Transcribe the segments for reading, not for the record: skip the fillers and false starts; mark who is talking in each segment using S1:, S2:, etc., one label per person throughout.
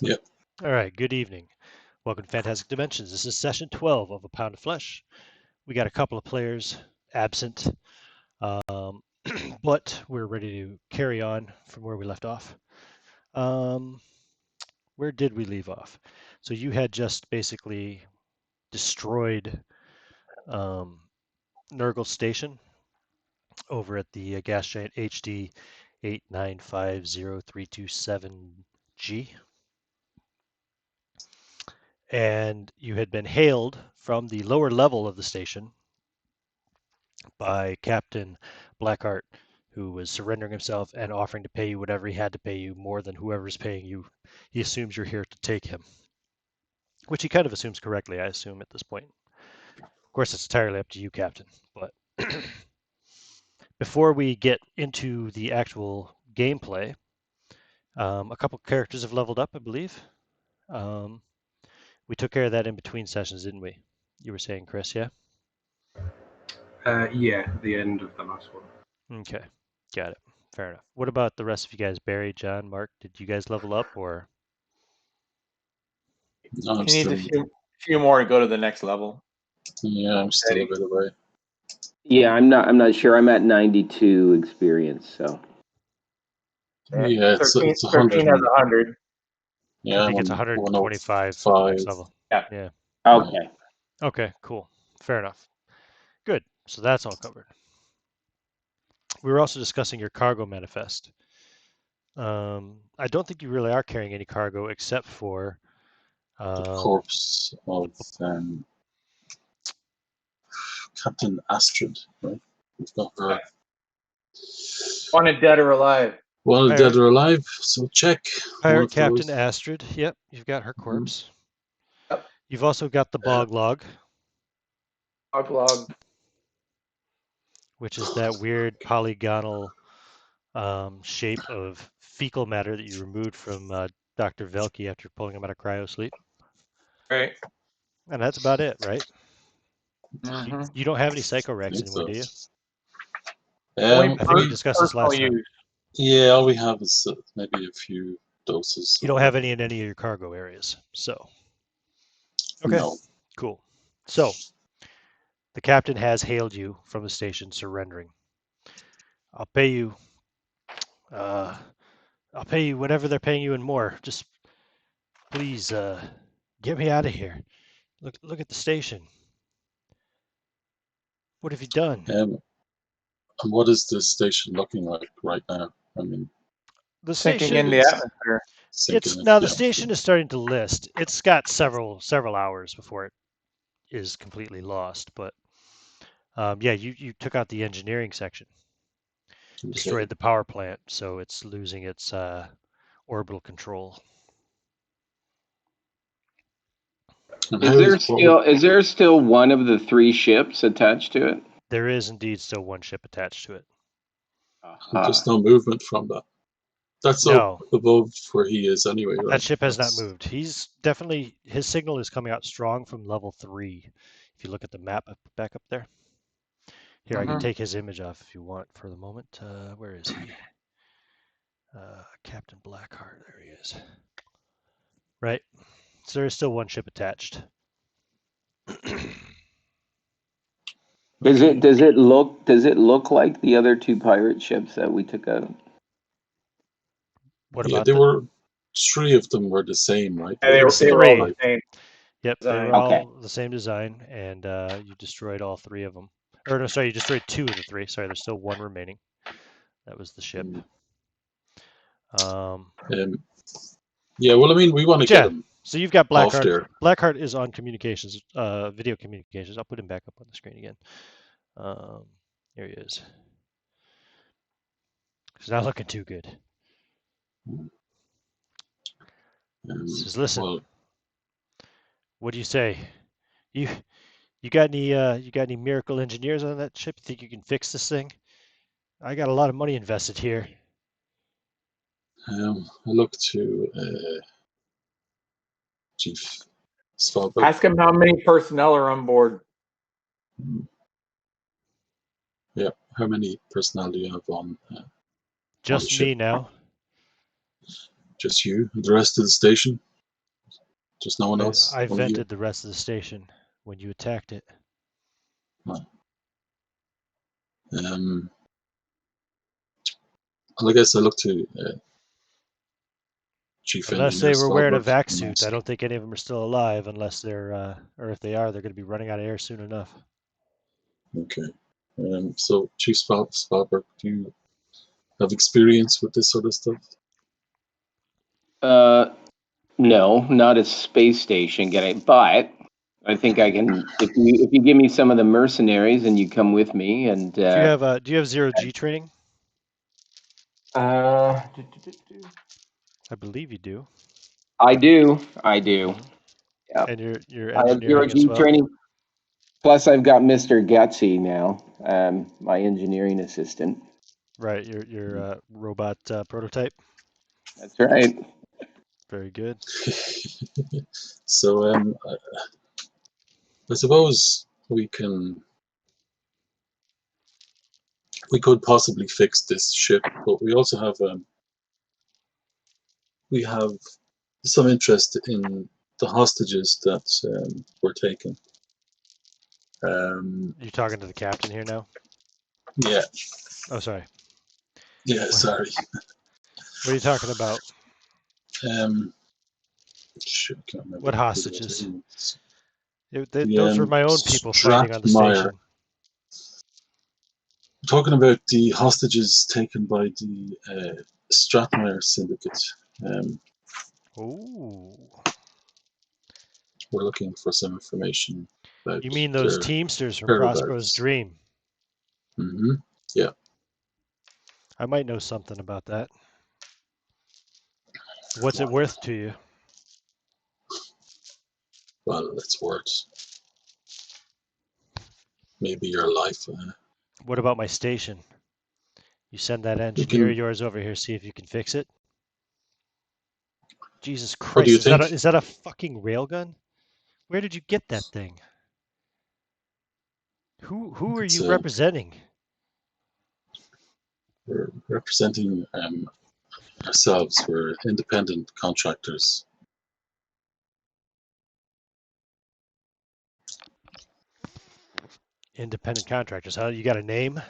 S1: Yep.
S2: All right, good evening. Welcome to Fantastic Dimensions. This is session 12 of A Pound of Flesh. We got a couple of players absent, but we're ready to carry on from where we left off. Where did we leave off? So you had just basically destroyed Nergal Station over at the gas giant HD 8950327G. And you had been hailed from the lower level of the station by Captain Blackheart, who was surrendering himself and offering to pay you whatever he had to pay you, more than whoever's paying you. He assumes you're here to take him, which he kind of assumes correctly, I assume, at this point. Of course, it's entirely up to you, Captain. But before we get into the actual gameplay, a couple characters have leveled up, I believe. We took care of that in between sessions, didn't we? You were saying, Chris, yeah?
S3: Yeah, the end of the last one.
S2: Okay, got it. Fair enough. What about the rest of you guys? Barry, John, Mark, did you guys level up or?
S1: No, I'm
S4: He needs
S1: still,
S4: a few more to go to the next level.
S1: yeah, I'm still a bit away.
S5: Yeah, I'm not sure. I'm at 92 experience, so.
S1: Yeah, it's
S4: 13
S1: 100.
S4: has 100.
S1: Yeah,
S2: I think
S1: I'm
S2: it's
S1: on
S2: 125 for the
S1: 105.
S2: next level.
S4: Yeah.
S2: Yeah.
S5: Okay.
S2: Okay, cool. Fair enough. Good. So that's all covered. We were also discussing your cargo manifest. I don't think you really are carrying any cargo except for
S1: The corpse of Captain Astrid, right? We've got her.
S4: Wanted dead or alive.
S1: Well, dead or alive, so check.
S2: Pirate Captain Astrid. Yep, you've got her corpse.
S4: Yep.
S2: You've also got the bog log.
S4: Bog log.
S2: Which is that weird polygonal shape of fecal matter that you removed from Dr. Velke after pulling him out of cryo sleep.
S4: Right.
S2: And that's about it, right?
S4: Mm-hmm.
S2: You don't have any Psycho Rex anymore, do you?
S1: I
S2: think we discussed this last time.
S1: Yeah, all we have is maybe a few doses.
S2: You don't have any in any of your cargo areas, so. Okay,
S1: No.
S2: cool. So, the captain has hailed you from the station, surrendering. I'll pay you whatever they're paying you and more. Just please get me out of here. Look at the station. What have you done?
S1: And what is the station looking like right now? I mean,
S2: the
S4: Sinking
S2: station
S4: in the atmosphere.
S2: The station is starting to list. It's got several hours before it is completely lost. But yeah, you took out the engineering section, destroyed the power plant, so it's losing its orbital control.
S5: Is there still one of the 3 ships attached to it?
S2: There is indeed still one ship attached to it.
S1: There's no movement from that. That's
S2: no.
S1: above where he is anyway, right?
S2: That ship has not moved. He's definitely, his signal is coming out strong from level 3. If you look at the map back up there. Here, I can take his image off if you want for the moment. Where is he? Captain Blackheart. There he is. Right. So there is still one ship attached.
S5: Does it look like the other 2 pirate ships that we took out?
S2: What about?
S1: There were 3 of them were the same, right?
S4: Yeah, they were all the same.
S2: Yep, they were all the same design, and you destroyed all 3 of them. Or no, sorry, you destroyed 2 of the 3. Sorry, there's still 1 remaining. That was the ship.
S1: Yeah, well, I mean, we want to get him.
S2: So you've got Blackheart. Blackheart is on communications, video communications. I'll put him back up on the screen again. Here he is. He's not looking too good. Says, listen. What do you say? You got any miracle engineers on that ship? You think you can fix this thing? I got a lot of money invested here.
S1: I look to Chief Svalbard.
S4: Ask him how many personnel are on board.
S1: Yeah, how many personnel do you have on?
S2: Just me now.
S1: Just you and the rest of the station? Just no one else?
S2: I
S1: Only you?
S2: vented the rest of the station when you attacked it.
S1: I guess I look to Chief
S2: Unless
S1: Engineer
S2: they were wearing a
S1: Svalbard
S2: vac
S1: and
S2: suit,
S1: ask.
S2: I don't think any of them are still alive. Unless they're, or if they are, they're going to be running out of air soon enough.
S1: Okay. So, Chief Svalbard, do you have experience with this sort of stuff?
S5: No, not a space station getting, but I think I can, if you give me some of the mercenaries and you come with me and,
S2: Do you have zero G training?
S4: Uh,
S2: I believe you do.
S5: I do.
S2: Mhm.
S5: Yeah.
S2: And your
S5: I have zero
S2: engineering as
S5: G
S2: well.
S5: training. Plus I've got Mr. Gutsy now, my engineering assistant.
S2: Right, your robot prototype.
S5: That's right.
S2: Very good.
S1: So, I suppose we could possibly fix this ship, but we also have some interest in the hostages that were taken.
S2: You talking to the captain here now?
S1: Yeah,
S2: Oh, sorry.
S1: yeah.
S2: What?
S1: Sorry.
S2: What are you talking about?
S1: Shit, I can't remember
S2: What
S1: who
S2: hostages?
S1: it was.
S2: Those were my own people fighting on the station.
S1: Talking about the hostages taken by the Strathmire Syndicate.
S2: Ooh.
S1: We're looking for some information about
S2: You mean those
S1: their
S2: Teamsters from Prospero's
S1: whereabouts.
S2: Dream?
S1: Mm-hmm. Yeah.
S2: I might know something about that. What's it worth to you?
S1: Well, it's worth maybe your life.
S2: What about my station? You send that
S1: We
S2: engineer of
S1: can.
S2: yours over here, see if you can fix it. Jesus
S1: What do you
S2: Christ,
S1: think?
S2: is that a fucking railgun? Where did you get that thing? Who are
S1: It's
S2: you representing?
S1: we're representing ourselves. We're independent contractors.
S2: Independent contractors. How you got a name?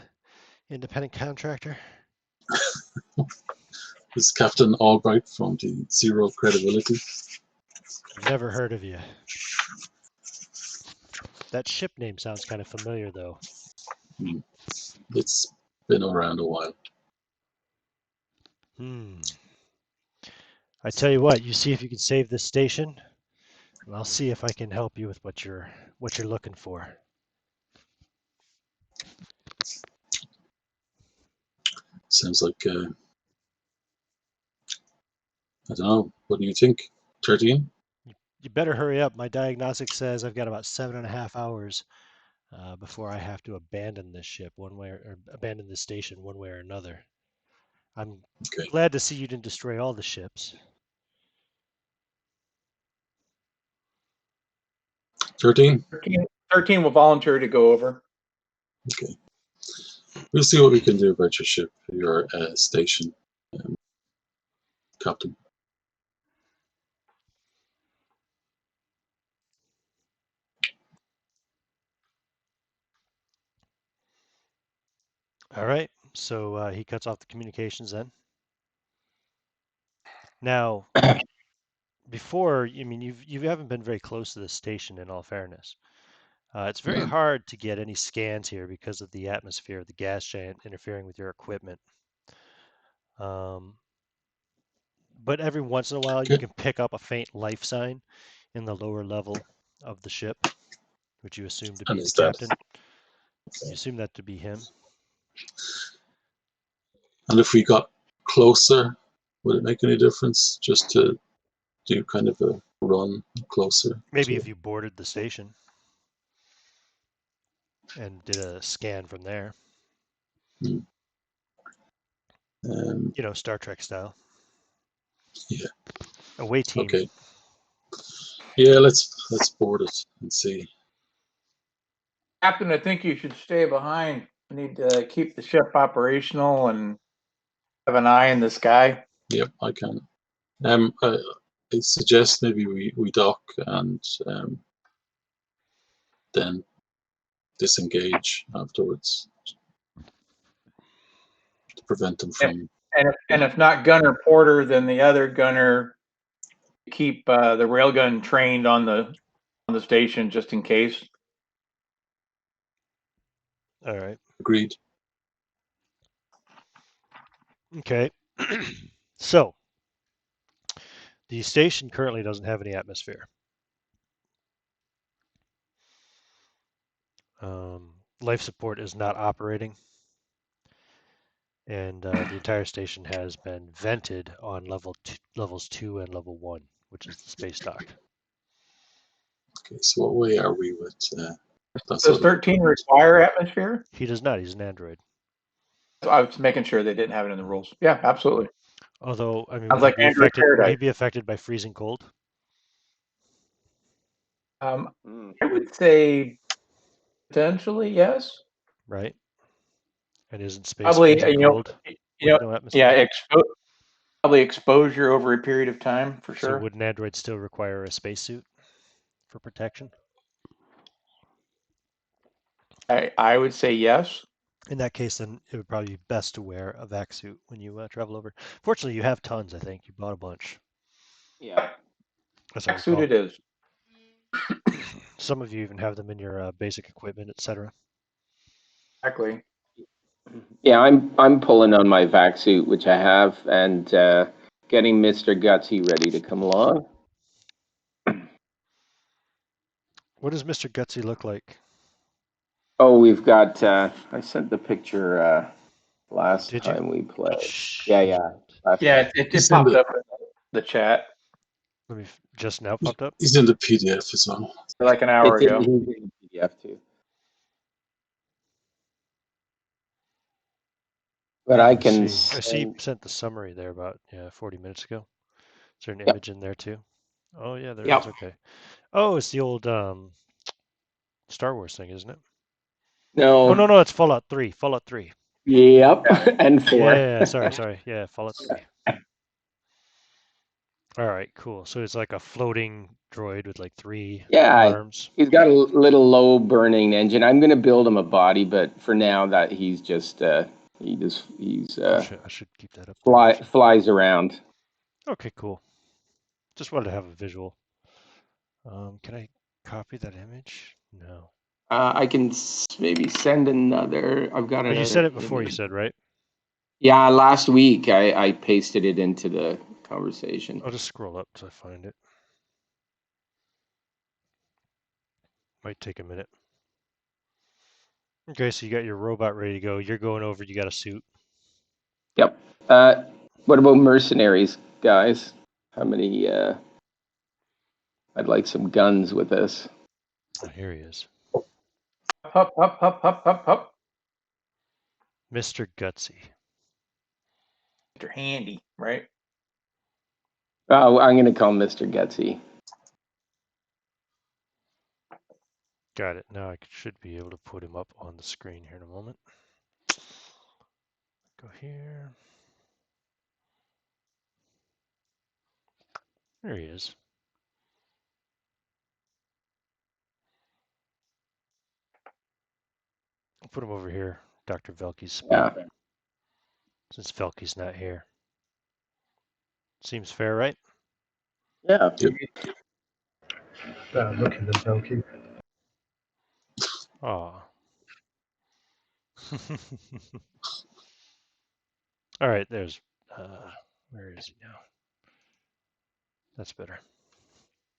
S2: Independent contractor?
S1: This is Captain Albright from the Zero Credibility.
S2: Never heard of you. That ship name sounds kind of familiar, though.
S1: It's been around a while.
S2: I tell you what, you see if you can save this station, and I'll see if I can help you with what you're looking for.
S1: Sounds like I don't know. What do you think? 13?
S2: You better hurry up. My diagnostic says I've got about 7.5 hours before I have to abandon this ship or abandon this station one way or another. I'm
S1: Okay.
S2: glad to see you didn't destroy all the ships.
S1: 13?
S4: 13 will volunteer to go over.
S1: Okay. We'll see what we can do about your ship, your station, Captain.
S2: All right. So he cuts off the communications then. Now, before, I mean, you haven't been very close to this station, in all fairness. It's very hard to get any scans here because of the atmosphere of the gas giant interfering with your equipment. But every once in a while, you can pick up a faint life sign in the lower level of the ship, which you assume to be the captain. You assume that to be him.
S1: And if we got closer, would it make any difference just to do kind of a run closer?
S2: Maybe if you boarded the station and did a scan from there. Star Trek style.
S1: Yeah.
S2: Away team.
S1: Okay. Yeah, let's board it and see.
S4: Captain, I think you should stay behind. We need to keep the ship operational and have an eye in the sky.
S1: Yep, I can. I suggest maybe we dock and then disengage afterwards to prevent them from.
S4: And if not gunner Porter, then the other gunner keep the railgun trained on the station just in case.
S2: All right.
S1: Agreed.
S2: Okay. So the station currently doesn't have any atmosphere. Life support is not operating, and the entire station has been vented on levels 2 and level 1, which is the space dock.
S1: Okay, so what way are we with that?
S4: Does 13 require atmosphere?
S2: He does not. He's an android.
S4: I was making sure they didn't have it in the rules. Yeah, absolutely.
S2: Although, I mean,
S4: Sounds like Android
S2: would he
S4: Paradise.
S2: be affected by freezing cold?
S4: I would say potentially yes.
S2: Right. And isn't space
S4: Probably,
S2: freezing cold? No atmosphere?
S4: yeah, probably exposure over a period of time for
S2: So
S4: sure.
S2: would an android still require a spacesuit for protection?
S4: I would say yes.
S2: In that case, then it would probably be best to wear a vac suit when you travel over. Fortunately, you have tons. I think you bought a bunch.
S5: Yeah.
S2: As I
S4: Vac suit
S2: recall.
S4: it is.
S2: Some of you even have them in your basic equipment, etc.
S4: Exactly.
S5: Yeah, I'm pulling on my vac suit, which I have, and getting Mr. Gutsy ready to come along.
S2: What does Mr. Gutsy look like?
S5: Oh, we've got. I sent the picture last
S2: Did you?
S5: time we played.
S2: Shit.
S5: Yeah.
S4: Yeah, it popped up in the chat
S2: Let me just now popped up.
S1: He's in the PDF as well.
S4: like an hour
S5: It's in
S4: ago.
S5: the PDF too. But I can.
S2: I see you sent the summary there about 40 minutes ago. Is there an image in there too? Oh yeah, there is. Okay. Oh, it's the old Star Wars thing, isn't it?
S5: No.
S2: Oh no, it's Fallout 3. Fallout 3.
S5: Yep, and 4.
S2: Yeah, sorry. Yeah, Fallout 3. All right, cool. So it's like a floating droid with like 3 arms.
S5: He's got a little low burning engine. I'm gonna build him a body, but for now that he's just I
S2: should keep that up.
S5: Flies around.
S2: Okay, cool. Just wanted to have a visual. Can I copy that image? No.
S5: I can maybe send another. I've got another.
S2: You said it before. You said, right?
S5: Yeah, last week I pasted it into the conversation.
S2: I'll just scroll up till I find it. Might take a minute. Okay, so you got your robot ready to go. You're going over. You got a suit.
S5: Yep. What about mercenaries, guys? How many? I'd like some guns with us.
S2: Oh, here he is.
S4: Up.
S2: Mr. Gutsy.
S4: Mr. Handy, right?
S5: Oh, I'm going to call Mr. Gutsy.
S2: Got it. Now I should be able to put him up on the screen here in a moment. Go here. There he is. I'll put him over here, Dr. Velke's spot. Yeah. Since Velke's not here. Seems fair, right?
S5: Yeah.
S1: Yep.
S3: Looking at Velke.
S2: Aw. All right, there's, where is he now? That's better.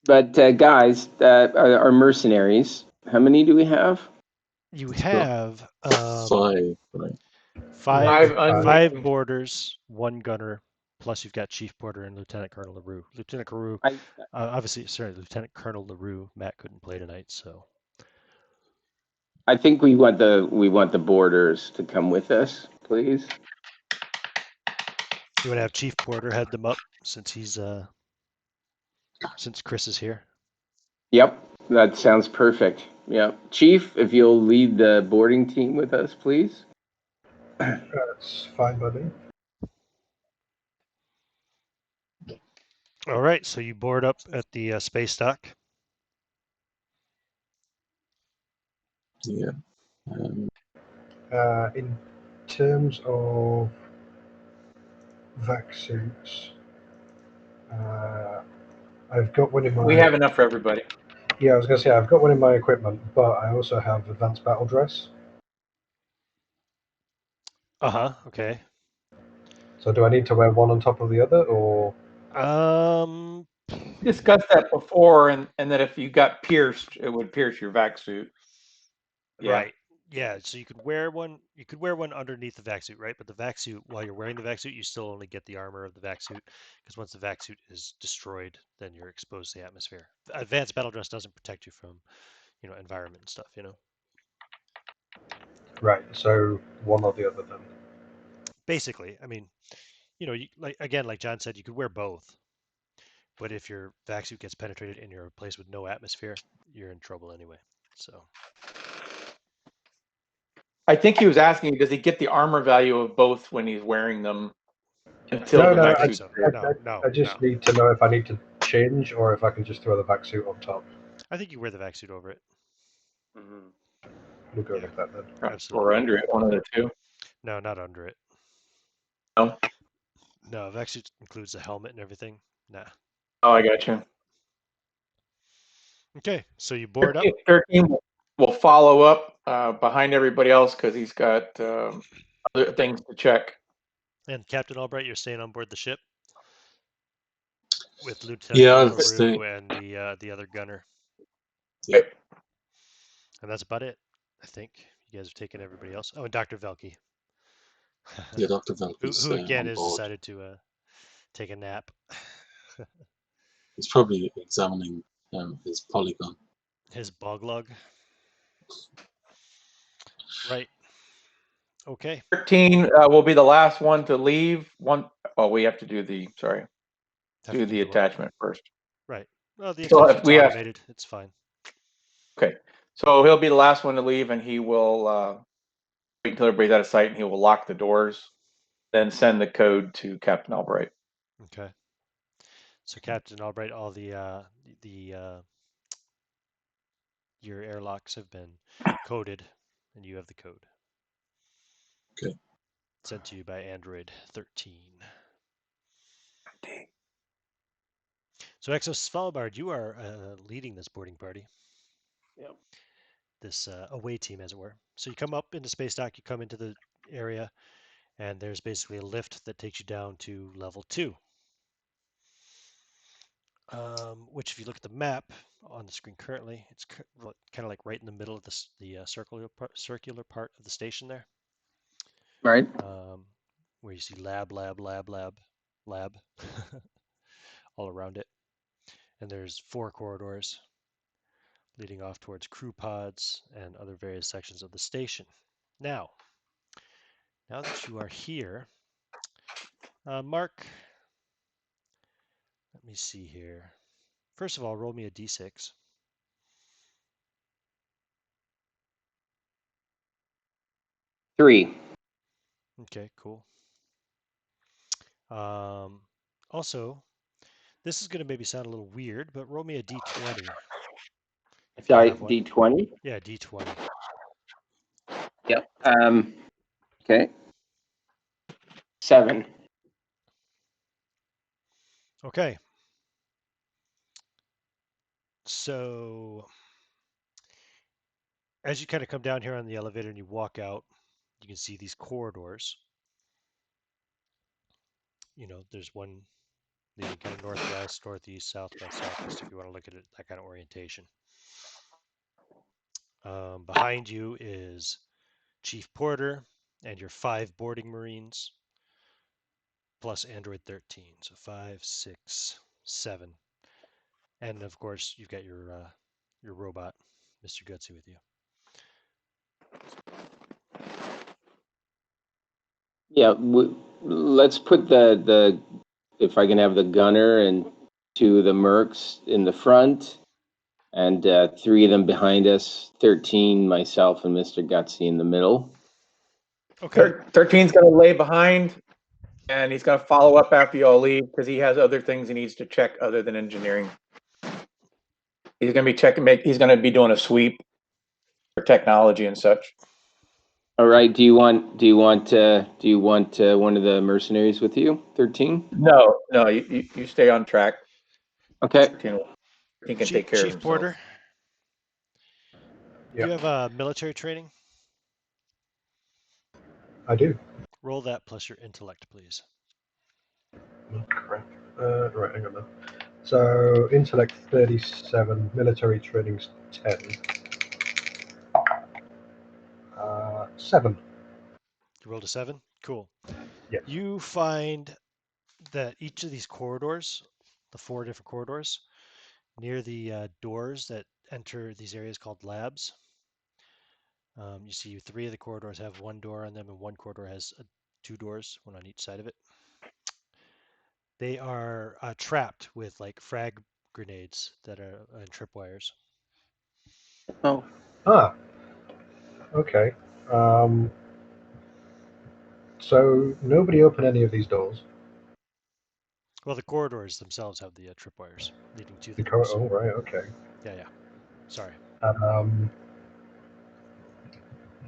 S5: But guys, our mercenaries, how many do we have?
S2: You have
S1: 5, right?
S2: Five boarders, 1 gunner, plus you've got Chief Porter and Lieutenant Colonel LaRue. Lieutenant LaRue, Lieutenant Colonel LaRue, Matt couldn't play tonight, so.
S5: I think we want the boarders to come with us, please.
S2: You want to have Chief Porter head them up since he's since Chris is here?
S5: Yep, that sounds perfect. Yeah, Chief, if you'll lead the boarding team with us, please.
S3: That's fine by me.
S2: All right, so you board up at the space dock.
S1: Yeah.
S6: In terms of vac suits, I've got one in my.
S4: We have enough for everybody.
S6: Yeah, I was going to say I've got one in my equipment, but I also have advanced battle dress.
S2: Okay.
S6: So do I need to wear one on top of the other, or?
S4: We discussed that before, and that if you got pierced, it would pierce your vac suit. Yeah.
S2: Right. Yeah. So you could wear one. You could wear one underneath the vac suit, right? But the vac suit, while you're wearing the vac suit, you still only get the armor of the vac suit, because once the vac suit is destroyed, then you're exposed to the atmosphere. Advanced battle dress doesn't protect you from, environment and stuff.
S6: Right. So one or the other then.
S2: Basically, I mean, like John said, you could wear both. But if your vac suit gets penetrated and you're in a place with no atmosphere, you're in trouble anyway. So.
S4: I think he was asking, does he get the armor value of both when he's wearing them until the vac suit?
S2: No.
S6: I just need to know if I need to change or if I can just throw the vac suit on top.
S2: I think you wear the vac suit over it.
S6: We'll go with that then.
S2: Absolutely.
S4: Or under it, one of the two.
S2: No, not under it.
S4: No.
S2: No, vac suit includes the helmet and everything. Nah.
S4: Oh, I got you.
S2: Okay, so you board up.
S4: 13 will follow up behind everybody else because he's got other things to check.
S2: And Captain Albright, you're staying on board the ship with Lieutenant
S1: I'll stay.
S2: LaRue and the other gunner.
S4: Yep.
S2: And that's about it. I think you guys have taken everybody else. Oh, and Dr. Velke.
S1: Yeah, Dr. Velke's
S2: who again
S1: on
S2: has
S1: board.
S2: decided to take a nap.
S1: He's probably examining his polygon.
S2: His bog log. Right. Okay.
S4: 13 will be the last one to leave. We have to do the attachment first.
S2: Right. Well, the
S4: So
S2: attachment's automated. It's fine.
S4: Okay. So he'll be the last one to leave, and he will wait until everybody's out of sight, and he will lock the doors, then send the code to Captain Albright.
S2: Okay. So Captain Albright, all the your airlocks have been coded, and you have the code.
S1: Okay.
S2: Sent to you by Android 13. So Exo Svalbard, you are leading this boarding party.
S5: Yep.
S2: This away team, as it were. So you come up into space dock, you come into the area, and there's basically a lift that takes you down to level 2. Which, if you look at the map on the screen currently, it's kind of like right in the middle of the circular part of the station there.
S5: Right.
S2: Where you see lab all around it. And there's 4 corridors leading off towards crew pods and other various sections of the station. Now that you are here, Mark, let me see here. First of all, roll me a d6.
S5: 3.
S2: Okay, cool. Also, this is going to maybe sound a little weird, but roll me a d20.
S5: Sorry, D20?
S2: Yeah, d20.
S5: Yep. Okay. 7.
S2: Okay. So, as you kind of come down here on the elevator and you walk out, you can see these corridors. There's one leading kind of northwest, northeast, southwest, southeast, if you want to look at it, that kind of orientation. Behind you is Chief Porter and your 5 boarding Marines, plus Android 13. So 5, 6, 7. And of course, you've got your robot, Mr. Gutsy, with you.
S5: Yeah, let's put the if I can have the gunner and 2 of the mercs in the front, and 3 of them behind us. 13, myself, and Mr. Gutsy in the middle.
S2: Okay.
S4: 13's going to lay behind And he's going to follow up after you all leave because he has other things he needs to check other than engineering. He's going to be checking. He's going to be doing a sweep for technology and such.
S5: All right. Do you want one of the mercenaries with you? 13.
S4: No, you stay on track.
S5: Okay.
S4: He can take care
S2: Chief
S4: of himself.
S2: Porter,
S6: Yep.
S2: you have military training.
S6: I do.
S2: Roll that plus your intellect, please.
S6: Oh, crap. Right, hang on now. So, intellect 37, military training's 10. 7.
S2: You rolled a 7. Cool.
S6: Yeah.
S2: You find that each of these corridors, the 4 different corridors, near the doors that enter these areas called labs, you see 3 of the corridors have 1 door on them, and 1 corridor has 2 doors, 1 on each side of it. They are trapped with like frag grenades that are and tripwires.
S5: Oh.
S6: Ah. Okay. So, nobody open any of these doors?
S2: Well, the corridors themselves have the tripwires leading to the doors.
S6: Oh, right, okay.
S2: Yeah. Sorry.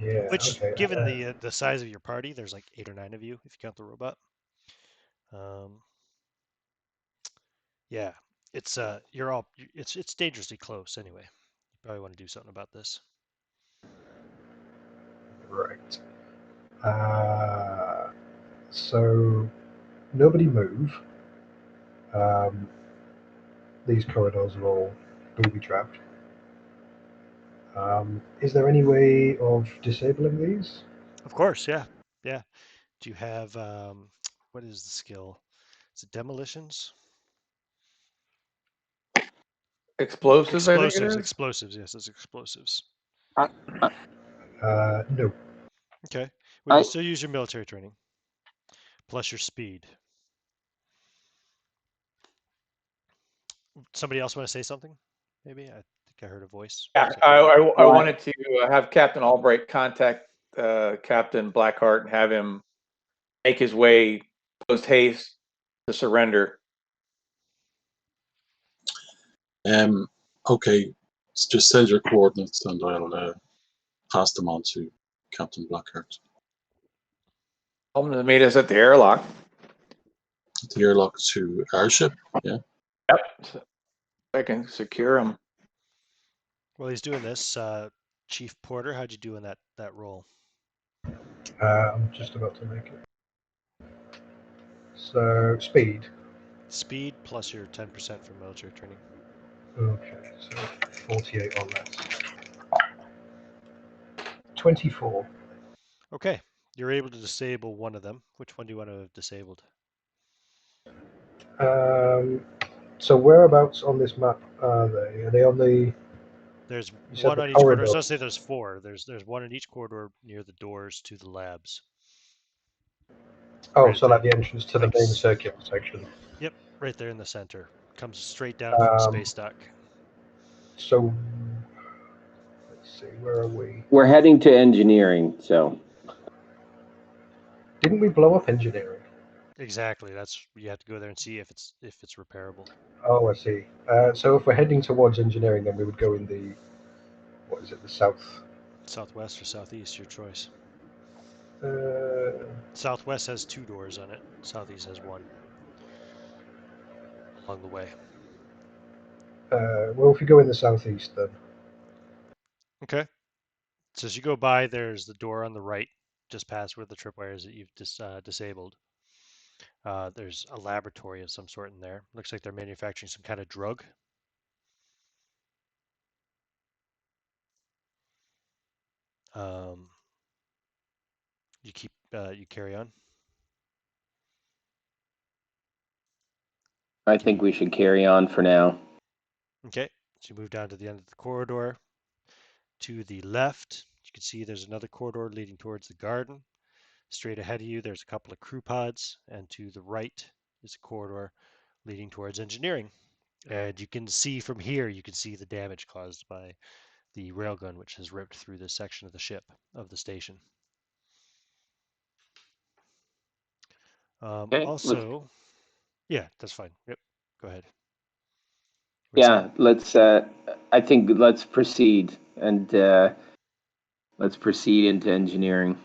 S6: Yeah,
S2: Which,
S6: okay.
S2: given the size of your party, there's like 8 or 9 of you if you count the robot. Yeah, it's it's dangerously close anyway. You probably want to do something about this.
S6: Right. So, nobody move. These corridors are all booby-trapped. Is there any way of disabling these?
S2: Of course, yeah. Do you have what is the skill? Is it demolitions?
S4: Explosives, I think it is.
S2: Explosives. Yes, it's explosives.
S6: No.
S2: Okay. Well, you can still use your military training plus your speed. Somebody else want to say something? Maybe I think I heard a voice.
S4: Yeah, I wanted to have Captain Albright contact Captain Blackheart and have him make his way post haste to surrender.
S1: Okay, just send your coordinates and I'll pass them on to Captain Blackheart.
S4: Tell him to meet us at the airlock.
S1: The airlock to our ship, yeah?
S4: Yep. So I can secure him.
S2: Well, he's doing this. Chief Porter, how'd you do in that role?
S6: I'm just about to make it. So, speed.
S2: Speed plus your 10% for military training.
S6: Okay, so 48 on that. 24.
S2: Okay, you're able to disable one of them. Which one do you want to have disabled?
S6: So whereabouts on this map are they? Are they on the?
S2: There's
S6: You
S2: one
S6: said
S2: on
S6: the
S2: each corridor.
S6: corridor.
S2: So let's say there's 4. There's one in each corridor near the doors to the labs.
S6: Oh,
S2: Right
S6: so
S2: there.
S6: like the entrance to the main circular section.
S2: Yep, right there in the center. Comes straight down from space dock.
S6: So let's see, where are we?
S5: We're heading to engineering, so.
S6: Didn't we blow up engineering?
S2: Exactly. That's you have to go there and see if it's repairable.
S6: Oh, I see. So if we're heading towards engineering, then we would go in the, what is it, the south?
S2: Southwest or southeast, your choice.
S6: Uh,
S2: Southwest has 2 doors on it. Southeast has 1. Along the way.
S6: well, if we go in the southeast, then.
S2: Okay. So as you go by, there's the door on the right, just past where the tripwires that you've disabled. There's a laboratory of some sort in there. Looks like they're manufacturing some kind of drug. You carry on.
S5: I think we should carry on for now.
S2: Okay. So you move down to the end of the corridor. To the left, you can see there's another corridor leading towards the garden. Straight ahead of you, there's a couple of crew pods, and to the right is a corridor leading towards engineering. And you can see from here, you can see the damage caused by the railgun, which has ripped through this section of the ship, of the station.
S5: Okay,
S2: Also, yeah, that's fine. Yep, go ahead.
S5: yeah, let's. I think let's proceed and let's proceed into engineering.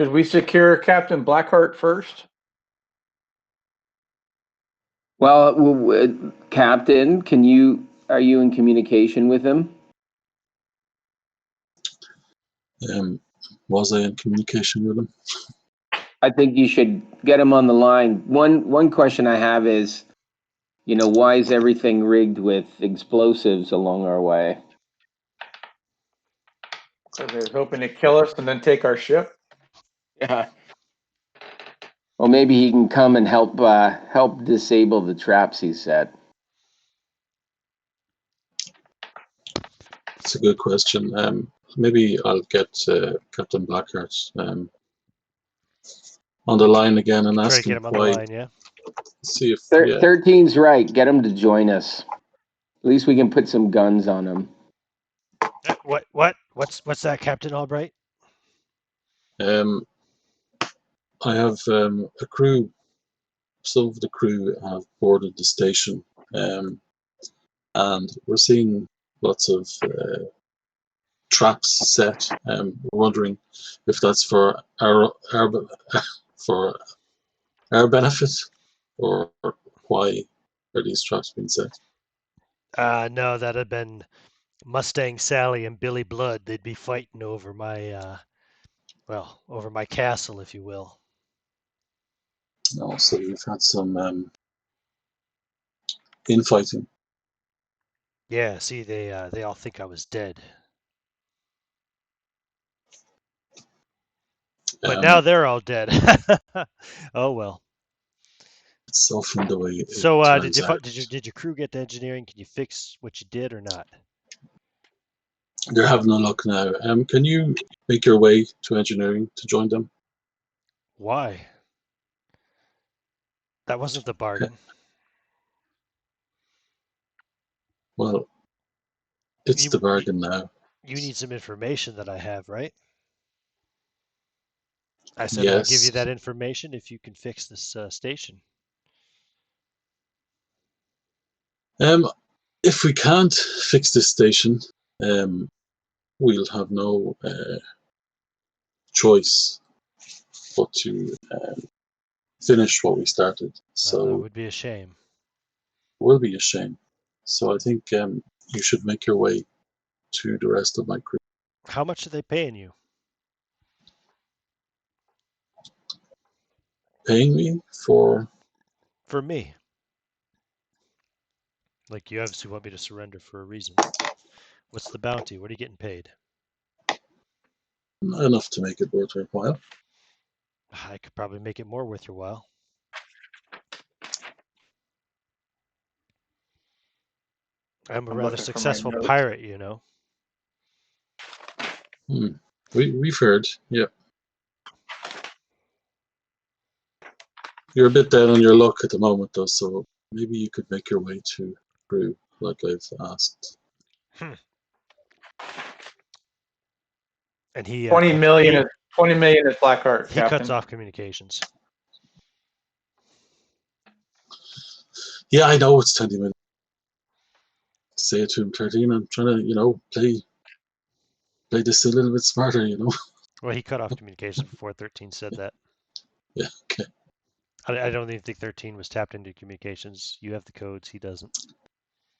S4: Should we secure Captain Blackheart first?
S5: Well, Captain, are you in communication with him?
S1: Was I in communication with him?
S5: I think you should get him on the line. One question I have is, why is everything rigged with explosives along our way?
S4: So they're hoping to kill us and then take our ship.
S5: Yeah. Well, maybe he can come and help disable the traps he set.
S1: It's a good question. Maybe I'll get Captain Blackheart on the line again and
S2: Try
S1: ask
S2: to get
S1: him
S2: him on the
S1: why.
S2: line, yeah.
S1: See if
S5: 13's right. Get him to join us. At least we can put some guns on him.
S2: What's that, Captain Albright?
S1: I have a crew. Some of the crew have boarded the station, and we're seeing lots of traps set. We're wondering if that's for for our benefit, or why are these traps being set?
S2: No, that'd have been Mustang Sally and Billy Blood. They'd be fighting over my over my castle, if you will.
S1: No, so we've had some infighting.
S2: Yeah, see, they all think I was dead. But now they're all dead. Oh well.
S1: It's often the way it
S2: So
S1: turns out.
S2: did your crew get to engineering? Can you fix what you did or not?
S1: They're having a look now. Can you make your way to engineering to join them?
S2: Why? That wasn't the bargain.
S1: Well, it's the bargain now.
S2: You need some information that I have, right? I said I'll give you
S1: Yes.
S2: that information if you can fix this station.
S1: If we can't fix this station, we'll have no choice but to finish what we started.
S2: Well, that
S1: So
S2: would be a shame.
S1: it will be a shame. So I think you should make your way to the rest of my crew.
S2: How much are they paying you?
S1: Paying me for?
S2: For me. Like, you obviously want me to surrender for a reason. What's the bounty? What are you getting paid?
S1: Not enough to make it worth your while.
S2: I could probably make it more worth your while. I'm a rather successful pirate, you know.
S1: We've heard, yeah. You're a bit down on your luck at the moment, though, so maybe you could make your way to crew, like I've asked.
S2: And he
S4: 20 million is Blackheart.
S2: He
S4: Captain.
S2: cuts off communications.
S1: Yeah, I know it's 20 minutes. Say it to him, 13. I'm trying to, play this a little bit smarter,
S2: Well, he cut off communications before 13 said that.
S1: Yeah, okay.
S2: I don't even think 13 was tapped into communications. You have the codes, he doesn't.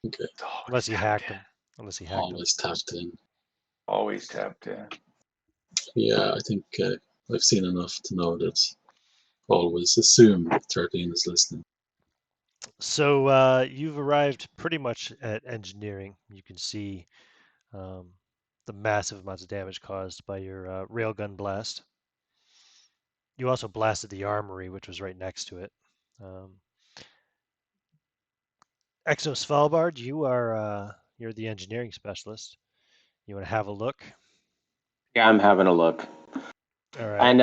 S1: Okay.
S2: Unless he hacked them.
S1: Always tapped in.
S4: Always tapped in.
S1: Yeah, I think I've seen enough to know that always assume that 13 is listening.
S2: So you've arrived pretty much at engineering. You can see the massive amounts of damage caused by your railgun blast. You also blasted the armory, which was right next to it. Exo Svalbard, you're the engineering specialist. You want to have a look?
S5: Yeah, I'm having a look.
S2: All right.
S5: And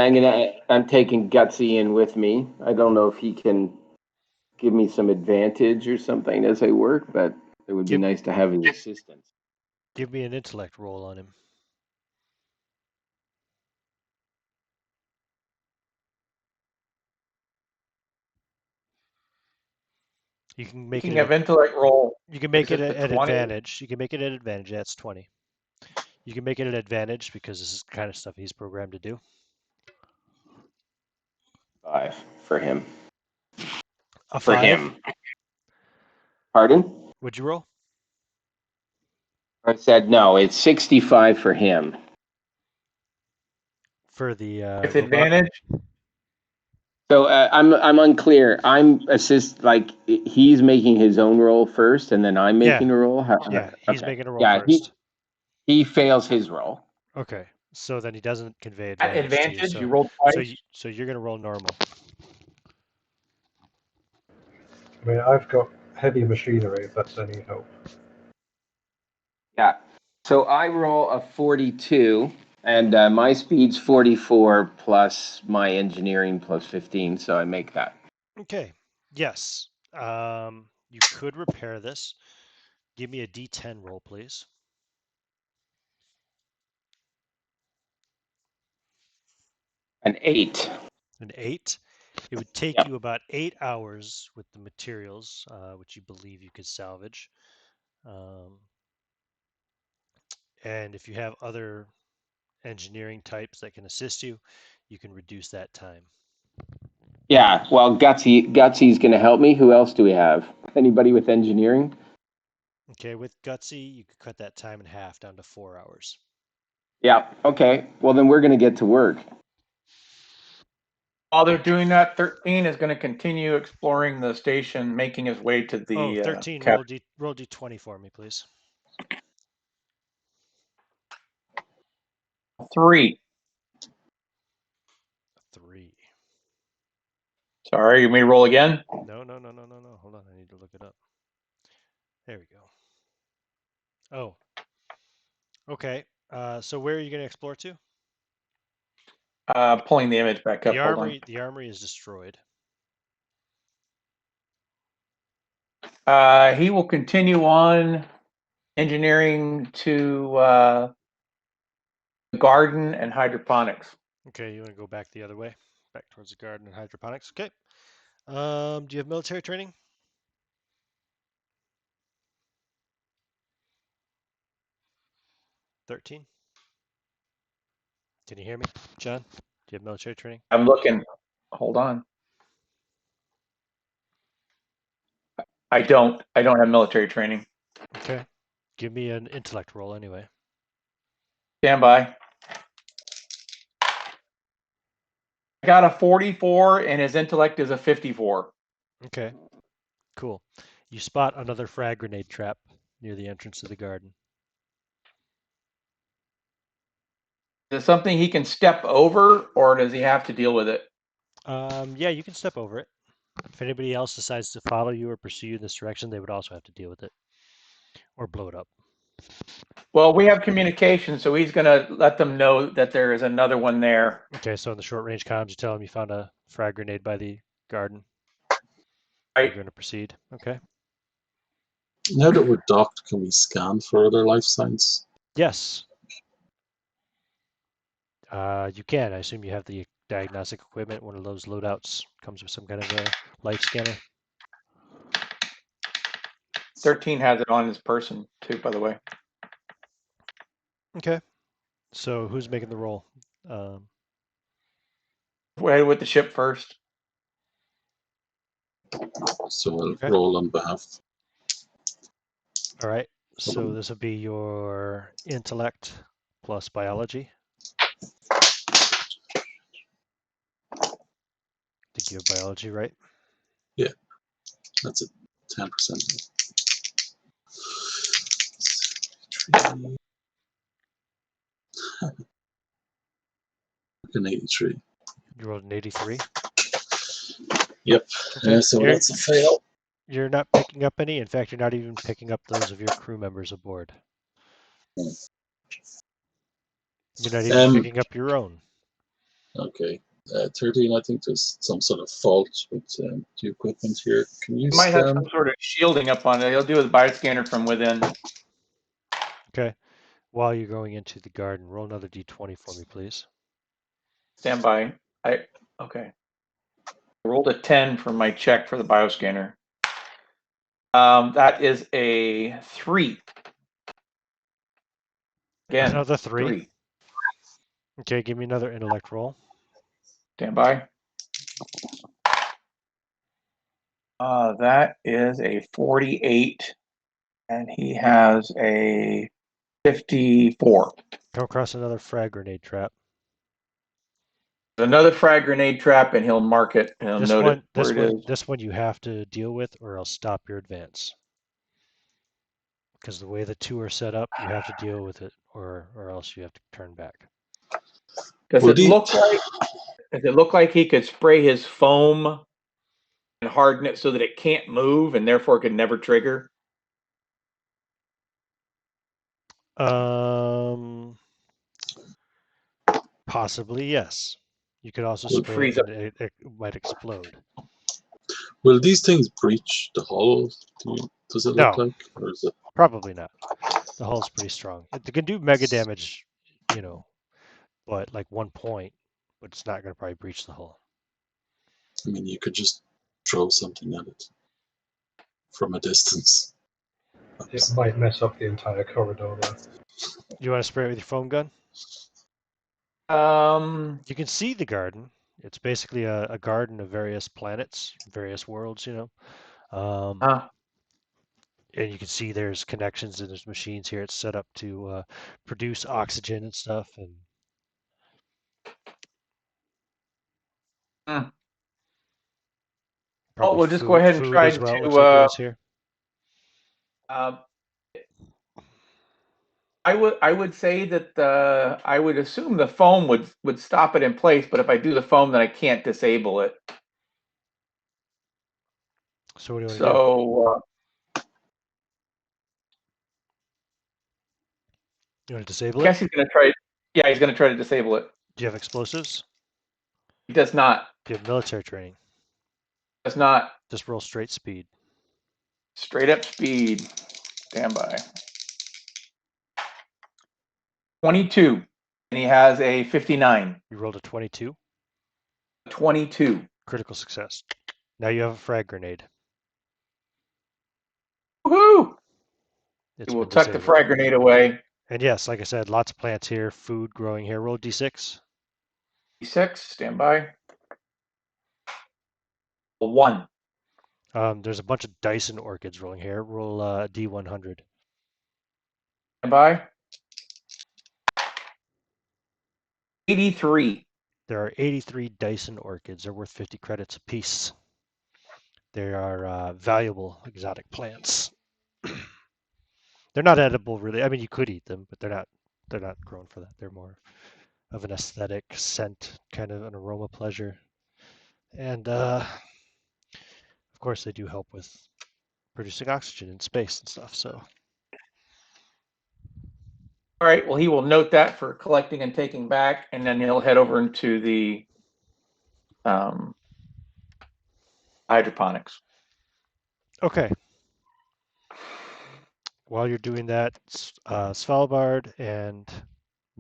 S5: I'm taking Gutsy in with me. I don't know if he can give me some advantage or something as I work, but it would be nice to have his assistance.
S2: Give me an intellect roll on him. You can
S4: You
S2: make
S4: can
S2: it.
S4: have intellect roll.
S2: You can make
S4: Is
S2: it
S4: it the
S2: at
S4: 20?
S2: advantage. You can make it at advantage. That's 20. You can make it an advantage because this is the kind of stuff he's programmed to do.
S5: 5 for him.
S2: A
S5: For
S2: 5.
S5: him. Pardon?
S2: Would you roll?
S5: I said no. It's 65 for him.
S2: For the
S4: With
S2: robot?
S4: advantage?
S5: So I'm unclear. I'm he's making his own roll first, and then I'm making a roll.
S2: Yeah, he's
S5: Okay.
S2: making a roll
S5: Yeah,
S2: first.
S5: he fails his roll.
S2: Okay, so then he doesn't convey
S4: At
S2: advantage to you.
S4: advantage, you roll twice.
S2: So you're gonna roll normal.
S6: I mean, I've got heavy machinery, if that's any help.
S5: Yeah. So I roll a 42, and my speed's 44 plus my engineering plus 15, so I make that.
S2: Okay. Yes. You could repair this. Give me a D10 roll, please.
S5: An 8.
S2: An 8. It would take
S5: Yep.
S2: you about 8 hours with the materials, which you believe you could salvage. And if you have other engineering types that can assist you, you can reduce that time.
S5: Yeah. Well, Gutsy's going to help me. Who else do we have? Anybody with engineering?
S2: Okay, with Gutsy, you could cut that time in half down to 4 hours.
S5: Yeah. Okay. Well, then we're going to get to work.
S4: While they're doing that, 13 is going to continue exploring the station, making his way to the
S2: 13,
S4: captain.
S2: roll D20 for me, please.
S4: 3.
S2: 3.
S4: Sorry, you may roll again.
S2: No. Hold on, I need to look it up. There we go. Oh. Okay. So where are you going to explore to?
S4: Pulling the image back up. Hold on.
S2: The armory is destroyed.
S4: He will continue on engineering to garden and hydroponics.
S2: Okay, you want to go back the other way, back towards the garden and hydroponics. Okay. Do you have military training? 13. Can you hear me, John? Do you have military training?
S4: I'm looking. Hold on. I don't have military training.
S2: Okay. Give me an intellect roll anyway.
S4: Stand by. I got a 44 and his intellect is a 54.
S2: Okay. Cool. You spot another frag grenade trap near the entrance to the garden.
S4: Is it something he can step over or does he have to deal with it?
S2: Yeah, you can step over it. If anybody else decides to follow you or pursue you in this direction, they would also have to deal with it or blow it up.
S4: Well, we have communication, so he's going to let them know that there is another one there.
S2: Okay, so in the short range comms, you tell them you found a frag grenade by the garden.
S4: Right.
S2: You're going to proceed. Okay.
S1: Now that we're docked, can we scan for other life signs?
S2: Yes. You can. I assume you have the diagnostic equipment. One of those loadouts comes with some kind of a life scanner.
S4: 13 has it on his person too, by the way.
S2: Okay. So who's making the roll?
S4: We're headed with the ship first.
S1: So I'll
S2: Okay.
S1: roll on behalf.
S2: All right. So this will be your intellect plus biology. I think you have biology, right?
S1: Yeah, that's it. 10%. An 83.
S2: You rolled an 83.
S1: Yep.
S2: Okay.
S1: So that's a fail.
S2: You're not picking up any. In fact, you're not even picking up those of your crew members aboard. You're not even picking up your own.
S1: Okay. 13, I think there's some sort of fault with the equipment here. Can you
S4: He might have
S1: scan?
S4: some sort of shielding up on it. He'll do a bioscanner from within.
S2: Okay. While you're going into the garden, roll another d20 for me, please.
S4: Stand by. Okay. I rolled a 10 for my check for the bioscanner. That is a 3. Again,
S2: Another 3.
S4: 3.
S2: Okay, give me another intellect roll.
S4: Stand by. That is a 48, and he has a 54.
S2: Come across another frag grenade trap.
S4: Another frag grenade trap, and he'll mark it, and he'll note it where it is.
S2: This one you have to deal with, or else stop your advance. Because the way the 2 are set up, you have to deal with it, or else you have to turn back.
S4: Does it look like he could spray his foam and harden it so that it can't move and therefore could never trigger?
S2: Possibly, yes. You could also
S4: Would
S2: spray
S4: freeze
S2: it and it might explode.
S1: Will these things breach the hull? Does it look
S2: No.
S1: like, or is it?
S2: Probably not. The hull's pretty strong. It can do mega damage, but like 1 point, but it's not going to probably breach the hull.
S1: I mean, you could just throw something at it from a distance.
S6: It might mess up the entire corridor, though.
S2: You want to spray it with your foam gun? You can see the garden. It's basically a garden of various planets, various worlds, and you can see there's connections and there's machines here. It's set up to produce oxygen and stuff. And probably
S4: we'll just go ahead and
S2: food
S4: try
S2: as well.
S4: to.
S2: Looks like it is here.
S4: I would say that I would assume the foam would stop it in place, but if I do the foam, then I can't disable it.
S2: So what do you want to do?
S4: So
S2: You want to disable
S4: I
S2: it?
S4: guess he's going to try. Yeah, he's going to try to disable it.
S2: Do you have explosives?
S4: He does not.
S2: Do you have military training?
S4: Does not.
S2: Just roll straight speed.
S4: Straight up speed. Stand by. 22, and he has a 59.
S2: You rolled a 22.
S4: 22.
S2: Critical success. Now you have a frag grenade.
S4: Woohoo!
S2: It's
S4: We'll
S2: been
S4: tuck the
S2: disabled.
S4: frag grenade away.
S2: And yes, like I said, lots of plants here, food growing here. Roll d6.
S4: D6, stand by. 1.
S2: There's a bunch of Dyson orchids rolling here. Roll a d100.
S4: Stand by. 83.
S2: There are 83 Dyson orchids. They're worth 50 credits apiece. They are valuable exotic plants. They're not edible, really. I mean, you could eat them, but they're not grown for that. They're more of an aesthetic scent, kind of an aroma pleasure. And of course, they do help with producing oxygen in space and stuff. So,
S4: All right. Well, he will note that for collecting and taking back, and then he'll head over into the hydroponics.
S2: okay. While you're doing that, Svalbard and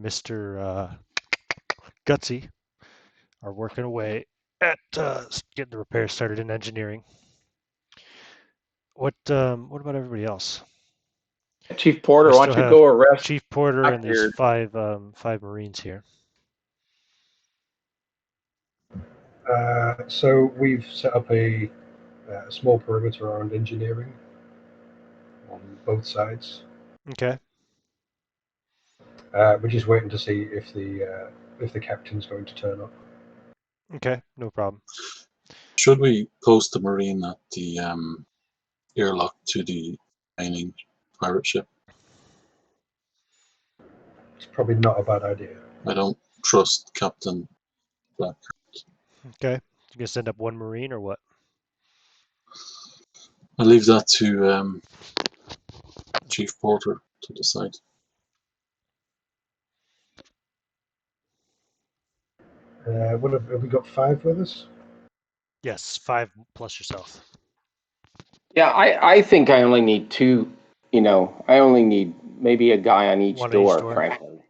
S2: Mr. Gutsy are working away at getting the repairs started in engineering. What about everybody else?
S4: Chief Porter, why don't you go arrest
S2: Chief Porter and these five Marines here?
S6: So we've set up a small perimeter around engineering on both sides.
S2: Okay.
S6: We're just waiting to see if the captain's going to turn up.
S2: Okay, no problem.
S1: Should we post a Marine at the airlock to the remaining pirate ship?
S6: It's probably not a bad idea.
S1: I don't trust Captain Blackheart.
S2: Okay. You gonna send up one Marine or what?
S1: I leave that to Chief Porter to decide.
S6: What have we got 5 with us?
S2: Yes, 5 plus yourself.
S5: Yeah, I think I only need 2. I only need maybe a guy on each door, frankly.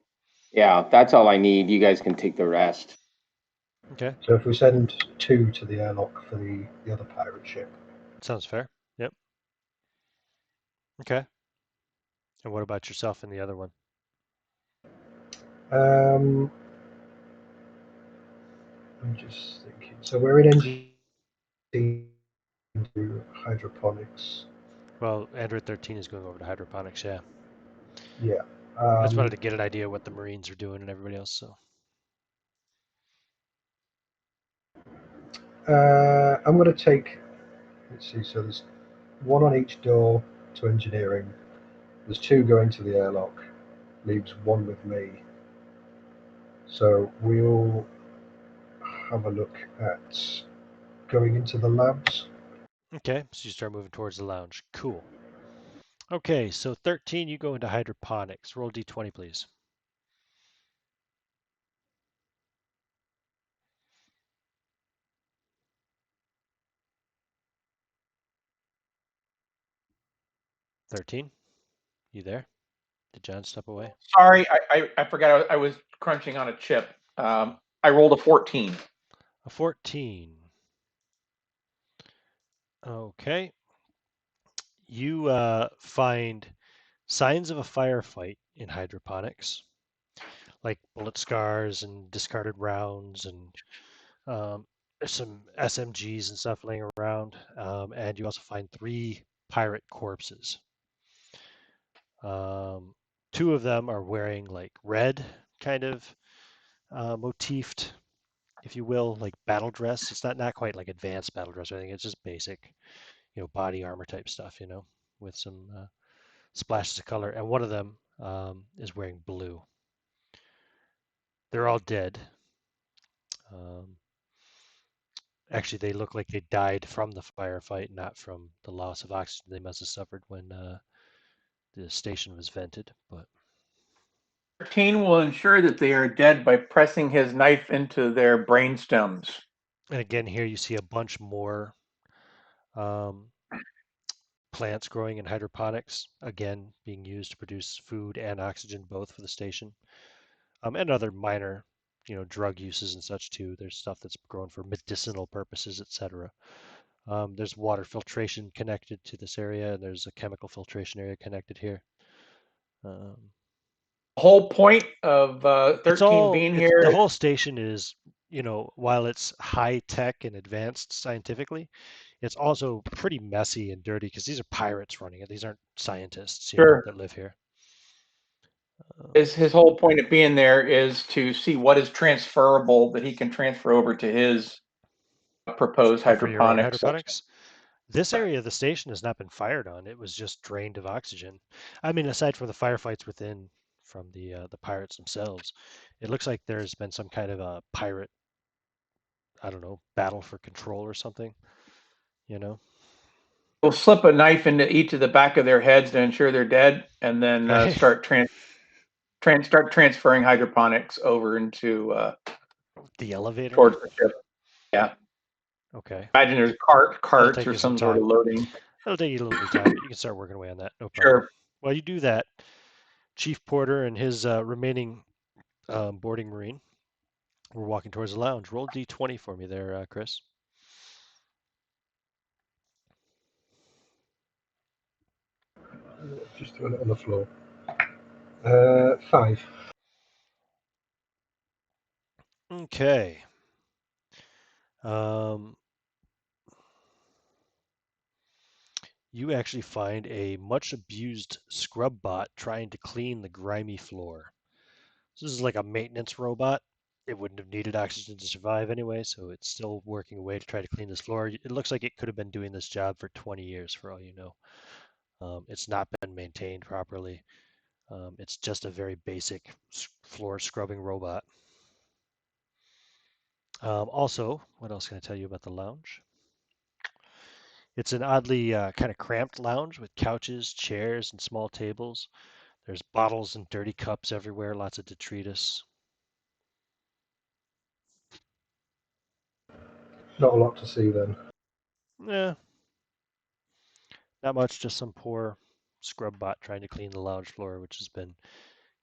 S5: Yeah, that's all I need. You guys can take the rest.
S2: Okay.
S6: So if we send 2 to the airlock for the other pirate ship.
S2: Sounds fair. Yep. Okay. And what about yourself and the other one?
S6: I'm just thinking. So we're in engineering to hydroponics.
S2: Well, Android 13 is going over to hydroponics, yeah.
S6: Yeah.
S2: I just wanted to get an idea what the Marines are doing and everybody else, so.
S6: I'm going to take, let's see, so there's one on each door to engineering. There's two going to the airlock. Leaves one with me. So we'll have a look at going into the labs.
S2: Okay, so you start moving towards the lounge. Cool. Okay, so 13, you go into hydroponics. Roll d20, please. $13, you there? Did John step away?
S4: Sorry, I forgot I was crunching on a chip. I rolled a 14.
S2: A 14. Okay. You find signs of a firefight in hydroponics, like bullet scars and discarded rounds, and there's some SMGs and stuff laying around. And you also find 3 pirate corpses. Two of them are wearing like red kind of motifed, if you will, like battle dress. It's not quite like advanced battle dress or anything. It's just basic, body armor type stuff, with some splashes of color. And one of them is wearing blue. They're all dead. Actually, they look like they died from the firefight, not from the loss of oxygen they must have suffered when the station was vented. But
S4: 13 will ensure that they are dead by pressing his knife into their brain stems.
S2: and again, here you see a bunch more plants growing in hydroponics, again being used to produce food and oxygen both for the station, and other minor, drug uses and such too. There's stuff that's grown for medicinal purposes, etc. There's water filtration connected to this area, and there's a chemical filtration area connected here. The
S4: whole point of 13 being
S2: the
S4: here.
S2: whole station is, while it's high tech and advanced scientifically, it's also pretty messy and dirty because these are pirates running it. These aren't scientists,
S4: Sure.
S2: that live here.
S4: His whole point of being there is to see what is transferable that he can transfer over to his proposed
S2: For your own
S4: hydroponics.
S2: hydroponics. This area of the station has not been fired on. It was just drained of oxygen. I mean, aside from the firefights within from the pirates themselves, it looks like there's been some kind of a pirate, I don't know, battle for control or something.
S4: We'll slip a knife into each of the back of their heads to ensure they're dead, and then
S2: Okay.
S4: start transferring hydroponics over into
S2: The elevator.
S4: towards the ship. Yeah.
S2: Okay.
S4: Imagine there's
S2: That'll
S4: carts
S2: take
S4: or
S2: you some
S4: some sort of
S2: time.
S4: loading.
S2: It'll take you a little bit of time, but you can start working away on that. No problem.
S4: Sure.
S2: While you do that, Chief Porter and his remaining boarding marine were walking towards the lounge. Roll d20 for me there, Chris.
S6: Just doing it on the floor. 5.
S2: Okay. You actually find a much abused scrub bot trying to clean the grimy floor. So this is like a maintenance robot. It wouldn't have needed oxygen to survive anyway, so it's still working away to try to clean this floor. It looks like it could have been doing this job for 20 years, for all you know. It's not been maintained properly. It's just a very basic floor scrubbing robot. Also, what else can I tell you about the lounge? It's an oddly kind of cramped lounge with couches, chairs, and small tables. There's bottles and dirty cups everywhere, lots of detritus.
S6: Not a lot to see then.
S2: Yeah, not much, just some poor scrub bot trying to clean the lounge floor, which has been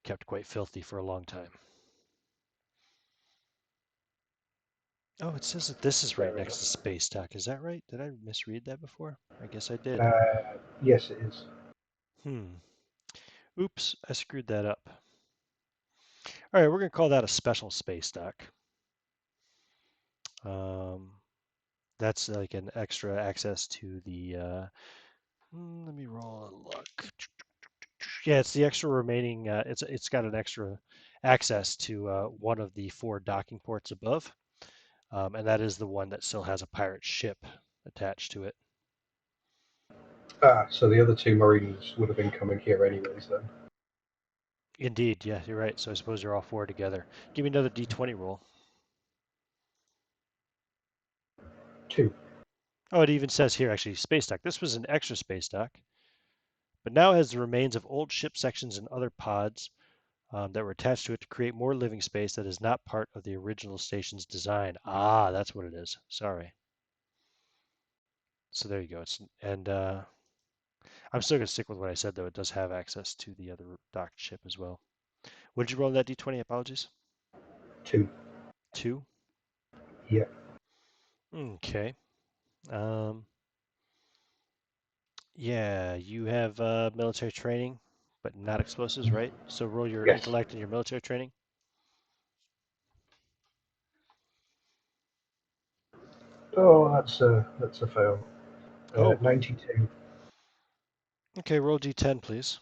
S2: kept quite filthy for a long time. Oh, it says that this is right next to Space Dock. Is that right? Did I misread that before? I guess I did.
S6: Yes, it is.
S2: Oops, I screwed that up. All right, we're going to call that a special space dock. That's like an extra access to the. Let me roll a look. Yeah, it's the extra remaining. It's got an extra access to one of the 4 docking ports above, and that is the one that still has a pirate ship attached to it.
S6: So the other 2 Marines would have been coming here anyways then.
S2: Indeed, yeah, you're right. So I suppose you're all 4 together. Give me another D20 roll.
S6: 2.
S2: Oh, it even says here actually space dock. This was an extra space dock, but now has the remains of old ship sections and other pods that were attached to it to create more living space that is not part of the original station's design. Ah, that's what it is. Sorry. So there you go. I'm still going to stick with what I said, though. It does have access to the other docked ship as well. What did you roll in that D20? Apologies.
S6: 2.
S2: 2?
S6: Yeah.
S2: Okay. Yeah, you have military training, but not explosives, right? So roll your
S6: Yes.
S2: intellect and your military training.
S6: Oh, that's a fail.
S2: Oh,
S6: 92.
S2: okay. Roll D10, please.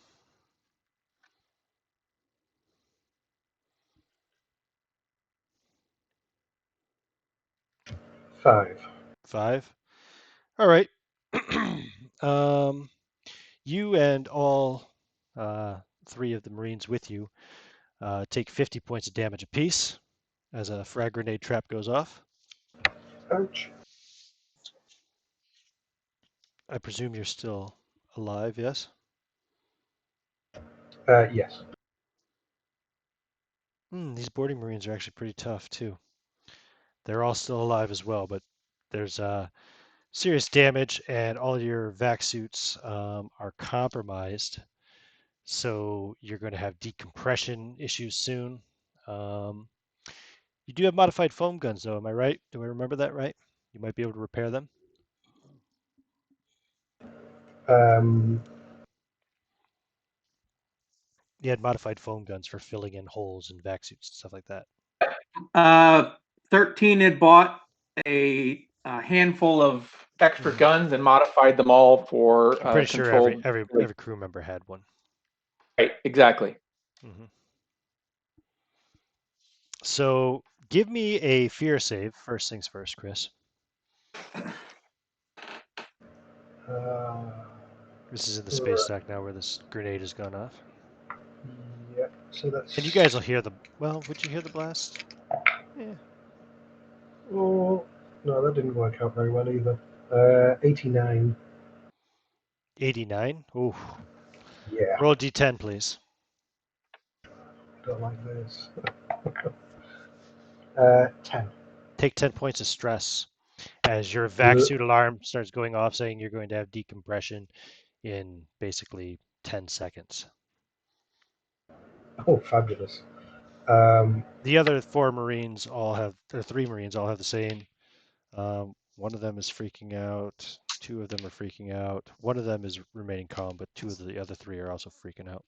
S6: 5.
S2: 5. All right. You and all 3 of the Marines with you take 50 points of damage apiece as a frag grenade trap goes off.
S6: Ouch.
S2: I presume you're still alive, yes?
S6: Yes.
S2: These boarding Marines are actually pretty tough, too. They're all still alive as well, but there's serious damage, and all your vac suits are compromised. So you're going to have decompression issues soon. You do have modified foam guns, though. Am I right? Do I remember that right? You might be able to repair them.
S6: Um,
S2: You had modified foam guns for filling in holes in vac suits and stuff like that.
S4: 13 had bought a handful of extra guns and modified them all for
S2: I'm pretty sure
S4: controlled.
S2: every crew member had one.
S4: Right, exactly.
S2: Mm-hmm. So give me a fear save. First things first, Chris. This is in the space
S6: right.
S2: dock now where this grenade has gone off.
S6: Yeah. So that's.
S2: And you guys will hear the. Well, would you hear the blast? Yeah.
S6: Oh, no, that didn't work out very well either. 89.
S2: 89. Ooh.
S6: Yeah.
S2: Roll D10, please.
S6: Don't like this. 10.
S2: Take 10 points of stress as your vac suit alarm starts going off saying you're going to have decompression in basically 10 seconds.
S6: Oh, fabulous.
S2: The other 4 Marines all have, or 3 Marines all have the same. One of them is freaking out. 2 of them are freaking out. One of them is remaining calm, but 2 of the other 3 are also freaking out.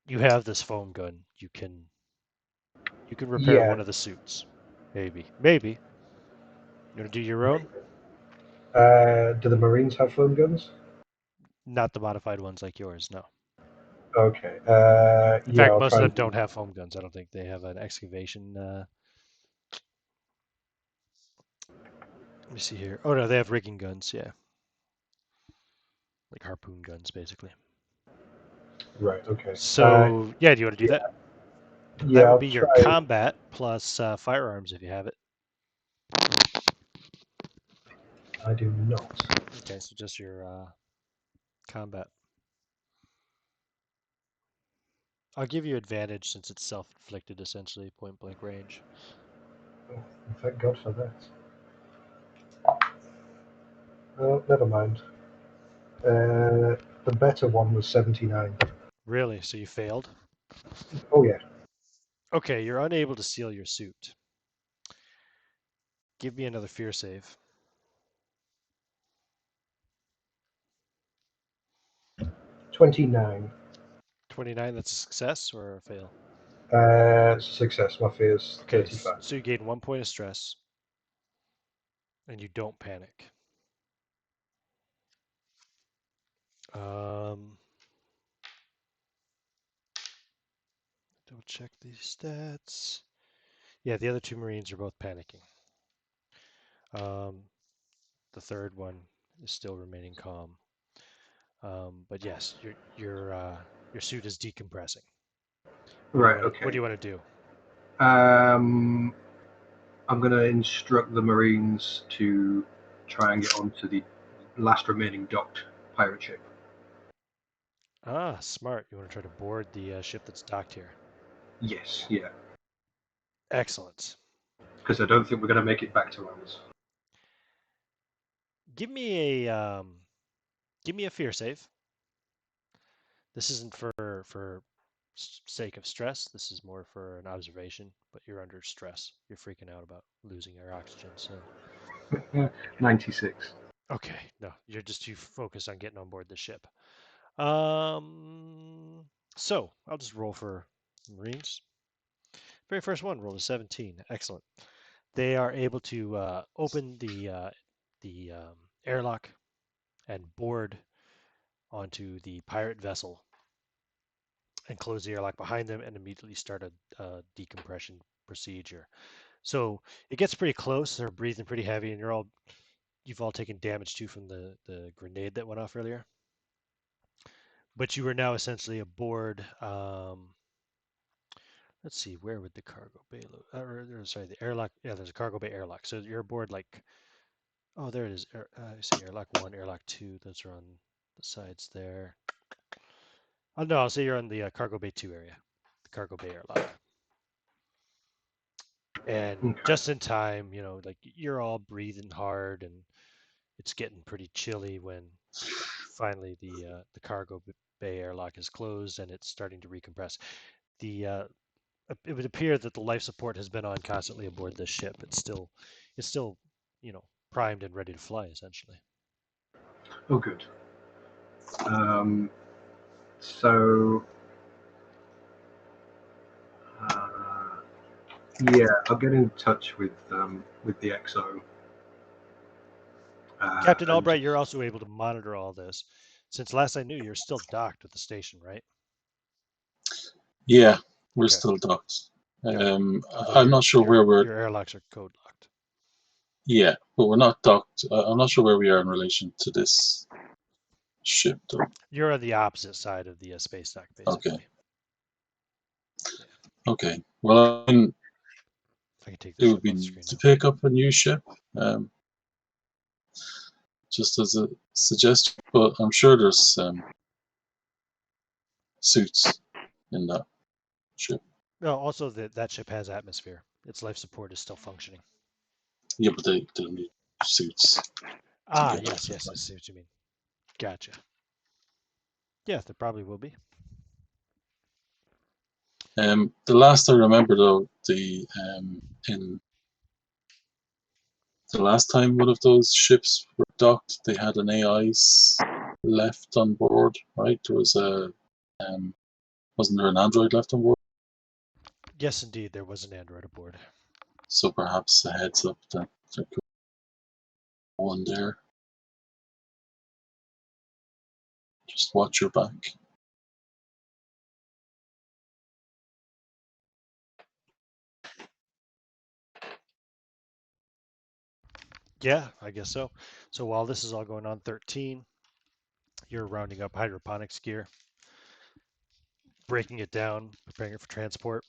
S2: You have this foam gun. You can repair one of the suits. Maybe. You want to do your own?
S6: Do the Marines have foam guns?
S2: Not the modified ones like yours, no.
S6: Okay.
S2: In
S6: Yeah,
S2: fact,
S6: I'll
S2: most
S6: try
S2: of them
S6: and do
S2: don't have foam guns. I don't think they have an excavation. Let me see here. Oh no, they have rigging guns. Yeah, like harpoon guns, basically.
S6: Right. Okay.
S2: So yeah, do you want to do that?
S6: Yeah,
S2: That would
S6: I'll
S2: be your
S6: try.
S2: combat plus firearms if you have it.
S6: I do not.
S2: Okay, so just your combat. I'll give you advantage since it's self-inflicted, essentially, point-blank range.
S6: Oh, thank God for that. Oh, never mind. The better one was 79.
S2: Really? So you failed?
S6: Oh, yeah.
S2: Okay, you're unable to seal your suit. Give me another fear save.
S6: 29.
S2: 29, that's a success or a fail?
S6: Success. My fear's
S2: Okay,
S6: 35.
S2: so you gain 1 point of stress, and you don't panic. Double check these stats. Yeah, the other 2 Marines are both panicking. The third one is still remaining calm. But yes, your suit is decompressing.
S6: Right.
S2: What do you
S6: Okay.
S2: want to do?
S6: I'm going to instruct the Marines to try and get onto the last remaining docked pirate ship.
S2: Ah, smart. You want to try to board the ship that's docked here.
S6: Yes. Yeah.
S2: Excellent.
S6: Because I don't think we're going to make it back to ours.
S2: Give me a fear save. This isn't for sake of stress. This is more for an observation. But you're under stress. You're freaking out about losing your oxygen. So
S6: 96.
S2: okay, no, you're just too focused on getting on board the ship. So I'll just roll for Marines. Very first one, rolled a 17. Excellent. They are able to open the airlock and board onto the pirate vessel and close the airlock behind them and immediately start a decompression procedure. So it gets pretty close. They're breathing pretty heavy, and you've all taken damage too from the grenade that went off earlier. But you are now essentially aboard. Let's see, where would the cargo bay sorry, the airlock. Yeah, there's a cargo bay airlock. So you're aboard like, oh, there it is. I see airlock 1, airlock 2. Those are on the sides there. Oh no, I'll say you're on the cargo bay 2 area, the cargo bay airlock. And
S6: Okay.
S2: just in time, like you're all breathing hard, and it's getting pretty chilly when finally the cargo bay airlock is closed and it's starting to recompress. It would appear that the life support has been on constantly aboard this ship. It's still, primed and ready to fly, essentially.
S6: Oh, good. So, yeah, I'll get in touch with the XO.
S2: Captain Albright, you're also able to monitor all this. Since last I knew, you're still docked with the station, right?
S1: Yeah, we're
S2: Okay.
S1: still docked.
S2: Although
S1: I'm not sure where we're.
S2: your airlocks are code locked.
S1: Yeah, but we're not docked. I'm not sure where we are in relation to this ship, though.
S2: You're on the opposite side of the space dock, basically.
S1: Okay. Okay. Well, I mean,
S2: If I can take
S1: it
S2: the
S1: would
S2: ship
S1: be
S2: off the screen
S1: to
S2: now.
S1: pick up a new ship, just as a suggestion. But I'm sure there's suits in that ship.
S2: No, also that ship has atmosphere. Its life support is still functioning.
S1: Yeah, but they don't need suits.
S2: Yes, I see what you mean. Gotcha. Yeah, there probably will be.
S1: The last I remember, though, in the last time one of those ships were docked, they had an AI left on board, right? There was wasn't there an android left on board?
S2: Yes, indeed, there was an android aboard.
S1: So perhaps a heads up that there could be one there. Just watch your back.
S2: Yeah, I guess so. So while this is all going on, 13, you're rounding up hydroponics gear, breaking it down, preparing it for transport.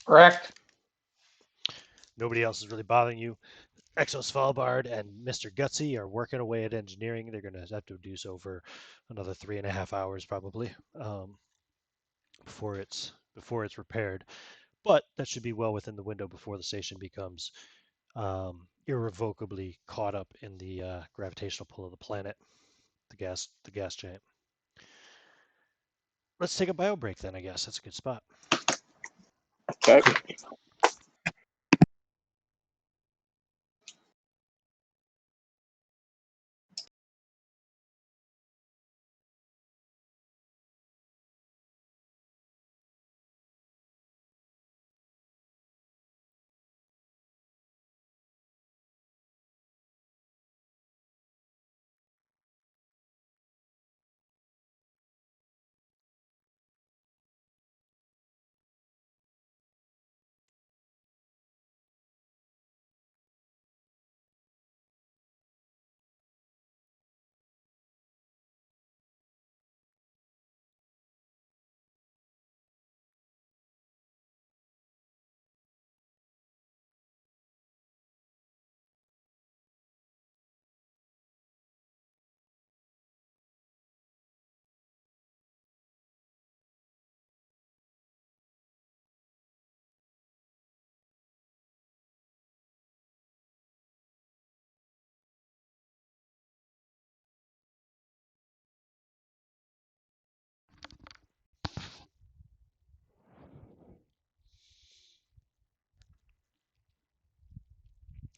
S4: Correct.
S2: Nobody else is really bothering you. Exo Svalbard and Mr. Gutsy are working away at engineering. They're going to have to do so for another 3.5 hours probably before it's repaired. But that should be well within the window before the station becomes irrevocably caught up in the gravitational pull of the planet, the gas giant. Let's take a bio break then. I guess that's a good spot.
S4: Okay.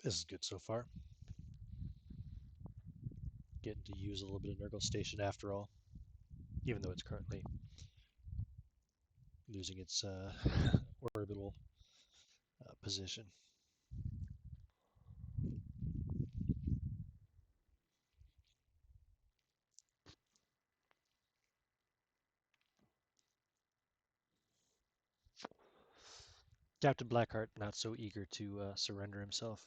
S2: This is good so far. Getting to use a little bit of Nergal Station after all, even though it's currently losing its orbital position. Captain Blackheart not so eager to surrender himself.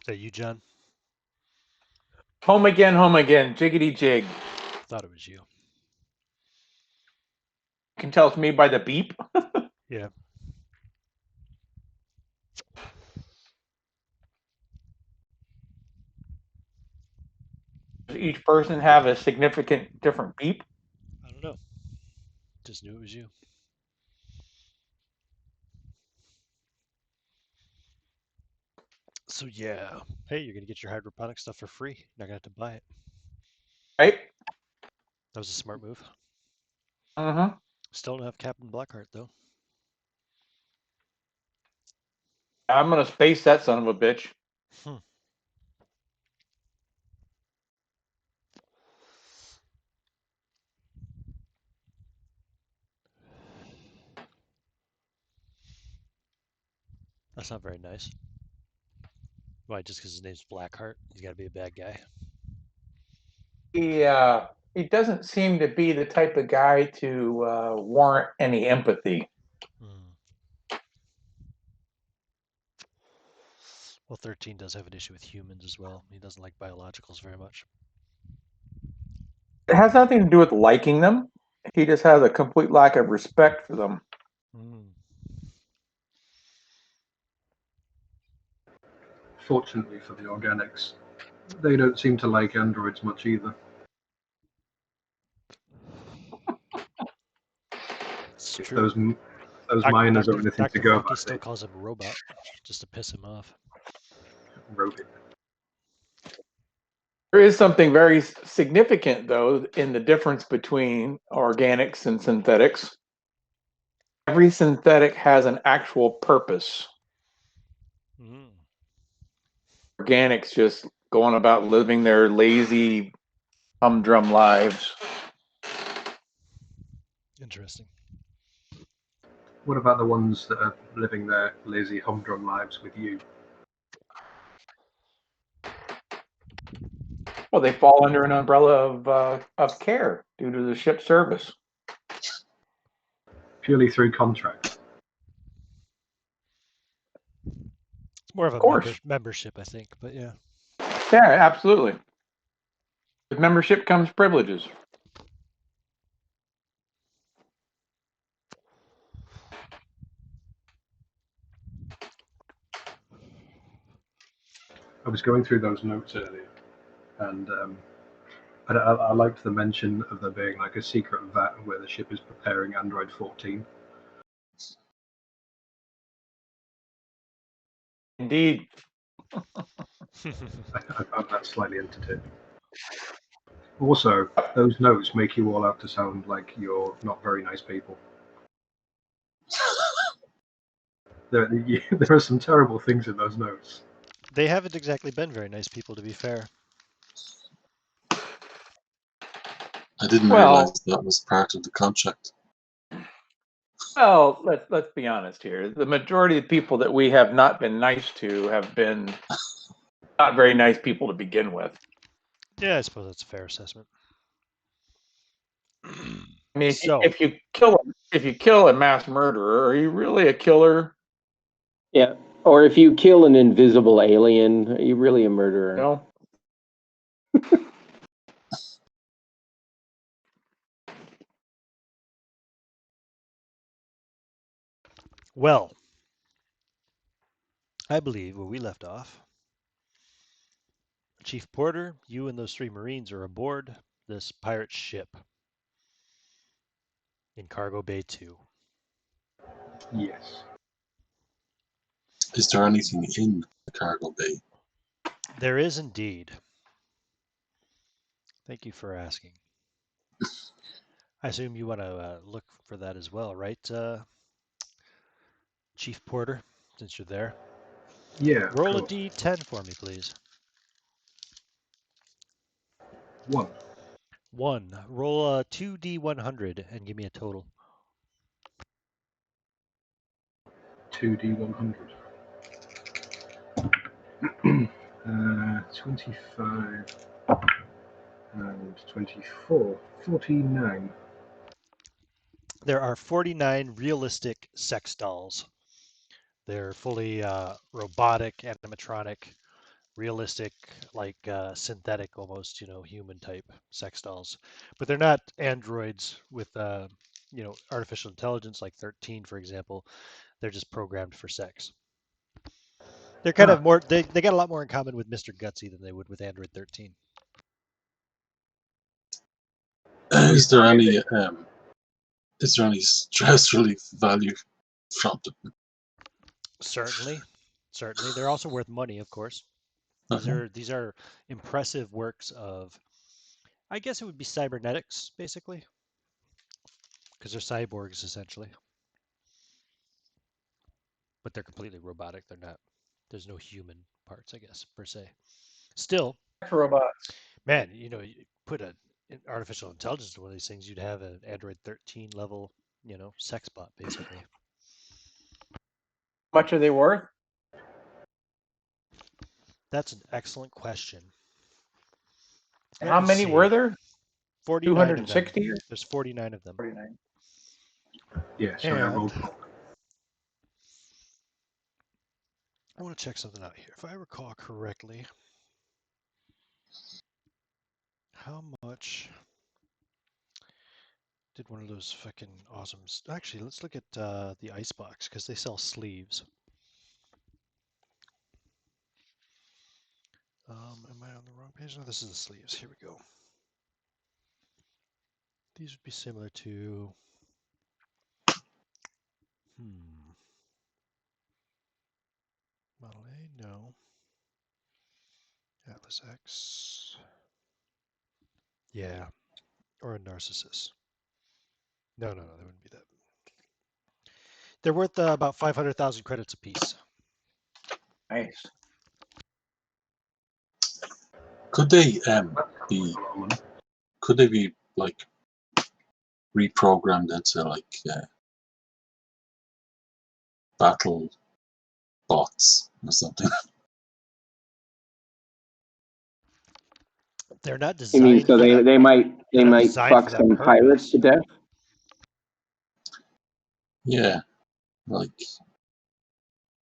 S2: Is that you, John?
S4: Home again, jiggity jig.
S2: Thought it was you.
S4: You can tell it's me by the beep.
S2: Yeah.
S4: Does each person have a significant different beep?
S2: I don't know. Just knew it was you. So yeah. Hey, you're gonna get your hydroponic stuff for free. You're not gonna have to buy it.
S4: Right?
S2: That was a smart move.
S4: Uh-huh.
S2: Still don't have Captain Blackheart though.
S4: I'm gonna space that son of a bitch.
S2: That's not very nice. Why? Just because his name's Blackheart, he's got to be a bad guy.
S4: He doesn't seem to be the type of guy to warrant any empathy.
S2: Well, 13 does have an issue with humans as well. He doesn't like biologicals very much.
S4: It has nothing to do with liking them. He just has a complete lack of respect for them.
S6: Fortunately for the organics, they don't seem to like androids much either.
S2: It's
S6: If
S2: true.
S6: those miners are anything
S2: Dr.
S6: to go
S2: Funky
S6: by,
S2: still calls him a robot just to piss him off.
S6: Robot.
S4: There is something very significant, though, in the difference between organics and synthetics. Every synthetic has an actual purpose. Organics just going about living their lazy, humdrum lives.
S2: Interesting.
S6: What about the ones that are living their lazy humdrum lives with you?
S4: Well, they fall under an umbrella of care due to the ship service.
S6: Purely through contract.
S2: It's more of a membership, I think, but yeah.
S4: Yeah, absolutely. With membership comes privileges.
S6: I was going through those notes earlier, and I liked the mention of there being like a secret vat where the ship is preparing Android 14.
S4: Indeed.
S6: I found that slightly entertaining. Also, those notes make you all out to sound like you're not very nice people. There are some terrible things in those notes.
S2: They haven't exactly been very nice people, to be fair.
S1: I didn't
S4: Well-
S1: realize that was part of the contract.
S4: Well, let's be honest here. The majority of people that we have not been nice to have been not very nice people to begin with.
S2: Yeah, I suppose that's a fair assessment.
S4: I mean,
S2: So-
S4: if you kill a mass murderer, are you really a killer?
S5: Yeah. Or if you kill an invisible alien, are you really a murderer?
S4: No.
S2: Well, I believe where we left off, Chief Porter, you and those 3 Marines are aboard this pirate ship in Cargo Bay 2.
S6: Yes.
S1: Is there anything in the cargo bay?
S2: There is indeed. Thank you for asking. I assume you want to look for that as well, right, Chief Porter, since you're there?
S6: Yeah.
S2: Roll a
S6: cool.
S2: d10 for me, please.
S6: 1.
S2: 1. Roll a 2d100 and give me a total.
S6: 2d100. 25 and 24. 49.
S2: There are 49 realistic sex dolls. They're fully robotic, animatronic, realistic, like synthetic, almost, human type sex dolls. But they're not androids with, artificial intelligence like 13, for example. They're just programmed for sex. They're kind of more. They got a lot more in common with Mr. Gutsy than they would with Android 13.
S1: Is there any stress relief value from them?
S2: Certainly. They're also worth money, of course. These are impressive works of, I guess it would be cybernetics, basically, because they're cyborgs essentially. But they're completely robotic. They're not. There's no human parts, I guess, per se. Still,
S4: Robots.
S2: man, you put an artificial intelligence to one of these things, you'd have an Android 13 level, sex bot, basically.
S4: How much are they worth?
S2: That's an excellent question.
S4: And how many were there?
S2: 49 of them.
S4: 260?
S2: There's 49 of them.
S4: 49.
S6: Yeah, sorry, I rolled.
S2: I want to check something out here. If I recall correctly, how much did one of those fucking awesome... Actually, let's look at the Icebox, because they sell sleeves. Am I on the wrong page? No, this is the sleeves. Here we go. These would be similar to... Model A? No. Atlas X. Yeah. Or a Narcissus. No, they wouldn't be that. They're worth about 500,000 credits apiece.
S4: Nice.
S1: Could they be like reprogrammed into like battle bots or something?
S2: They're not
S5: You
S2: designed.
S5: mean so they might
S2: designed
S5: fuck
S2: for that
S5: some
S2: purpose.
S5: pirates to death?
S1: Yeah, like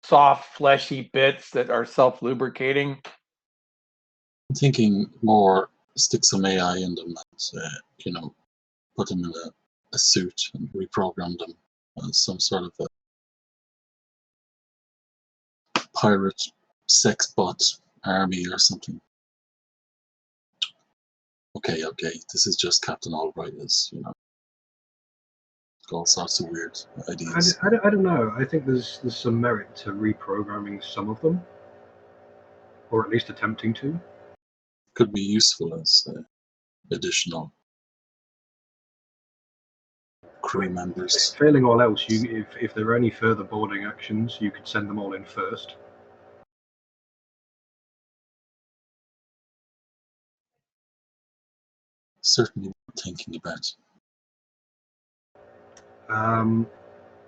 S4: Soft, fleshy bits that are self-lubricating.
S1: I'm thinking more stick some AI in them and put them in a suit and reprogram them as some sort of a pirate sex bot army or something. Okay, this is just Captain Albright, as all sorts of weird ideas.
S6: I don't know. I think there's some merit to reprogramming some of them, or at least attempting to.
S1: Could be useful as additional crew members.
S6: Failing all else, if there are any further boarding actions, you could send them all in first.
S1: Certainly thinking about.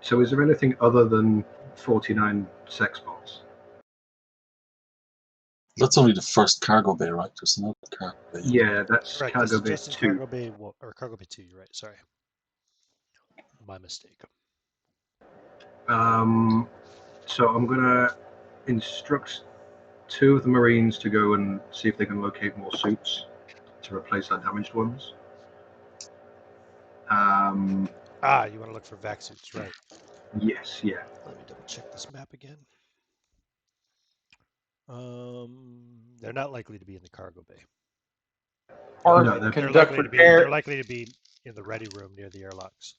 S6: So is there anything other than 49 sex bots?
S1: That's only the first cargo bay, right? There's another cargo bay.
S6: Yeah, that's
S2: Correct.
S6: cargo
S2: This is
S6: bay
S2: just in
S6: 2.
S2: cargo bay or cargo bay 2. You're right. Sorry, my mistake.
S6: So I'm gonna instruct 2 of the Marines to go and see if they can locate more suits to replace our damaged ones.
S2: You want to look for vac suits, right?
S6: Yes, yeah.
S2: Let me double check this map again. They're not likely to be in the cargo bay.
S4: Or
S6: No, they're
S4: conduct
S2: They're
S4: repair.
S2: likely to be in the ready room near the airlocks.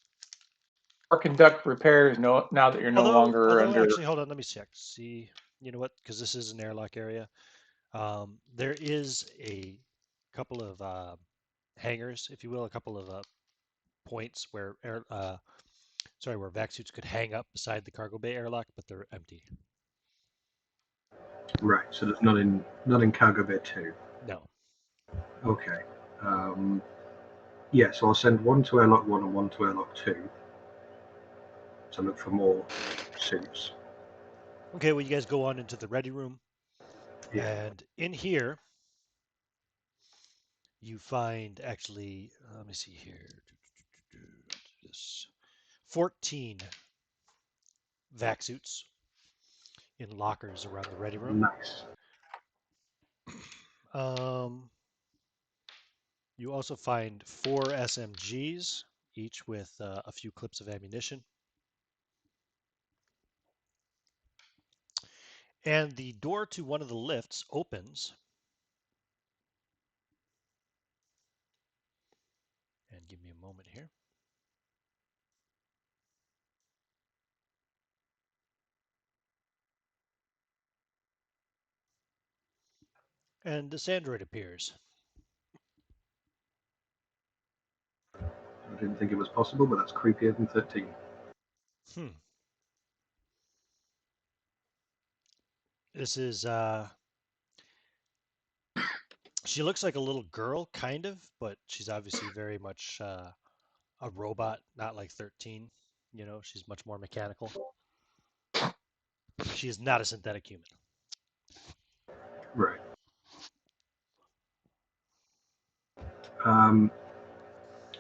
S4: Or conduct repairs. No, now that you're no longer under.
S2: Actually, hold on. Let me check. See, you know what? Because this is an airlock area. There is a couple of hangars, if you will, a couple of points where where vac suits could hang up beside the cargo bay airlock, but they're empty.
S6: right. So there's not in cargo bay 2.
S2: No.
S6: Okay. Yeah, so I'll send 1 to airlock 1 and 1 to airlock 2 to look for more suits.
S2: Okay, well, you guys go on into the ready room.
S6: Yeah.
S2: And in here, you find actually, let me see here, 14 vac suits in lockers around the ready room.
S6: Nice.
S2: You also find 4 SMGs, each with a few clips of ammunition. And the door to one of the lifts opens. And give me a moment here. And this android appears.
S6: I didn't think it was possible, but that's creepier than 13.
S2: This is, she looks like a little girl, kind of, but she's obviously very much a robot, not like 13. You know, she's much more mechanical. She is not a synthetic human.
S6: Right.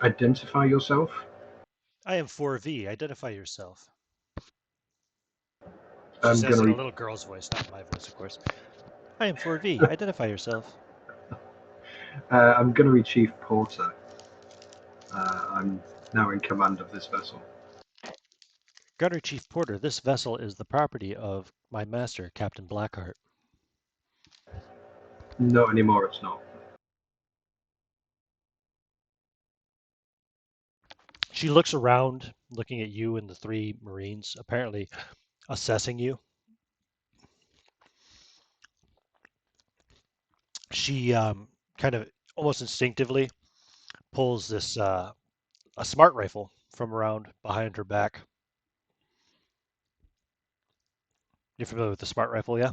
S6: Identify yourself.
S2: I am 4V. Identify yourself. She
S6: I'm
S2: says
S6: gonna
S2: in a
S6: read.
S2: little girl's voice, not my voice, of course. I am 4V. Identify yourself.
S6: I'm gonna be Chief Porter. I'm now in command of this vessel.
S2: Gunner Chief Porter, this vessel is the property of my master, Captain Blackheart.
S6: Not anymore, it's not.
S2: She looks around, looking at you and the 3 Marines, apparently assessing you. She kind of almost instinctively pulls this a smart rifle from around behind her back. You're familiar with the smart rifle, yeah?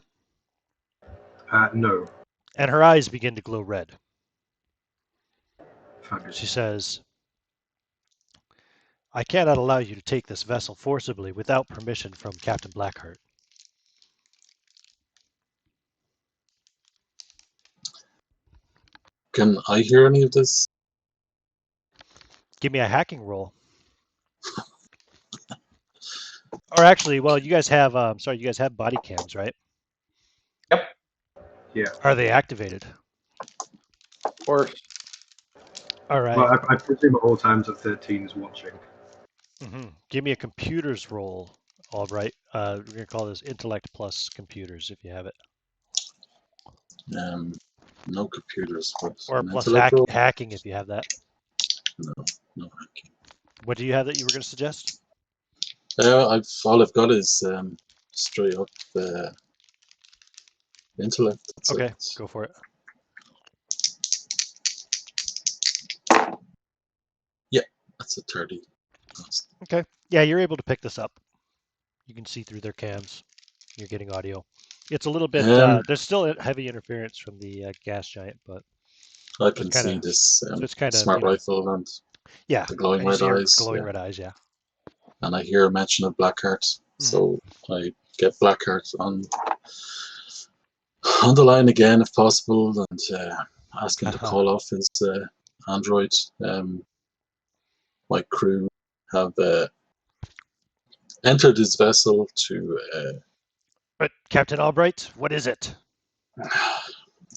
S6: No.
S2: And her eyes begin to glow red.
S6: Fabulous.
S2: She says, I cannot allow you to take this vessel forcibly without permission from Captain Blackheart.
S1: Can I hear any of this?
S2: Give me a hacking roll. Or actually, well, you guys have, you guys have body cams, right?
S4: Yep.
S6: Yeah.
S2: Are they activated?
S4: Of course.
S2: All right.
S6: Well, I presume at all times that 13 is watching.
S2: Give me a computers roll. All right. We're going to call this intellect plus computers if you have it.
S1: No computers, but
S2: Or
S1: an
S2: plus
S1: intellect roll?
S2: hacking if you have that.
S1: No hacking.
S2: What do you have that you were going to suggest?
S1: All I've got is straight up intellect. That's
S2: Okay,
S1: it.
S2: go for it.
S1: Yeah, that's a 30.
S2: Okay. Yeah, you're able to pick this up. You can see through their cams. You're getting audio. It's a little bit. There's still a heavy interference from the gas giant, but
S1: I
S2: it's
S1: can
S2: kind
S1: see
S2: of.
S1: this
S2: So it's kind of
S1: smart rifle and
S2: Yeah,
S1: the glowing
S2: and you
S1: red
S2: see her
S1: eyes.
S2: glowing
S1: Yeah.
S2: red eyes. Yeah.
S1: And I hear a mention of Blackheart, so I get Blackheart on the line again if possible, and ask him to call off his android. My crew have entered his vessel to.
S2: But Captain Albright, what is it?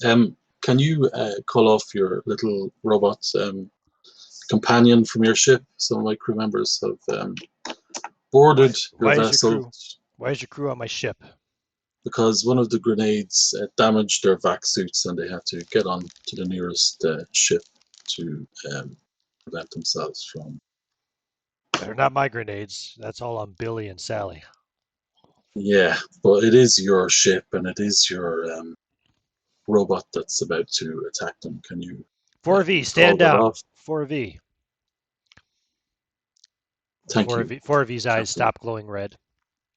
S1: Can you call off your little robot companion from your ship? Some of my crew members have boarded your vessel.
S2: Why is your crew on my ship?
S1: Because one of the grenades damaged their vac suits and they have to get on to the nearest ship to prevent themselves from.
S2: They're not my grenades. That's all on Billy and Sally.
S1: Yeah, but it is your ship and it is your robot that's about to attack them. Can you
S2: 4V,
S1: call
S2: stand
S1: that
S2: down.
S1: off?
S2: 4V.
S1: Thank you,
S2: 4V's eyes
S1: Captain.
S2: stop glowing red,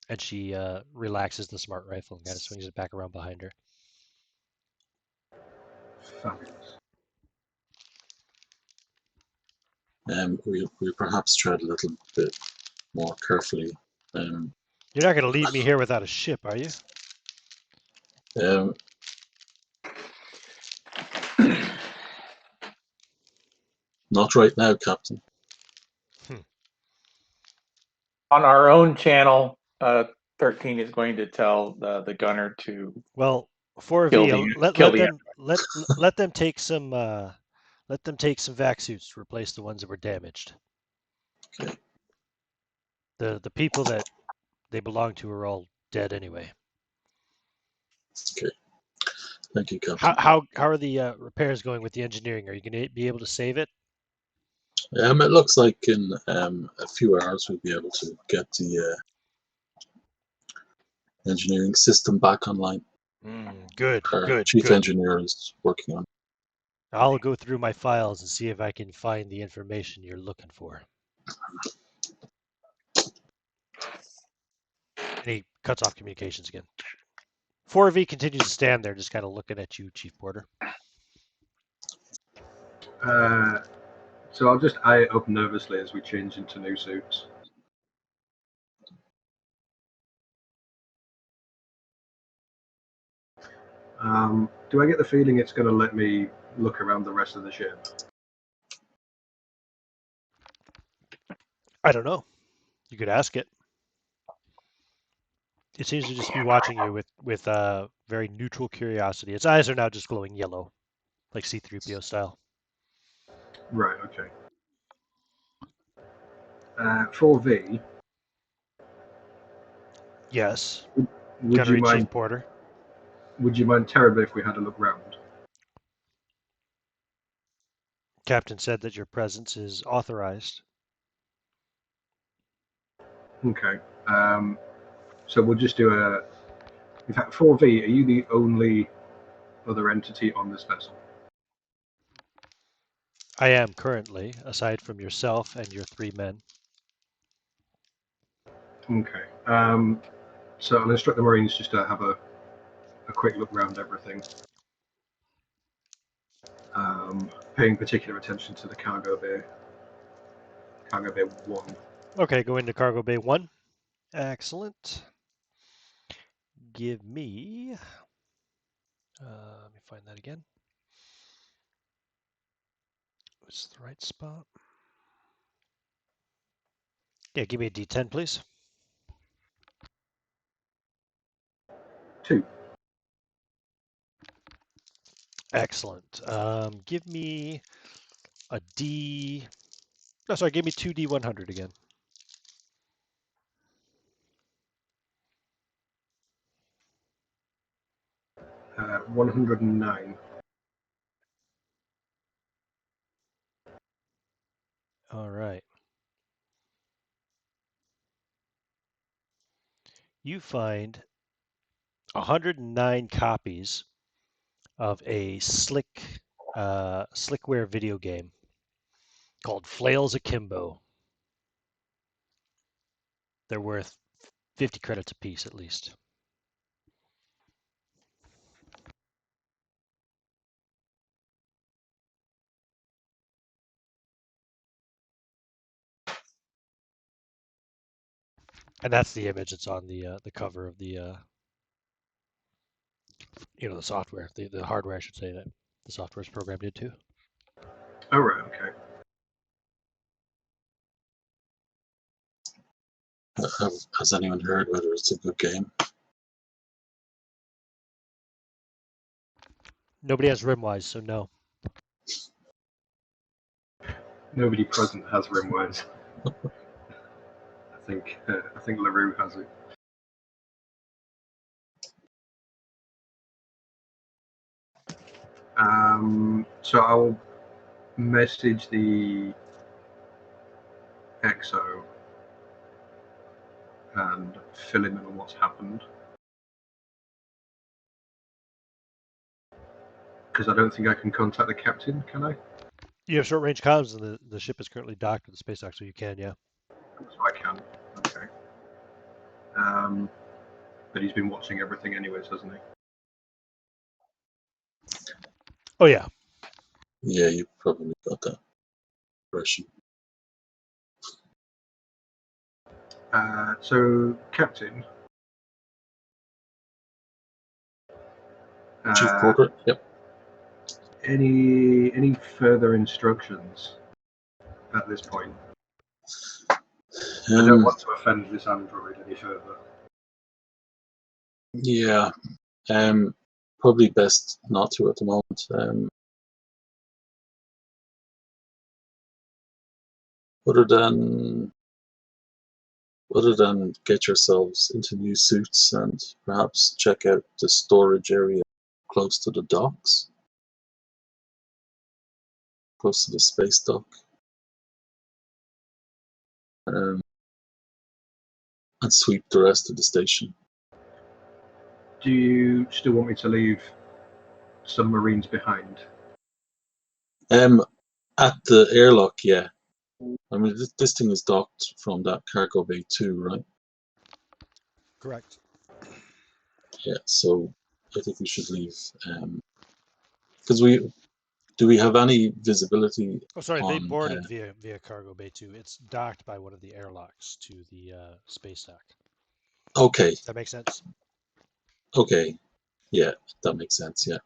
S2: and she relaxes the smart rifle and kind of swings it back around behind her.
S6: Fabulous.
S1: We perhaps tread a little bit more carefully.
S2: You're not going to leave me here without a ship, are you?
S1: Um, not right now, Captain.
S4: On our own channel, 13 is going to tell the gunner to.
S2: Well, 4V, let them take some vac suits to replace the ones that were damaged.
S1: Okay.
S2: The people that they belong to are all dead anyway.
S1: Okay. Thank you, Captain.
S2: How are the repairs going with the engineering? Are you going to be able to save it?
S1: It looks like in a few hours we'll be able to get the engineering system back online.
S2: Good.
S1: Our chief engineer is working on it.
S2: I'll go through my files and see if I can find the information you're looking for. And he cuts off communications again. 4V continues to stand there, just kind of looking at you, Chief Porter.
S6: So I'll just eye it up nervously as we change into new suits. Do I get the feeling it's going to let me look around the rest of the ship?
S2: I don't know. You could ask it. It seems to just be watching you with very neutral curiosity. Its eyes are now just glowing yellow, like C-3PO style.
S6: Right, okay. 4V.
S2: Yes.
S6: Would you mind,
S2: Chief Porter.
S6: Would you mind terribly if we had a look round?
S2: Captain said that your presence is authorized.
S6: Okay. So we'll just do a. In fact, 4V, are you the only other entity on this vessel?
S2: I am currently, aside from yourself and your 3 men.
S6: Okay. So I'll instruct the Marines just to have a quick look around everything. Paying particular attention to the cargo bay. Cargo bay 1.
S2: Okay, go into cargo bay 1. Excellent. Give me... let me find that again. It's the right spot. Yeah, give me a D10, please.
S6: 2.
S2: Excellent. Give me a D... No, sorry, give me 2D100 again.
S6: 109.
S2: All right. you find 109 copies of a slickware video game called Flails Akimbo. They're worth 50 credits apiece at least. And that's the image that's on the cover of the the software, the hardware, I should say, that the software's programmed into.
S3: Oh, right, okay.
S1: Has anyone heard whether it's a good game?
S2: Nobody has Rimwise, so no.
S3: Nobody present has Rimwise. I think LaRue has it. So I'll message the EXO and fill him in on what's happened. Because I don't think I can contact the captain, can I?
S2: You have short range comms, and the ship is currently docked with the space dock, so you can, yeah.
S3: So I can. Okay. But he's been watching everything anyways, hasn't he?
S2: Oh yeah.
S1: Yeah, you probably got that impression.
S3: So, Captain.
S1: Chief Porter, yep.
S3: Any further instructions at this point? I don't want to offend this android any further.
S1: Yeah, probably best not to at the moment. Other than get yourselves into new suits and perhaps check out the storage area close to the docks, close to the space dock, and sweep the rest of the station.
S3: Do you still want me to leave some Marines behind?
S1: At the airlock, yeah. I mean, this thing is docked from that cargo bay too, right?
S2: Correct.
S1: Yeah, so I think we should leave. Because do we have any visibility?
S2: Oh, sorry, they
S1: on,
S2: boarded via cargo bay too. It's docked by one of the airlocks to the space dock.
S1: Okay.
S2: Does that make sense?
S1: Okay. Yeah, that makes sense. Yeah.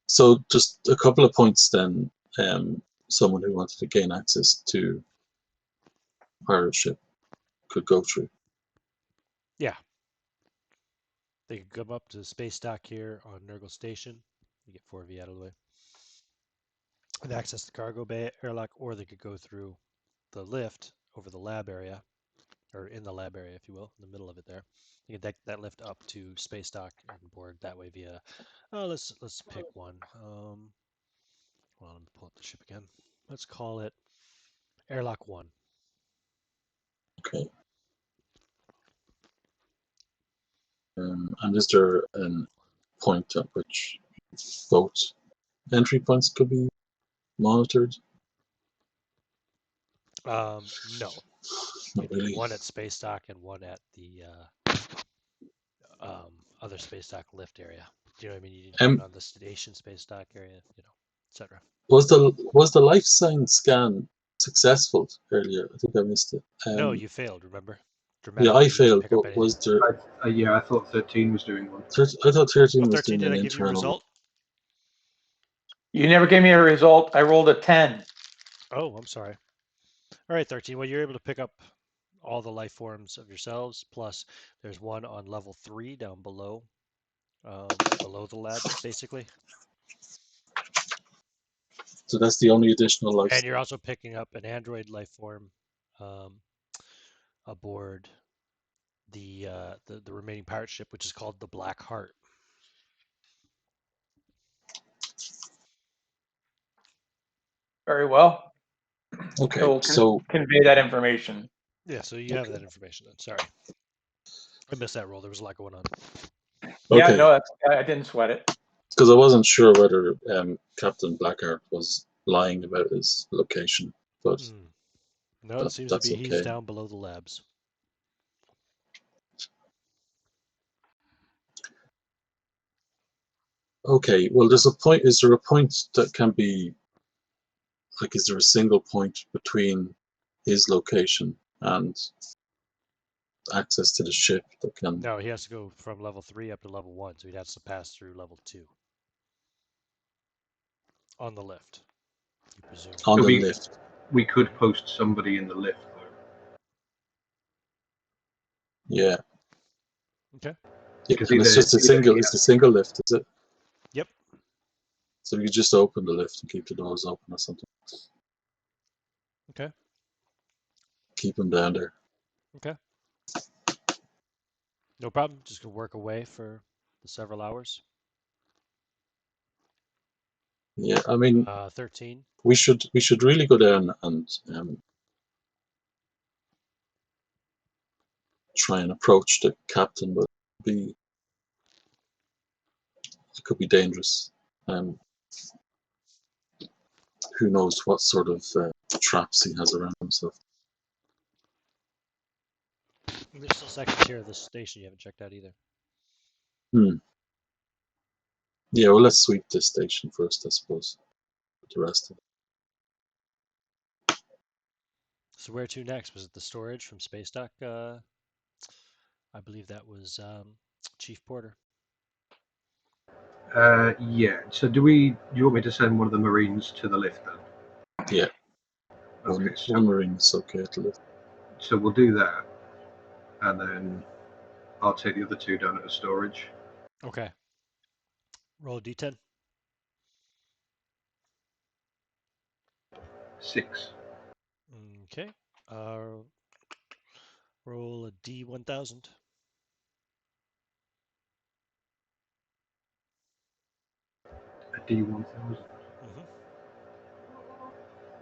S1: So just a couple of points then. Someone who wanted to gain access to pirate ship could go through.
S2: Yeah. They could come up to the space dock here on Nergal Station. You get 4V out of the way. And access the cargo bay airlock, or they could go through the lift over the lab area, or in the lab area, if you will, in the middle of it there. You can take that lift up to space dock and board that way via. Oh, let's pick one. Well, let me pull up the ship again. Let's call it Airlock 1.
S1: Okay. And is there a point at which both entry points could be monitored?
S2: No.
S1: Not really.
S2: One at space dock and one at the other space dock lift area. Do you know what I mean? You need one on the station space dock area, etc.
S1: Was the life sign scan successful earlier? I think I missed it.
S2: No, you failed. Remember?
S1: Yeah, I failed. But was there?
S3: Yeah, I thought 13 was doing one.
S1: I thought 13 was
S2: 13,
S1: doing
S2: did
S1: an
S2: I give you a
S1: internal.
S2: result?
S4: You never gave me a result. I rolled a 10.
S2: Oh, I'm sorry. All right, 13. Well, you're able to pick up all the life forms of yourselves. Plus, there's one on level 3 down below, below the lab, basically.
S1: So that's the only additional life.
S2: And you're also picking up an android life form aboard the remaining pirate ship, which is called the Blackheart.
S4: Very well.
S1: Okay,
S4: He'll
S1: so
S4: convey that information.
S2: Yeah, so you have
S1: Okay.
S2: that information then. Sorry. I missed that roll. There was a lot going on.
S4: Yeah,
S1: Okay.
S4: no, I didn't sweat it.
S1: Because I wasn't sure whether Captain Blackheart was lying about his location, but
S2: No, it seems to
S1: that's
S2: be he's
S1: okay.
S2: down below the labs.
S1: Okay, well, there's a point. Is there a point that can be, like, is there a single point between his location and access to the ship that can,
S2: No, he has to go from level 3 up to level 1, so he'd have to pass through level 2 on the lift, you presume.
S1: on
S3: So
S1: the lift?
S3: we could post somebody in the lift, though.
S1: Yeah.
S2: Okay.
S1: Yeah,
S3: Because
S1: and it's just a
S3: either
S1: single,
S3: he
S1: it's a
S3: has,
S1: single lift, is it?
S2: Yep.
S1: So you just open the lift and keep the doors open or something.
S2: Okay.
S1: Keep him down there.
S2: Okay. No problem. Just gonna work away for the several hours.
S1: Yeah, I mean,
S2: 13.
S1: we should really go down and try and approach the captain, but it could be dangerous. Who knows what sort of traps he has around himself.
S2: There's still sections here of this station you haven't checked out either.
S1: Yeah, well, let's sweep this station first, I suppose. The rest of it.
S2: So where to next? Was it the storage from Space Dock? I believe that was Chief Porter.
S3: yeah. So do you want me to send one of the Marines to the lift then?
S1: Yeah,
S3: Okay,
S1: one marine is okay to lift.
S3: so we'll do that, and then I'll take the other two down at the storage.
S2: Okay. Roll a d10.
S3: 6.
S2: Okay. Roll a d1000.
S3: A D1000.
S2: Mm-hmm.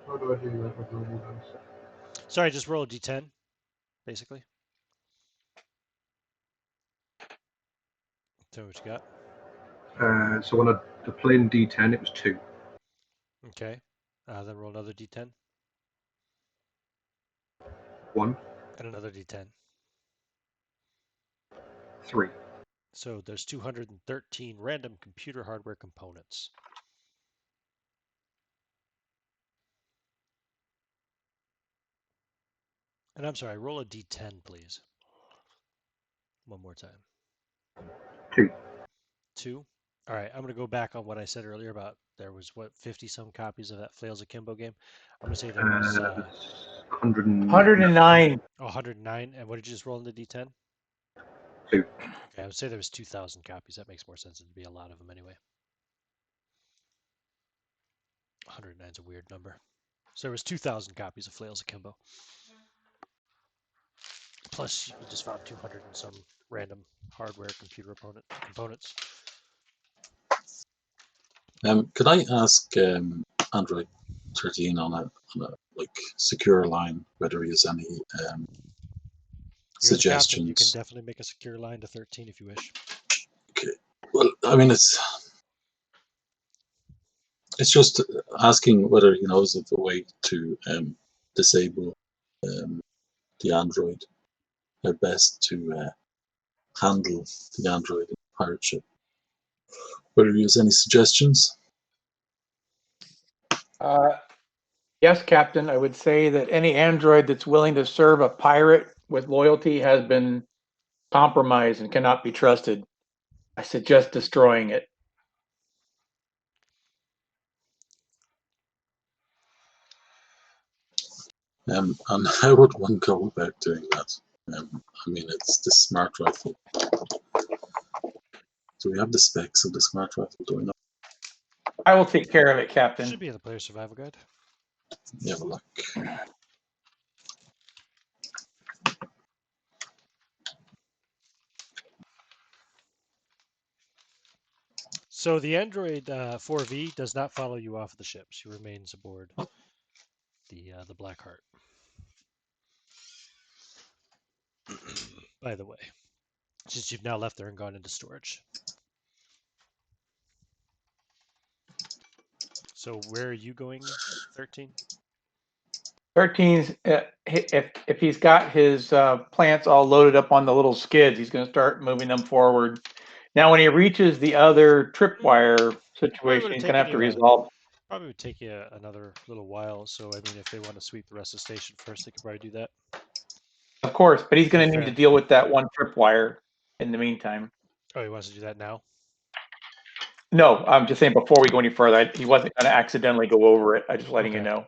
S6: How do I do that with normal dice?
S2: Sorry, just roll a d10, basically. Tell me what you got.
S3: So on the plain D10, it was 2.
S2: Okay. Then roll another d10
S3: 1,
S2: and another d10.
S3: 3.
S2: So there's 213 random computer hardware components. And I'm sorry, roll a d10, please. One more time.
S3: 2.
S2: 2. All right, I'm going to go back on what I said earlier about there was, 50-some copies of that Flails Akimbo game? I'm going to say there was
S4: 109.
S2: 109. And what did you just roll in the d10?
S3: 2.
S2: Okay, I would say there was 2,000 copies. That makes more sense. It'd be a lot of them anyway. 109 is a weird number. So there was 2,000 copies of Flails Akimbo. Plus, you just found 200 and some random hardware computer components.
S1: Could I ask Android 13 on a like secure line whether he has any
S2: You're the captain. You can
S1: suggestions?
S2: definitely make a secure line to 13 if you wish.
S1: Okay. Well, I mean, it's just asking whether he knows of a way to disable the Android, how best to handle the Android in the pirate ship. Whether he has any suggestions?
S4: Yes, Captain. I would say that any android that's willing to serve a pirate with loyalty has been compromised and cannot be trusted. I suggest destroying it.
S1: And how would one go about doing that? I mean, it's the smart rifle. Do we have the specs of the smart rifle? Do we know?
S4: I will take care of it, Captain.
S2: Should be in the player survival guide.
S1: Yeah, well, look.
S2: So the Android 4V does not follow you off of the ship. She remains aboard the Blackheart. By the way, since you've now left there and gone into storage. So where are you going, 13?
S4: 13's if he's got his plants all loaded up on the little skids, he's going to start moving them forward. Now, when he reaches the other tripwire situation, he's going to have to resolve.
S2: Probably would take you another little while. So I mean, if they want to sweep the rest of the station first, they could probably do that.
S4: Of course, but he's going to need
S2: Fair.
S4: to deal with that one tripwire in the meantime.
S2: Oh, he wants to do that now?
S4: No, I'm just saying before we go any further, he wasn't going to accidentally go over it. I'm just letting you
S2: Okay.
S4: know.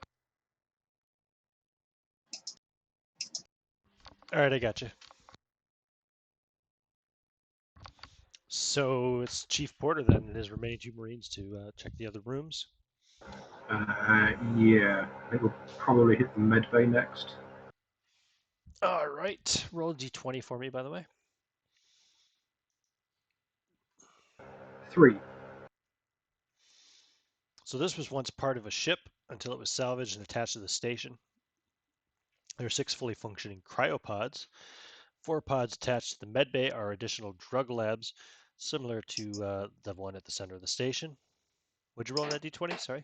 S2: All right, I got you. So it's Chief Porter then and his remaining 2 Marines to check the other rooms.
S3: Yeah, I think we'll probably hit the med bay next.
S2: All right, roll a d20 for me, by the way.
S3: 3.
S2: So this was once part of a ship until it was salvaged and attached to the station. There are 6 fully functioning cryopods. 4 pods attached to the medbay are additional drug labs, similar to the one at the center of the station. Would you roll that d20? Sorry.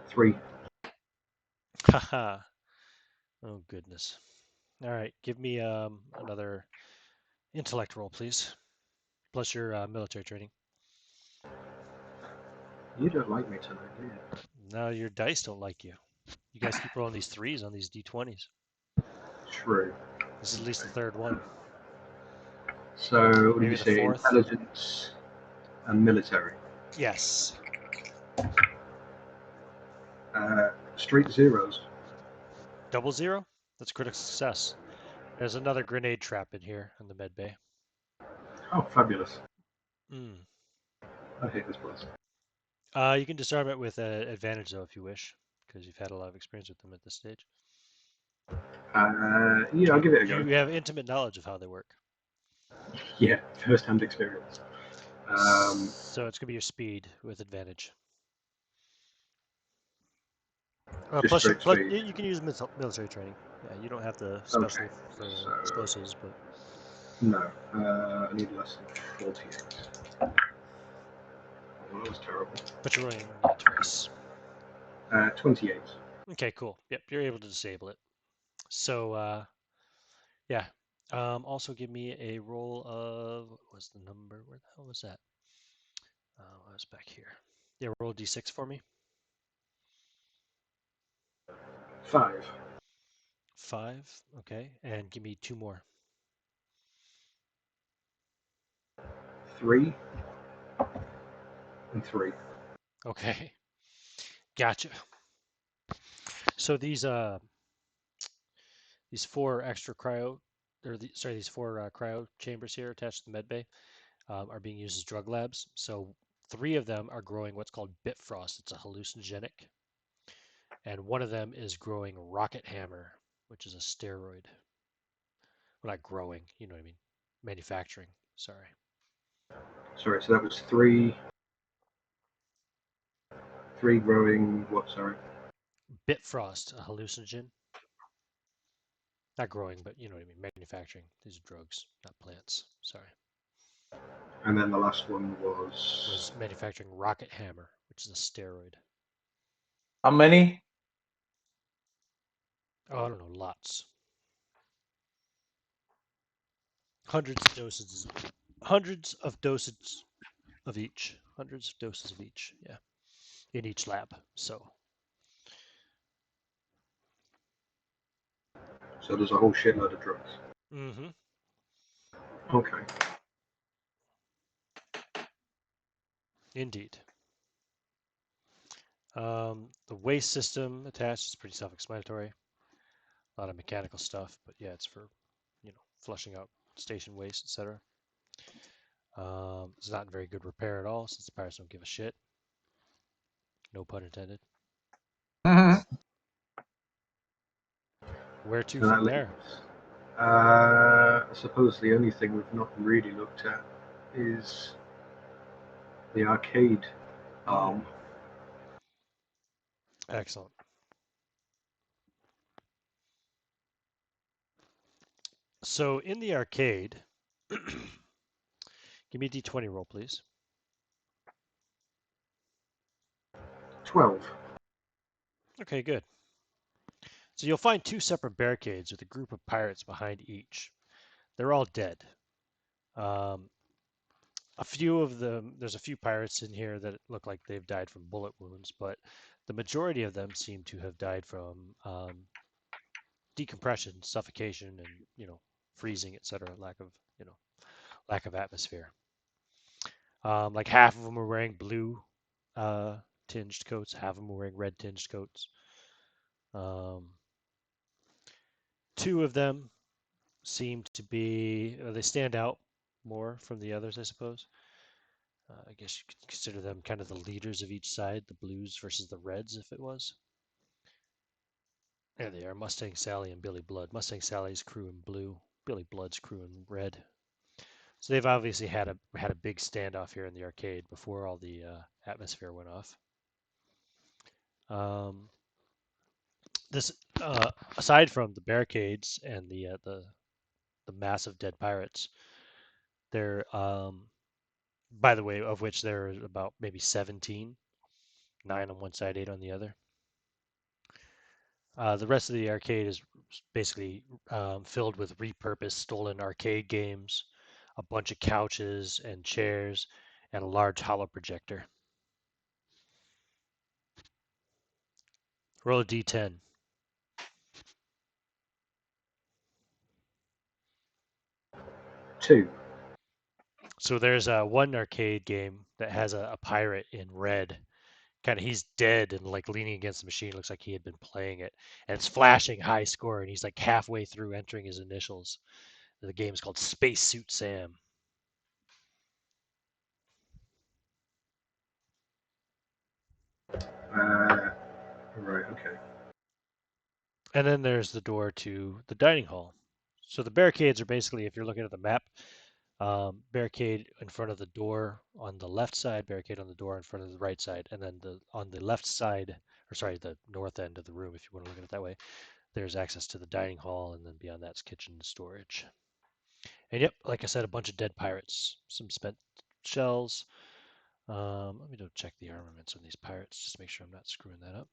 S3: 3.
S2: Haha. Oh, goodness. All right, give me another intellect roll, please. Plus your military training.
S3: You don't like me tonight, do you?
S2: No, your dice don't like you. You guys keep rolling these 3s on these d20s.
S3: True.
S2: This is at least the 3rd one.
S3: So, what
S2: Maybe
S3: did you
S2: the
S3: say?
S2: 4th?
S3: Intelligence and military.
S2: Yes.
S3: Straight zeros.
S2: Double 0? That's critical success. There's another grenade trap in here in the med bay.
S3: Oh, fabulous.
S2: Mm.
S3: I hate this place.
S2: You can disarm it with advantage, though, if you wish, because you've had a lot of experience with them at this stage.
S3: Yeah, I'll give it a go.
S2: You have intimate knowledge of how they work.
S3: Yeah, first-hand experience.
S2: So it's going to be your speed with advantage.
S3: Just straight speed.
S2: You can use military training. Yeah, you don't have to specially for explosives, but
S3: no, I need less than 48. Oh, that was terrible.
S2: but you're rolling twice.
S3: 28.
S2: Okay, cool. Yep, you're able to disable it. So yeah. Also give me a roll of what was the number? Where the hell was that? I was back here. Yeah, roll a d6 for me.
S3: 5.
S2: 5. Okay, and give me 2 more.
S3: 3 and 3.
S2: Okay, gotcha. So these 4 extra cryo, these 4 cryo chambers here attached to the medbay are being used as drug labs. So 3 of them are growing what's called Bitfrost. It's a hallucinogenic, and one of them is growing Rocket Hammer, which is a steroid. Well, not growing, you know what I mean? Manufacturing. Sorry.
S3: Sorry, so that was 3. 3 growing. What? Sorry.
S2: Bitfrost, a hallucinogen. Not growing, but you know what I mean. Manufacturing. These are drugs, not plants. Sorry.
S3: And then the last one was
S2: manufacturing Rocket Hammer, which is a steroid.
S4: How many?
S2: Oh, I don't know, lots. Hundreds of doses of each. Hundreds of doses of each, yeah. In each lab. So
S3: there's a whole shitload of drugs.
S2: Mm-hmm.
S3: Okay.
S2: Indeed. The waste system attached is pretty self-explanatory. A lot of mechanical stuff, but yeah, it's for, flushing out station waste, etc. It's not in very good repair at all, since the pirates don't give a shit. No pun intended.
S4: Mm-hmm.
S2: Where to from there?
S3: I suppose the only thing we've not really looked at is the arcade arm.
S2: Excellent. So in the arcade, give me a d20 roll, please.
S3: 12.
S2: Okay, good. So you'll find two separate barricades with a group of pirates behind each. They're all dead. A few of them, there's a few pirates in here that look like they've died from bullet wounds, but the majority of them seem to have died from decompression, suffocation, and freezing, etc. Lack of atmosphere. Like half of them were wearing blue tinged coats, half of them were wearing red tinged coats. Two of them seem to be, they stand out more from the others, I suppose. I guess you could consider them kind of the leaders of each side, the blues versus the reds, if it was. There they are, Mustang Sally and Billy Blood. Mustang Sally's crew in blue, Billy Blood's crew in red. So they've obviously had a big standoff here in the arcade before all the atmosphere went off. This, aside from the barricades and the massive dead pirates, there, by the way, of which there are about maybe 17, 9 on one side, 8 on the other. The rest of the arcade is basically filled with repurposed stolen arcade games, a bunch of couches and chairs, and a large hollow projector. Roll a d10.
S3: 2.
S2: So there's one arcade game that has a pirate in red. Kind of, he's dead and like leaning against the machine. Looks like he had been playing it, and it's flashing high score, and he's like halfway through entering his initials. The game is called Spacesuit Sam.
S3: Right, okay.
S2: And then there's the door to the dining hall. So the barricades are basically, if you're looking at the map, barricade in front of the door on the left side, barricade on the door in front of the right side, and then on the left side, or sorry, the north end of the room, if you want to look at it that way, there's access to the dining hall, and then beyond that's kitchen and storage. And yep, like I said, a bunch of dead pirates, some spent shells. Let me go check the armaments on these pirates just to make sure I'm not screwing that up.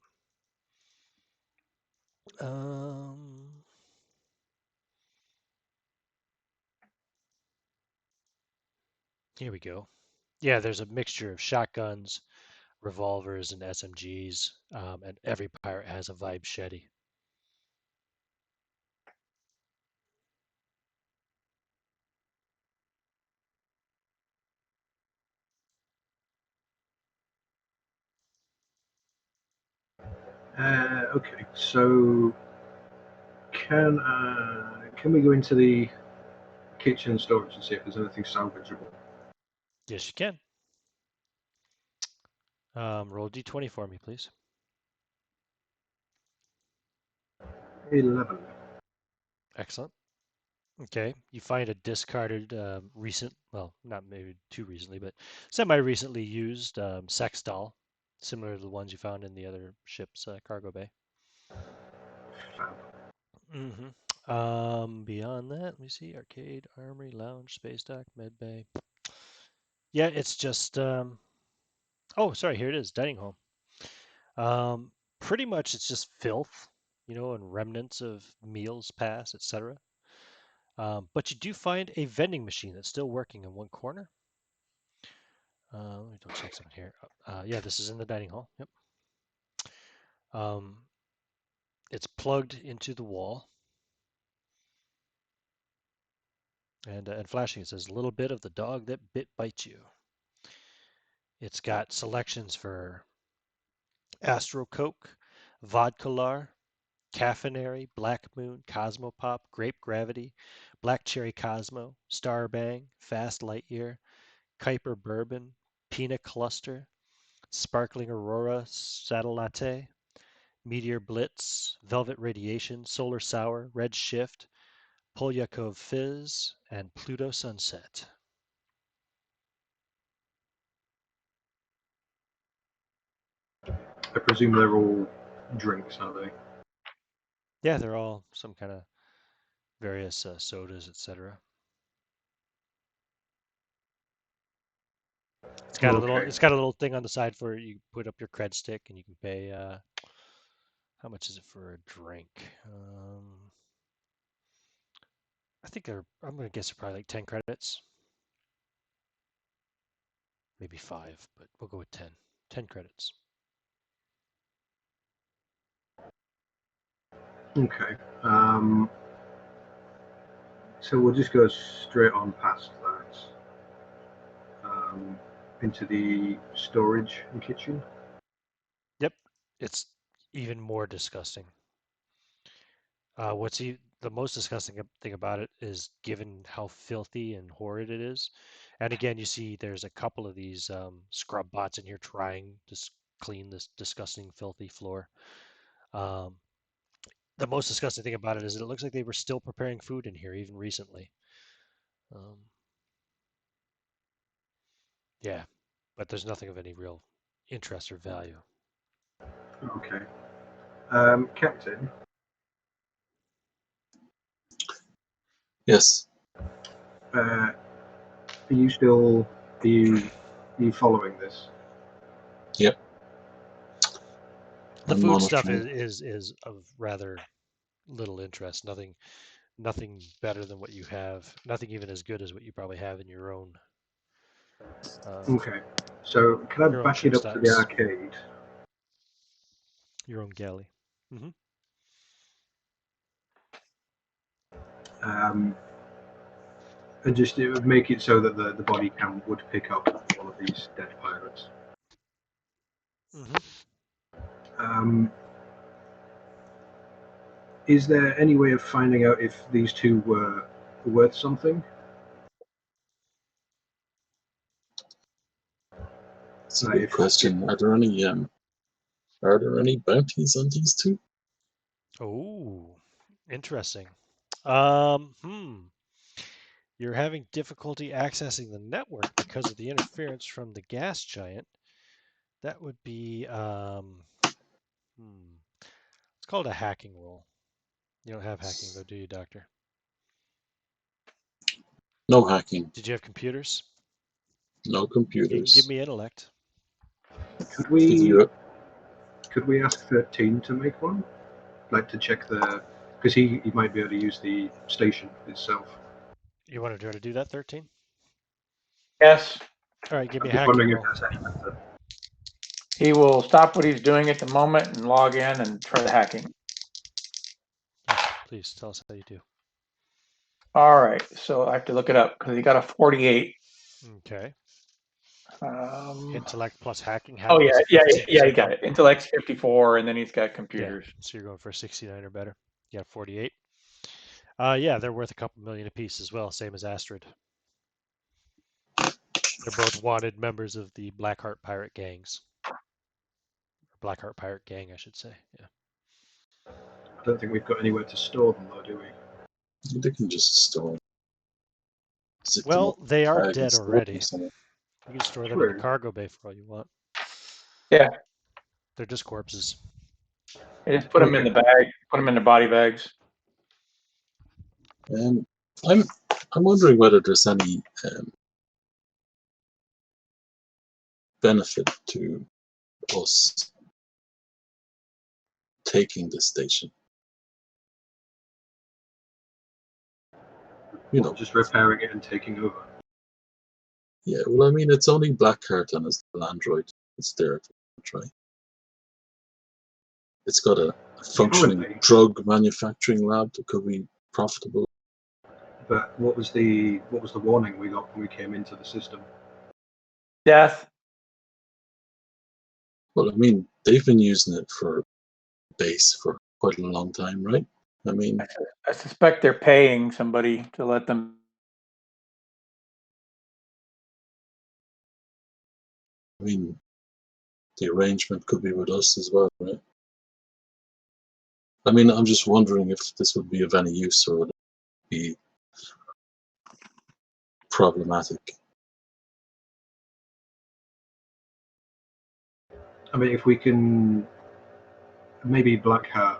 S2: Here we go. Yeah, there's a mixture of shotguns, revolvers, and SMGs, and every pirate has a Vibe Shetty.
S3: Okay, so can we go into the kitchen and storage and see if there's anything salvageable?
S2: Yes, you can. Roll d20 for me, please.
S3: 11.
S2: Excellent. Okay, you find a discarded well, not maybe too recently, but semi-recently used sex doll, similar to the ones you found in the other ship's cargo bay.
S3: Fab.
S2: Beyond that, let me see: arcade, armory, lounge, space dock, med bay. Yeah, it's just oh, sorry, here it is, dining hall. Pretty much it's just filth, and remnants of meals past, etc. But you do find a vending machine that's still working in one corner. Let me check something here. Yeah, this is in the dining hall. Yep. It's plugged into the wall. And flashing, it says, "A little bit of the dog that bites you." It's got selections for Astro Coke, Vodkalar, Caffeinary, Black Moon, Cosmo Pop, Grape Gravity, Black Cherry Cosmo, Star Bang, Fast Lightyear, Kuiper Bourbon, Peanut Cluster, Sparkling Aurora, Saddle Latte, Meteor Blitz, Velvet Radiation, Solar Sour, Red Shift, Polyakov Fizz, and Pluto Sunset.
S3: I presume they're all drinks, are they?
S2: Yeah, they're all some kind of various sodas, etc. It's got a little.
S3: Okay.
S2: It's got a little thing on the side for you put up your cred stick, and you can pay. How much is it for a drink? I think I'm gonna guess they're probably like 10 credits, maybe 5, but we'll go with 10. 10 credits.
S3: Okay. So we'll just go straight on past that into the storage and kitchen.
S2: Yep, it's even more disgusting. What's the most disgusting thing about it is given how filthy and horrid it is. And again, you see there's a couple of these scrub bots in here trying to clean this disgusting, filthy floor. The most disgusting thing about it is that it looks like they were still preparing food in here even recently. Yeah, but there's nothing of any real interest or value.
S3: Okay. Captain,
S1: Yes.
S3: are you still are you following this?
S1: Yep.
S2: The
S1: I'm
S2: food stuff
S1: monitoring.
S2: is of rather little interest. Nothing better than what you have. Nothing even as good as what you probably have in your own.
S3: Okay. So can I
S2: Your own
S3: back it
S2: ship
S3: up to the
S2: stacks.
S3: arcade?
S2: Your own galley. Mm-hmm.
S3: And just it would make it so that the body count would pick up all of these dead pirates.
S2: Mm-hmm.
S3: Is there any way of finding out if these two were worth something?
S1: It's a good question. Are there any bounties on these two?
S2: Oh, interesting. You're having difficulty accessing the network because of the interference from the gas giant. That would be it's called a hacking roll. You don't have hacking though, do you, Doctor?
S1: No hacking.
S2: Did you have computers?
S1: No
S2: You can
S1: computers.
S2: give me intellect.
S3: Could
S1: Did
S3: we
S1: you?
S3: could we ask 13 to make one? Like to check the because he might be able to use the station itself.
S2: You want to try to do that, 13?
S4: Yes,
S2: All right, give me
S3: I'm
S2: a
S3: just
S2: hacking
S3: wondering if
S2: roll.
S3: that's any better.
S4: he will stop what he's doing at the moment and log in and try the hacking.
S2: Yes, please tell us how you do.
S4: All right, so I have to look it up because he got a 48.
S2: Okay.
S4: Um,
S2: Intellect plus hacking.
S4: oh
S2: Hacking
S4: yeah,
S2: is a
S4: yeah,
S2: 15%
S4: yeah, he got
S2: bump.
S4: it. Intellect's 54, and then he's got
S2: Yeah,
S4: computers.
S2: so you're going for 69 or better. You got 48. Yeah, they're worth a couple million apiece as well, same as Astrid. They're both wanted members of the Blackheart pirate gangs. Blackheart pirate gang, I should say. Yeah.
S3: I don't think we've got anywhere to store them though, do we?
S1: They can just store. Zip them
S2: Well,
S1: up in
S2: they
S1: a
S2: are
S1: bag and
S2: dead
S1: store them
S2: already.
S1: somewhere.
S2: You can store them in the
S3: True.
S2: cargo bay for all you want.
S4: Yeah,
S2: They're just corpses.
S4: they just put them in
S3: Okay.
S4: the bag, put them in the body bags.
S1: I'm wondering whether there's any benefit to us taking the station. You know,
S3: Just repairing it and taking over.
S1: yeah. Well, I mean, it's only Blackheart and his little android. It's there to try. It's got a functioning
S3: Currently,
S1: drug manufacturing lab that could be profitable.
S3: but what was the warning we got when we came into the system?
S4: Death.
S1: Well, I mean, they've been using it for base for quite a long time, right? I mean,
S4: I suspect they're paying somebody to let them.
S1: The arrangement could be with us as well, right? I mean, I'm just wondering if this would be of any use or would it be problematic.
S3: I mean, if we can, maybe Blackheart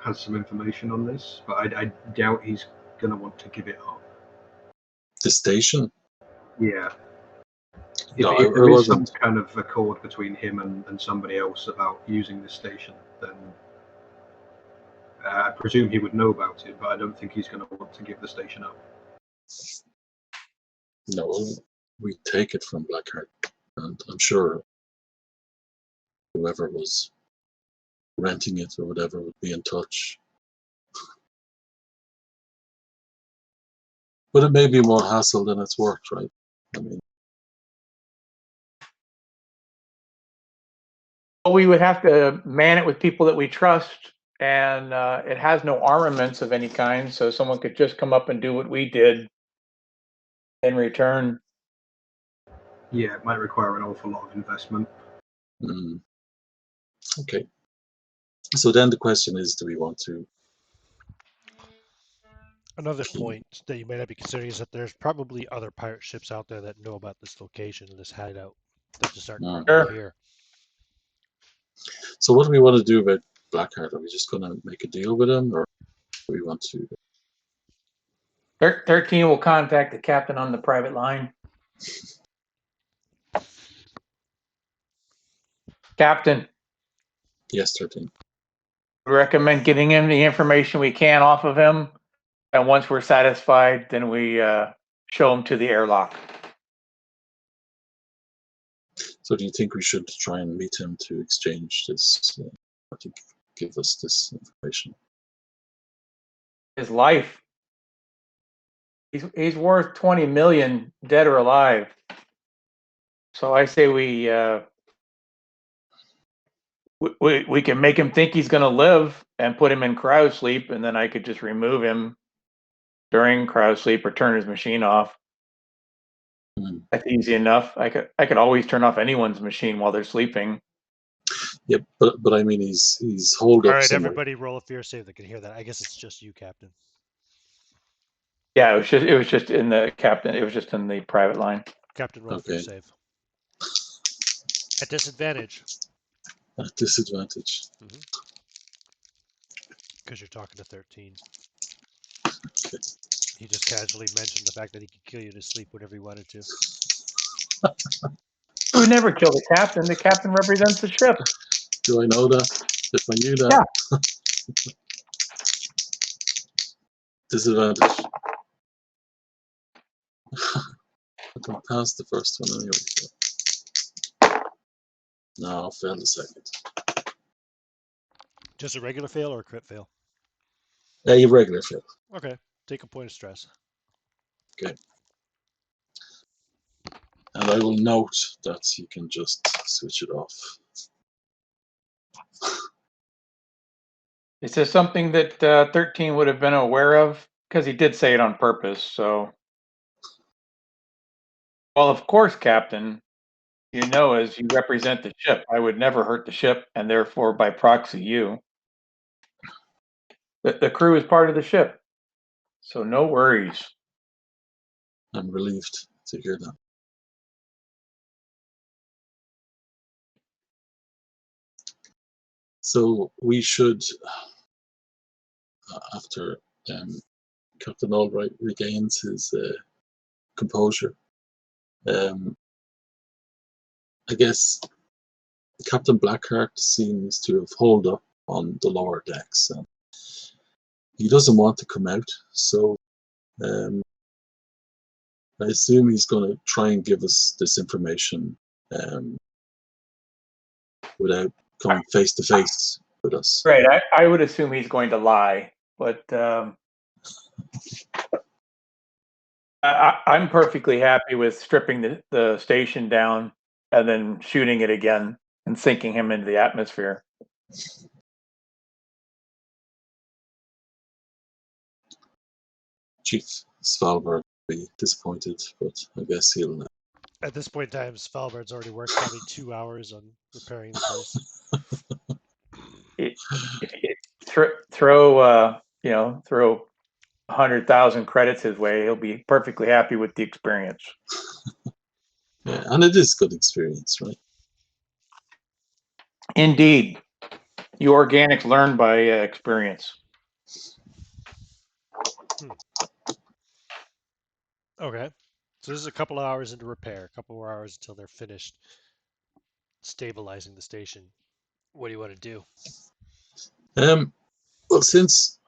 S3: has some information on this, but I doubt he's going to want to give it up.
S1: The station?
S3: Yeah.
S1: No,
S3: If
S1: I
S3: there is some
S1: wasn't.
S3: kind of accord between him and somebody else about using the station, then I presume he would know about it, but I don't think he's going to want to give the station up.
S1: No, we take it from Blackheart, and I'm sure whoever was renting it or whatever would be in touch. But it may be more hassle than it's worth, right? I mean,
S4: Well, we would have to man it with people that we trust, and it has no armaments of any kind, so someone could just come up and do what we did in return.
S3: Yeah, it might require an awful lot of investment.
S1: okay. So then the question is, do we want to?
S2: Another point that you might not be considering is that there's probably other pirate ships out there that know about this location and this hideout that just aren't currently here.
S1: So what do we want to do about Blackheart? Are we just going to make a deal with him, or do we want to?
S4: 13 will contact the captain on the private line. Captain,
S1: Yes, 13.
S4: we recommend getting him the information we can off of him, and once we're satisfied, then we show him to the airlock.
S1: So do you think we should try and meet him to exchange this, or to give us this information?
S4: His life. He's worth 20 million, dead or alive. So I say we can make him think he's going to live and put him in cryo sleep, and then I could just remove him during cryo sleep or turn his machine off. That's easy enough. I could always turn off anyone's machine while they're sleeping.
S1: Yep, but I mean he's holed
S2: All
S1: up
S2: right,
S1: somewhere.
S2: everybody, roll a fear save that can hear that. I guess it's just you, Captain.
S4: Yeah, it was just in the captain. It was just in the private line.
S2: Captain, roll a fear save. At disadvantage.
S1: At disadvantage.
S2: Because you're talking to 13.
S1: Okay.
S2: He just casually mentioned the fact that he could kill you to sleep whenever he wanted to.
S4: He would never kill the captain. The captain represents the ship.
S1: Do I know that? If I knew that.
S4: Yeah.
S1: Disadvantage. I can pass the first one anyway. So. No, I'll fail the second.
S2: Just a regular fail or a crit fail?
S1: A regular fail.
S2: Okay, take a point of stress.
S1: Okay. And I will note that you can just switch it off.
S4: Is this something that 13 would have been aware of? Because he did say it on purpose, so. Well, of course, Captain. You know, as you represent the ship, I would never hurt the ship, and therefore, by proxy, you. The crew is part of the ship, so no worries.
S1: I'm relieved to hear that. So we should, after Captain Albright regains his composure, I guess Captain Blackheart seems to have holed up on the lower decks, and he doesn't want to come out. So I assume he's going to try and give us this information without coming face to face with us.
S4: Right, I would assume he's going to lie, but I'm perfectly happy with stripping the station down and then shooting it again and sinking him into the atmosphere.
S1: Chief Svalbard will be disappointed, but I guess he'll.
S2: At this point in time, Svalbard's already worked probably 2 hours on repairing the place.
S4: Throw 100,000 credits his way, he'll be perfectly happy with the experience.
S1: Yeah, and it is good experience, right?
S4: Indeed. You organics learn by experience.
S2: Okay. So this is a couple hours into repair, a couple more hours until they're finished stabilizing the station. What do you want to do?
S1: Well, since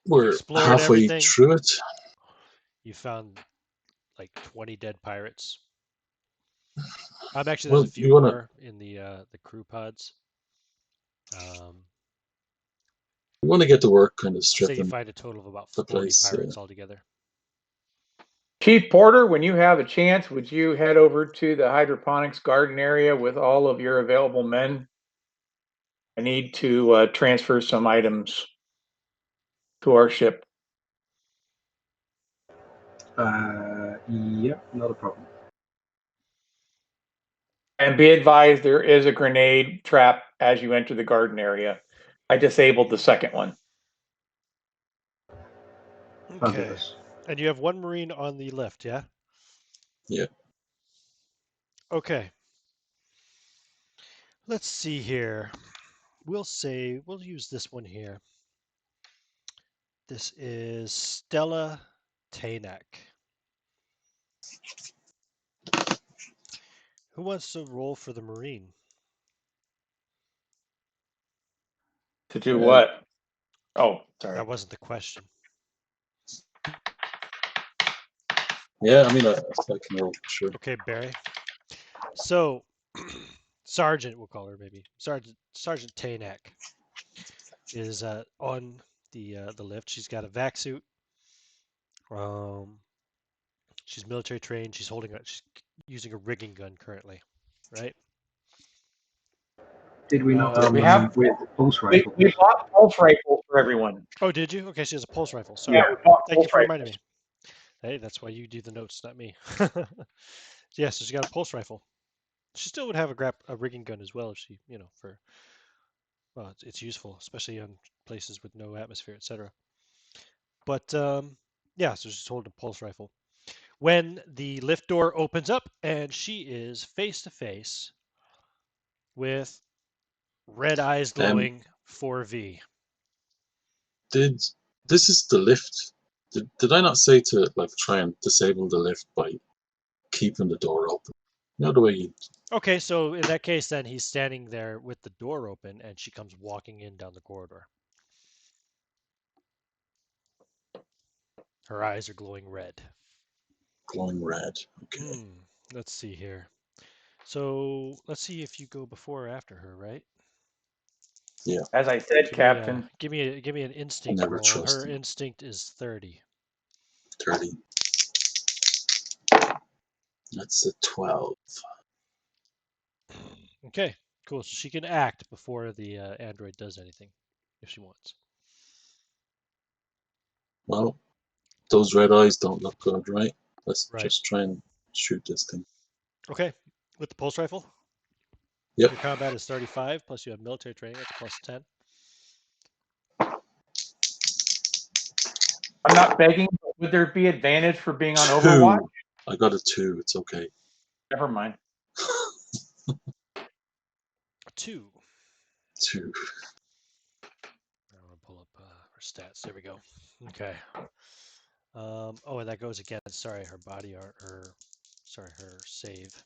S1: we're
S2: Explored
S1: halfway
S2: everything.
S1: through it,
S2: You found like 20 dead pirates. Actually,
S1: well,
S2: there's a few
S1: you want to.
S2: more in the crew pods.
S1: We want to get to work, kind of
S2: I'll say you
S1: stripping
S2: find a total of about
S1: the
S2: 40
S1: place.
S2: pirates altogether.
S4: Chief Porter, when you have a chance, would you head over to the hydroponics garden area with all of your available men? I need to transfer some items to our ship.
S3: Yeah, not a problem.
S4: And be advised, there is a grenade trap as you enter the garden area. I disabled the second one.
S2: Okay.
S3: Fabulous.
S2: And you have one Marine on the lift, yeah?
S1: Yeah.
S2: Okay. Let's see here. We'll use this one here. This is Stella Tanak. Who wants to roll for the Marine?
S4: To do what? Oh, sorry.
S2: That wasn't the question.
S1: Yeah, I mean, I can roll for sure.
S2: Okay, Barry. So, Sergeant, we'll call her maybe. Sergeant Tanak is on the lift. She's got a vac suit. She's military trained. She's using a rigging gun currently, right?
S3: Did we not
S4: We have
S3: with pulse rifles?
S4: we bought pulse rifles for everyone.
S2: Oh, did you? Okay, she has a pulse rifle. Sorry.
S4: Yeah, we bought
S2: Thank you
S4: pulse
S2: for reminding
S4: rifles.
S2: me. Hey, that's why you do the notes, not me. Yeah, so she's got a pulse rifle. She still would have a rigging gun as well if she, well, it's useful, especially on places with no atmosphere, etc. But yeah, so she's holding a pulse rifle. When the lift door opens up and she is face to face with red eyes glowing 4V.
S1: This is the lift? Did I not say to like try and disable the lift by keeping the door open? You know the way you.
S2: Okay, so in that case, then he's standing there with the door open, and she comes walking in down the corridor. Her eyes are glowing red.
S1: Glowing red. Okay.
S2: Let's see here. So let's see if you go before or after her, right?
S1: Yeah.
S4: As I said, Captain.
S2: Give me an instinct
S1: Never
S2: roll.
S1: trust
S2: Her
S1: them.
S2: instinct is 30.
S1: 30. That's a 12.
S2: Okay, cool. So she can act before the android does anything, if she wants.
S1: Well, those red eyes don't look good, right? Let's
S2: Right.
S1: just try and shoot this thing.
S2: Okay, with the pulse rifle?
S1: Yep.
S2: Your combat is 35, plus you have military training, that's plus 10.
S4: I'm not begging, but would there be advantage for being on Overwatch?
S1: 2. I got a 2. It's okay.
S4: Never mind.
S2: 2.
S1: 2.
S2: I want to pull up her stats. There we go. Okay. Oh, and that goes again. Sorry, her body art. Her save.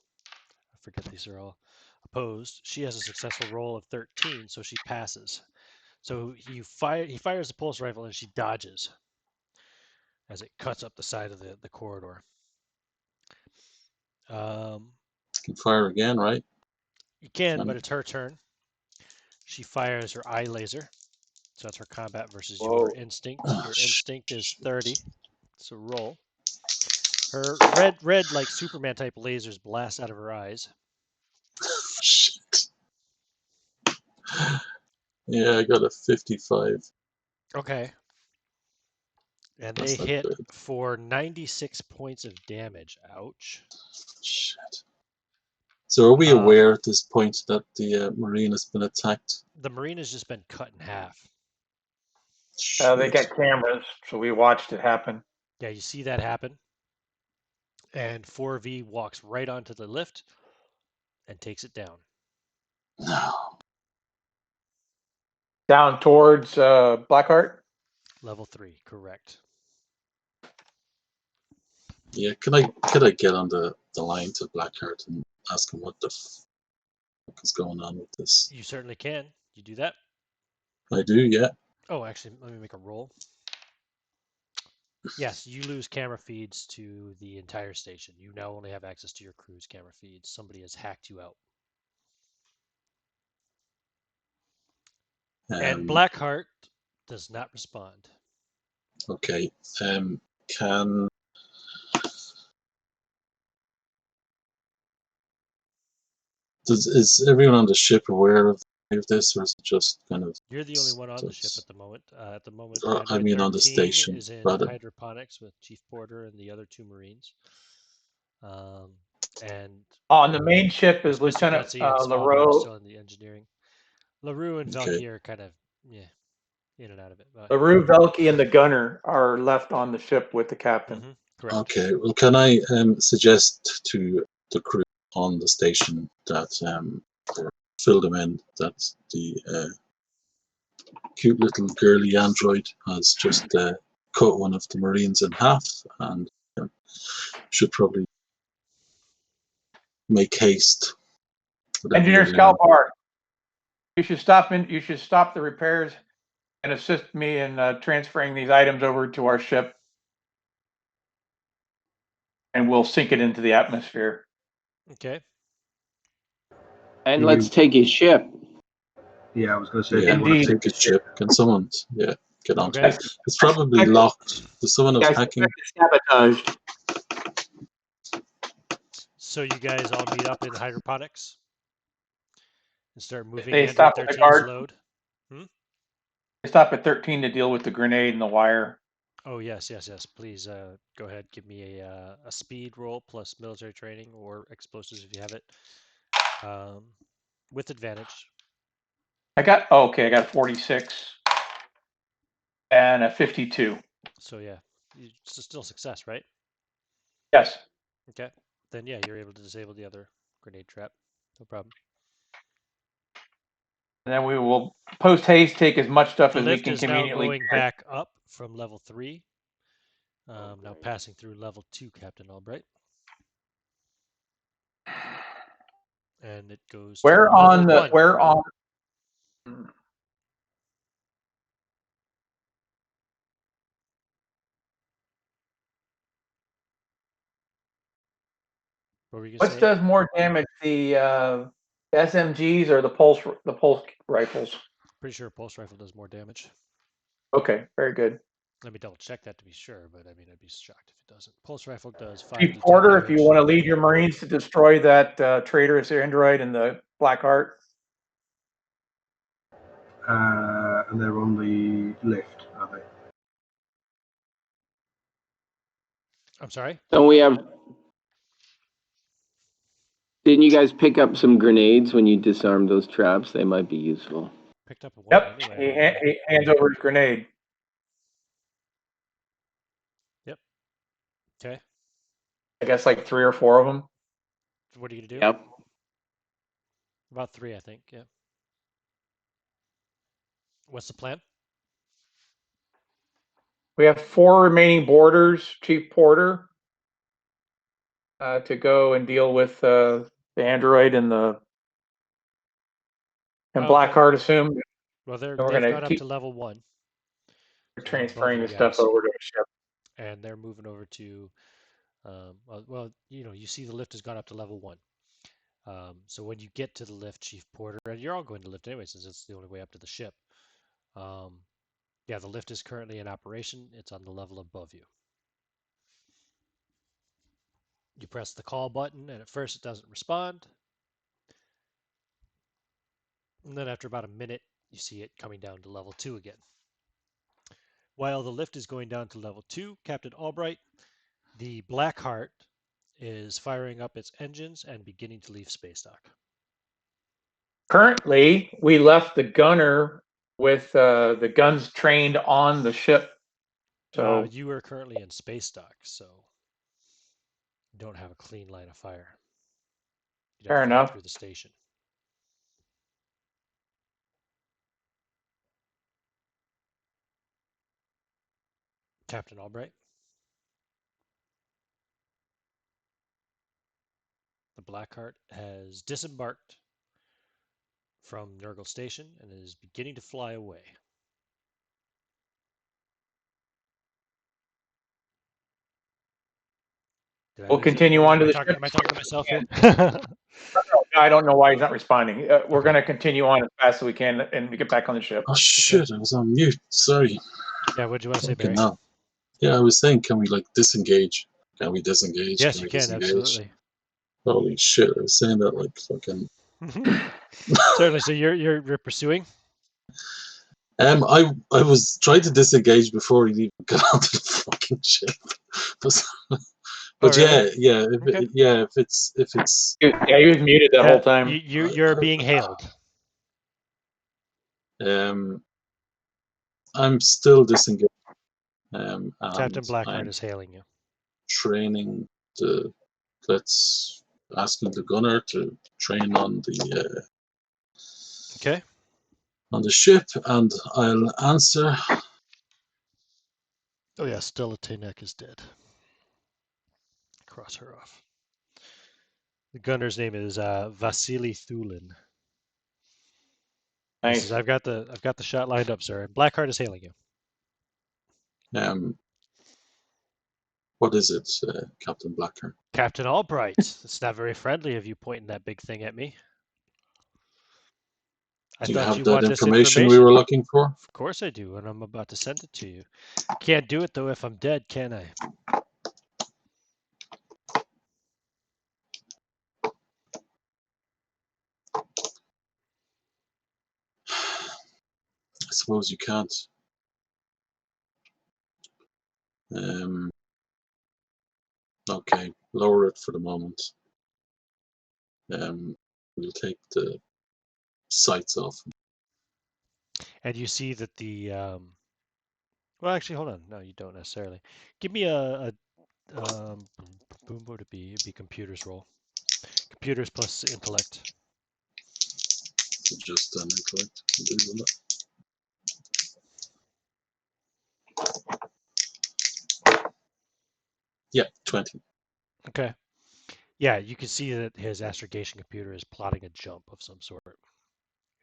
S2: I forget these are all opposed. She has a successful roll of 13, so she passes. So he fires the pulse rifle and she dodges as it cuts up the side of the corridor.
S1: Can fire again, right?
S2: You can, but it's her turn. She fires her eye laser. So that's her combat versus your instinct.
S1: Oh,
S2: Your instinct is 30. So roll. Her red like Superman type lasers blast out of her eyes.
S1: Shit. Yeah, I got a 55.
S2: Okay. And
S1: That's
S2: they
S1: not
S2: hit
S1: good.
S2: for 96 points of damage. Ouch.
S1: Shit. So are we aware at this point that the Marine has been attacked?
S2: The Marine has just been cut in half.
S4: They got cameras, so we watched it happen.
S2: Yeah, you see that happen. And 4V walks right onto the lift and takes it down.
S1: No.
S4: Down towards Blackheart?
S2: Level 3, correct.
S1: Yeah, could I get on the line to Blackheart and ask him what the fuck is going on with this?
S2: You certainly can. You do that?
S1: I do, yeah.
S2: Oh, actually, let me make a roll. Yes, you lose camera feeds to the entire station. You now only have access to your crew's camera feeds. Somebody has hacked you out. And Blackheart does not respond.
S1: Okay. Can is everyone on the ship aware of this, or is it just kind of?
S2: You're the only one on the ship at the moment. At the moment,
S1: Or, I
S2: Android
S1: mean, on the
S2: 13
S1: station,
S2: is in
S1: rather.
S2: hydroponics with Chief Porter and the other 2 Marines. And
S4: On the main ship is
S2: Mr.
S4: Lieutenant
S2: Gutsy and Smallbone are
S4: LaRue.
S2: still in the engineering. LaRue and
S1: Okay.
S2: Valky are kind of in and out of it. But,
S4: LaRue, Velke, and the gunner are left on the ship with the captain.
S2: correct.
S1: Okay. Well, can I suggest to the crew on the station that or fill them in that the cute little girly android has just cut one of the Marines in half and should probably make haste.
S4: Engineer Scalpar, you should stop the repairs and assist me in transferring these items over to our ship, and we'll sink it into the atmosphere.
S2: Okay.
S5: And let's take his ship.
S6: Yeah, I was going to say.
S1: Yeah,
S6: do you want to
S4: Indeed.
S6: take
S1: take a ship. Can someone, get on to
S2: Okay.
S1: it? It's probably locked. There's someone who's hacking.
S4: Sabotaged.
S2: So you guys all meet up in hydroponics and start moving
S4: They
S2: Android
S4: stop at the
S2: 13's
S4: guard.
S2: load.
S4: They stop at 13 to deal with the grenade and the wire.
S2: Oh yes. Please go ahead. Give me a speed roll plus military training or explosives if you have it, with advantage.
S4: I got 46 and a 52.
S2: So yeah, it's still success, right?
S4: Yes.
S2: Okay. Then yeah, you're able to disable the other grenade trap. No problem.
S4: And then we will post haste take as much stuff
S2: The
S4: as we
S2: lift
S4: can
S2: is now
S4: conveniently
S2: going
S4: carry.
S2: back up from level 3. Now passing through level 2, Captain Albright. And it goes to
S4: Where
S2: level
S4: on the
S2: 1.
S4: where on
S2: What were you
S4: what
S2: gonna say?
S4: does more damage, the SMGs or the pulse rifles?
S2: Pretty sure a pulse rifle does more damage.
S4: Okay, very good.
S2: Let me double check that to be sure, but I mean, I'd be shocked if it doesn't. Pulse rifle does 5d10
S4: Chief Porter,
S2: damage.
S4: if you want to lead your Marines to destroy that traitorous android in the Blackheart.
S6: And they're on the lift, are they?
S2: I'm sorry?
S5: Don't we have? Didn't you guys pick up some grenades when you disarmed those traps? They might be useful.
S2: Picked up one
S4: Yep,
S2: anyway.
S4: he hands over his grenade.
S2: Yep. Okay.
S4: I guess like 3 or 4 of them.
S2: So what are you gonna do?
S5: Yep.
S2: About 3, I think. Yeah. What's the plan?
S4: We have 4 remaining boarders, Chief Porter, to go and deal with the android and Blackheart. Assume
S2: Well,
S4: we're
S2: they've
S4: gonna
S2: got up
S4: keep
S2: to level 1.
S4: transferring the
S2: you
S4: stuff
S2: guys.
S4: over to a ship.
S2: And they're moving over to, well, you see the lift has gone up to level 1. So when you get to the lift, Chief Porter, and you're all going to lift anyway, since it's the only way up to the ship. Yeah, the lift is currently in operation. It's on the level above you. You press the call button, and at first it doesn't respond. And then after about a minute, you see it coming down to level 2 again. While the lift is going down to level 2, Captain Albright, the Blackheart is firing up its engines and beginning to leave space dock.
S4: Currently, we left the gunner with the guns trained on the ship. So
S2: you are currently in space dock, so you don't have a clean line of fire. You'd have to fire
S4: fair enough.
S2: through the station. Captain Albright. The Blackheart has disembarked from Nergal Station and is beginning to fly away. Did I
S4: We'll
S2: lose you?
S4: continue on to the ship.
S2: Am I talking to myself here?
S4: I don't know why he's not responding. We're going to continue on as fast as we can and get back on the ship.
S1: Oh shit! I was on mute. Sorry.
S2: Yeah, what do you want to say,
S1: Fucking
S2: Barry?
S1: hell. Yeah, I was saying, can we like disengage? Can we disengage?
S2: Yes,
S1: Can
S2: you
S1: we
S2: can,
S1: disengage?
S2: absolutely.
S1: Holy shit! I was saying that like fucking.
S2: Certainly. So you're pursuing?
S1: I was trying to disengage before he even got onto the fucking ship. But
S2: really?
S1: yeah,
S2: Okay.
S1: if it's
S4: Yeah, he was muted that whole time.
S2: You're being hailed.
S1: I'm still disengaged.
S2: Captain
S1: And
S2: Blackheart
S1: I'm
S2: is hailing you.
S1: training the. Let's asking the gunner to train on the
S2: Okay.
S1: ship, and I'll answer.
S2: Oh yeah, Stella Tainek is dead. Cross her off. The gunner's name is Vasily Thulin. He
S4: Nice.
S2: says, I've got the shot lined up, sir. And Blackheart is hailing you.
S1: What is it, Captain Blackheart?
S2: Captain Albright. It's not very friendly of you pointing that big thing at me. I
S1: Do you
S2: thought
S1: have
S2: you
S1: that
S2: want this
S1: information we were looking for?
S2: Of course I do, and I'm about to send it to you. Can't do it though if I'm dead, can I?
S1: I suppose you can't. Okay, lower it for the moment. We'll take the sights off.
S2: And you see that the well, actually, hold on. No, you don't necessarily. Give me a boom. What would it be? It'd be computers roll. Computers plus intellect.
S1: So just an intellect. Yeah, 20.
S2: Okay. Yeah, you can see that his astrogation computer is plotting a jump of some sort,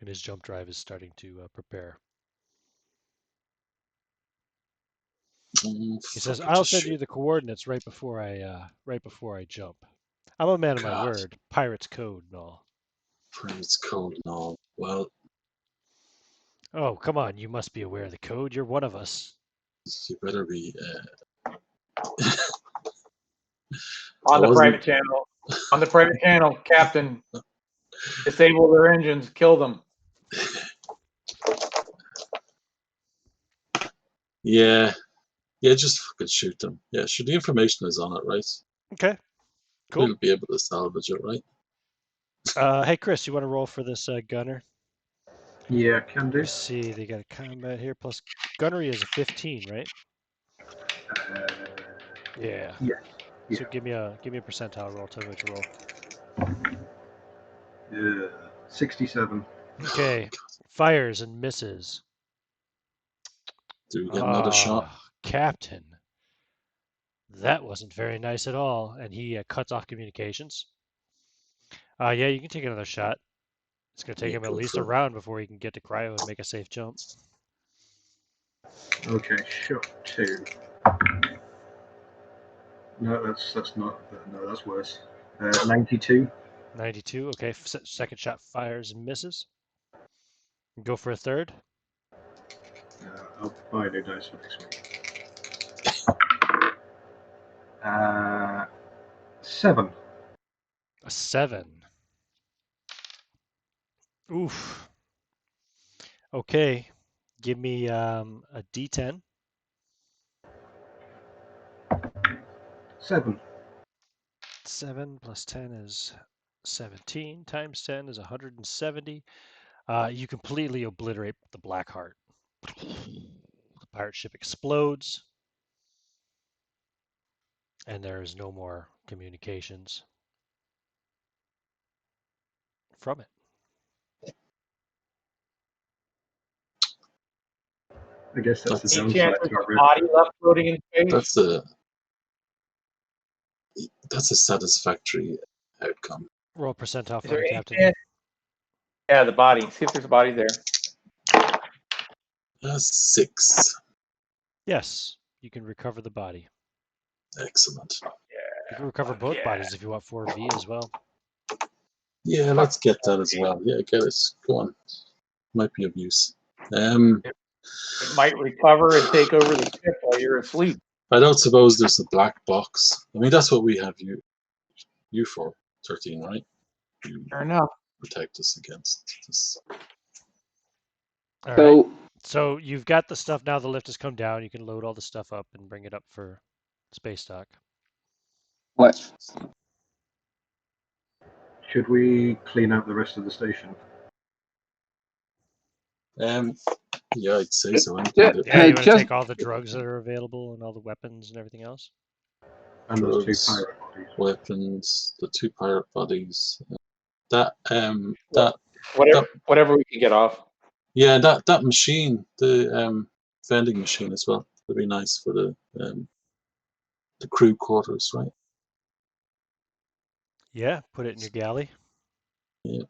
S2: and his jump drive is starting to prepare. He says, "I'll send you the coordinates right before I jump. I'm a man of my word. Pirate's code and all."
S1: Pirate's code and all. Well,
S2: Oh, come on! You must be aware of the code. You're one of us.
S1: you better be.
S4: On the private channel. On the private channel, Captain. Disable their engines. Kill them.
S1: Yeah, just fucking shoot them. Yeah, sure. The information is on it, right?
S2: Okay, cool.
S1: We'll be able to salvage it, right?
S2: Hey, Chris, you want to roll for this gunner?
S3: Yeah, can do.
S2: Let's see, they got a combat here. Plus, gunnery is a 15, right? Yeah.
S3: Yeah.
S2: So give me a percentile roll. Tell me what you roll.
S3: 67.
S2: Okay. Fires and misses.
S1: Do we get another shot?
S2: Captain. That wasn't very nice at all. And he cuts off communications. Yeah, you can take another shot. It's going to take him at least a round before he can get to cryo and make a safe jump.
S3: Okay, shot 2. No, that's not. No, that's worse. 92.
S2: 92. Okay. Second shot fires and misses. Go for a third.
S3: I'll buy new dice for next week. 7.
S2: A 7. Oof. Okay. Give me a D10.
S3: 7.
S2: 7 plus 10 is 17. Times 10 is 170. You completely obliterate the Blackheart. The pirate ship explodes, and there is no more communications from it.
S3: I guess that's the
S1: That's-
S4: Any
S3: downside
S4: chances
S3: to
S4: of
S3: a
S4: body left floating in space?
S1: That's a satisfactory outcome.
S2: Roll percentile
S4: Is
S2: for
S4: there
S2: me,
S4: any
S2: Captain.
S4: chance? Yeah, the body. See if there's a body there.
S1: 6.
S2: Yes, you can recover the body.
S1: Excellent.
S2: You can recover both bodies if you want 4V as well.
S1: Yeah, let's get that as well. Yeah, get it. Go on. Might be of use.
S4: It might recover and take over the ship while you're asleep.
S1: I don't suppose there's a black box. I mean, that's what we have you for, 13, right? You
S4: Fair enough.
S1: protect us against this.
S2: All right.
S5: So
S2: So you've got the stuff now. The lift has come down. You can load all the stuff up and bring it up for space dock.
S5: what?
S3: Should we clean out the rest of the station?
S1: Yeah, I'd say so.
S5: Yeah,
S1: Anything that
S2: Yeah, you want to
S5: just
S2: take all the drugs that are available and all the weapons and everything else?
S3: And those 2
S1: drugs,
S3: pirate bodies.
S1: weapons, the 2 pirate bodies. That
S4: Whatever we can get off.
S1: yeah, that machine, the vending machine as well. Would be nice for the crew quarters, right?
S2: Yeah, put it in your galley.
S1: Yeah.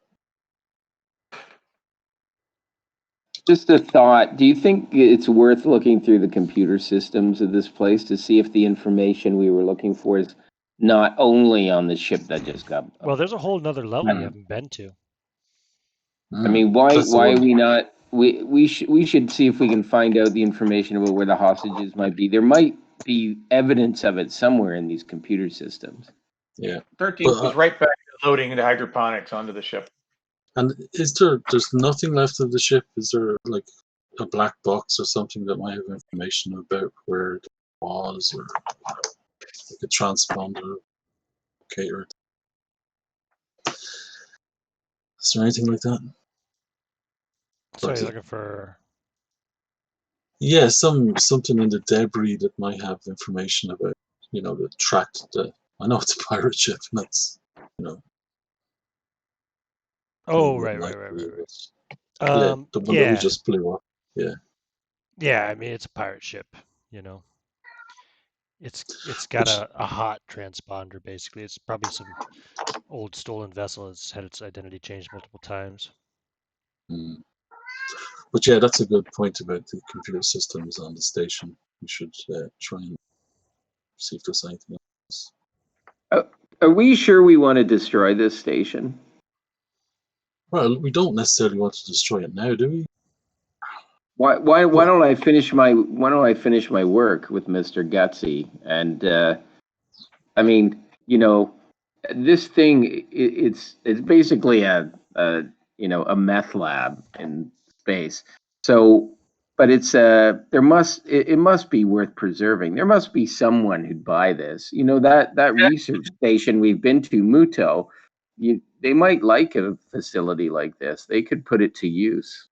S5: just a thought. Do you think it's worth looking through the computer systems of this place to see if the information we were looking for is not only on the ship that just got?
S2: Well, there's a whole nother level you
S1: Hmm.
S2: haven't been to.
S5: I mean, why
S1: That's the
S5: are
S1: one.
S5: we not? We should see if we can find out the information about where the hostages might be. There might be evidence of it somewhere in these computer systems.
S1: Yeah.
S4: 13
S1: But,
S4: goes right back to loading the hydroponics onto the ship.
S1: and there's nothing left of the ship? Is there like a black box or something that might have information about where it was, or like a transponder locator? Is there anything like that?
S2: So
S1: Or is
S2: you're
S1: it-
S2: looking for.
S1: Yeah, something in the debris that might have information about, that tracked the. I know it's a pirate ship, and that's,
S2: Oh,
S1: maybe
S2: right.
S1: unlikely, but yeah, the one that we
S2: Yeah,
S1: just blew up.
S2: yeah. I mean, it's a pirate ship. You know, it's got
S1: Which,
S2: a hot transponder. Basically, it's probably some old stolen vessel that's had its identity changed multiple times.
S1: mm. But yeah, that's a good point about the computer systems on the station. We should try and see if there's anything else.
S5: Are we sure we want to destroy this station?
S1: Well, we don't necessarily want to destroy it now, do we?
S5: Why don't I finish my work with Mr. Gutsy? And I mean, this thing it's basically a meth lab in space. So, but it must be worth preserving. There must be someone who'd buy this. That research station we've been to, Muto. They might like a facility like this. They could put it to use.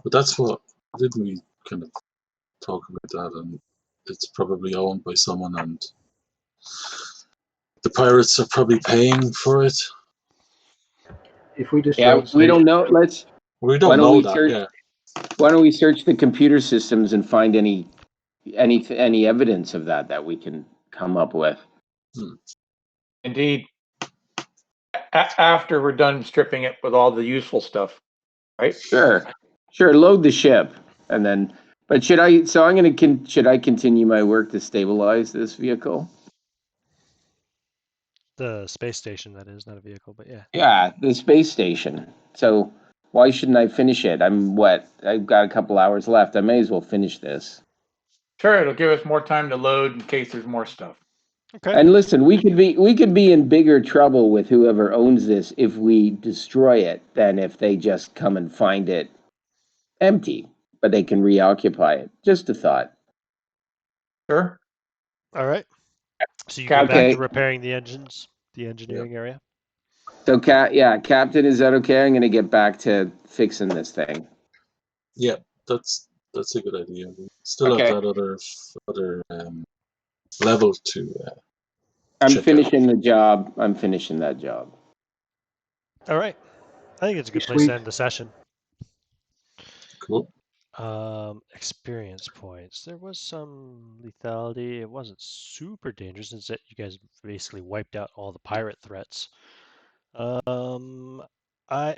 S1: But that's what, didn't we kind of talk about that? And it's probably owned by someone, and the pirates are probably paying for it.
S3: If we destroy
S5: Yeah,
S3: the
S5: we
S3: station,
S5: don't know.
S1: We
S5: Why
S1: don't
S5: don't
S1: know
S5: we
S1: that,
S5: search?
S1: yeah.
S5: Why don't we search the computer systems and find any evidence of that we can come up with?
S4: Indeed. After we're done stripping it with all the useful stuff, right?
S5: Sure. Load the ship, and then. But should I? So I'm going to. Should I continue my work to stabilize this vehicle?
S2: The space station, that is, not a vehicle, but yeah.
S5: Yeah, the space station. So why shouldn't I finish it? I've got a couple hours left. I may as well finish this.
S4: Sure, it'll give us more time to load in case there's more stuff.
S2: Okay.
S5: And listen, we could be in bigger trouble with whoever owns this if we destroy it than if they just come and find it empty, but they can reoccupy it. Just a thought.
S4: Sure.
S2: All right. So you go back
S5: Okay.
S2: to repairing the engines, the engineering area.
S5: So, Captain, is that okay? I'm going to get back to fixing this thing.
S1: Yeah, that's a good idea. We still
S5: Okay.
S1: have that other level to
S5: I'm
S1: check out.
S5: finishing the job. I'm finishing that job.
S2: All right. I think it's a good place
S3: Sweet.
S2: to end the session.
S1: Cool.
S2: Experience points. There was some lethality. It wasn't super dangerous since that you guys basically wiped out all the pirate threats. I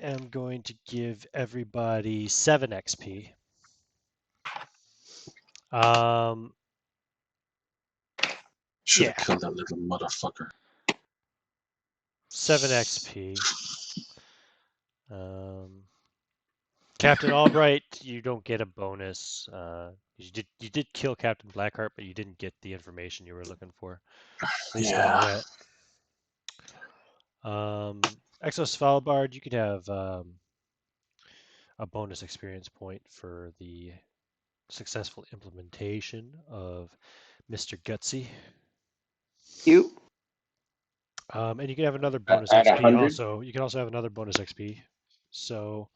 S2: am going to give everybody 7 XP.
S1: Should
S2: Yeah,
S1: have killed that little motherfucker.
S2: 7 XP. Captain Albright, you don't get a bonus. You did kill Captain Blackheart, but you didn't get the information you were looking for. At least not yet. Exo Svalbard, you could have a bonus experience point for the successful implementation of Mr. Gutsy.
S5: You
S2: And you can have another bonus
S5: at
S2: XP
S5: 100.
S2: also. You can also have another bonus XP. So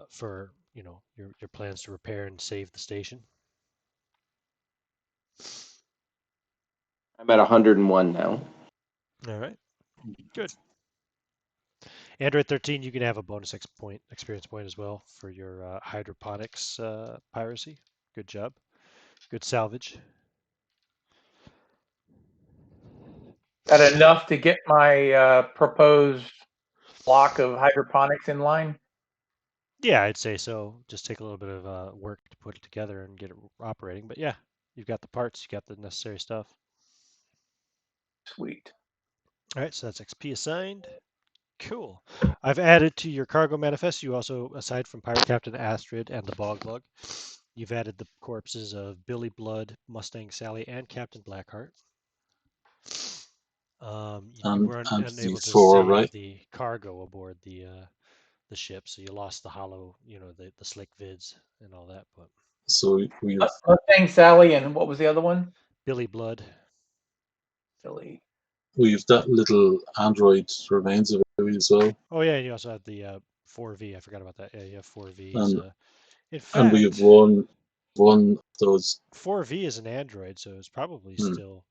S2: for your plans to repair and save the station.
S5: I'm at 101 now.
S2: All right, good. Android 13, you can have a bonus experience point as well for your hydroponics piracy. Good job. Good salvage.
S4: That enough to get my proposed block of hydroponics in line?
S2: Yeah, I'd say so. Just take a little bit of work to put it together and get it operating. But yeah, you've got the parts, you got the necessary stuff.
S4: Sweet.
S2: All right, so that's XP assigned. Cool. I've added to your cargo manifest. You also, aside from Pirate Captain Astrid and the Boglug, you've added the corpses of Billy Blood, Mustang Sally, and Captain Blackheart. You were
S1: And
S2: unable to
S1: V4,
S2: save
S1: right?
S2: the cargo aboard the ship, so you lost the hollow, the slick vids and all that. But
S1: So we've
S4: Mustang Sally, and what was the other one?
S2: Billy Blood.
S4: Billy.
S1: that little android remains of it as well.
S2: Oh yeah, and you also had the 4V. I forgot about that. Yeah, you have 4Vs.
S1: And
S2: In
S1: and we have
S2: fact,
S1: one of those.
S2: 4V is an Android, so it's probably still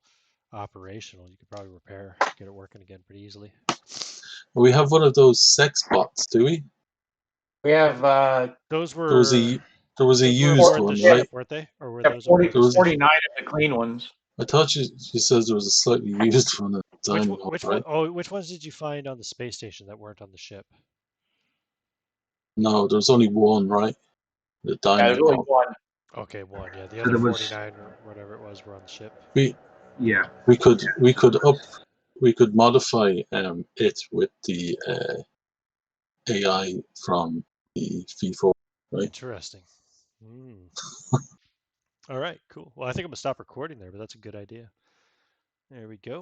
S2: operational. You could probably get it working again pretty easily.
S1: We have one of those sex bots, do we?
S4: We have
S2: Those
S1: There was
S2: were
S1: a
S2: those were
S1: used
S2: aboard the
S1: one,
S2: ship,
S1: right?
S2: weren't they? Or were those
S4: 40,
S2: aboard the station?
S4: 49 of the clean ones.
S1: I thought she says there was a slightly used one at the time, right?
S2: Which ones did you find on the space station that weren't on the ship?
S1: No, there was only one, right? The
S4: Yeah,
S1: dining
S4: there's only
S1: hall.
S4: one.
S2: Okay, one. Yeah, the
S3: So
S2: other
S3: there was-
S2: 49 or whatever it was were on the ship.
S3: Yeah.
S1: We could modify it with the AI from the V4, right?
S2: Interesting. All right, cool. Well, I think I'm gonna stop recording there, but that's a good idea. There we go.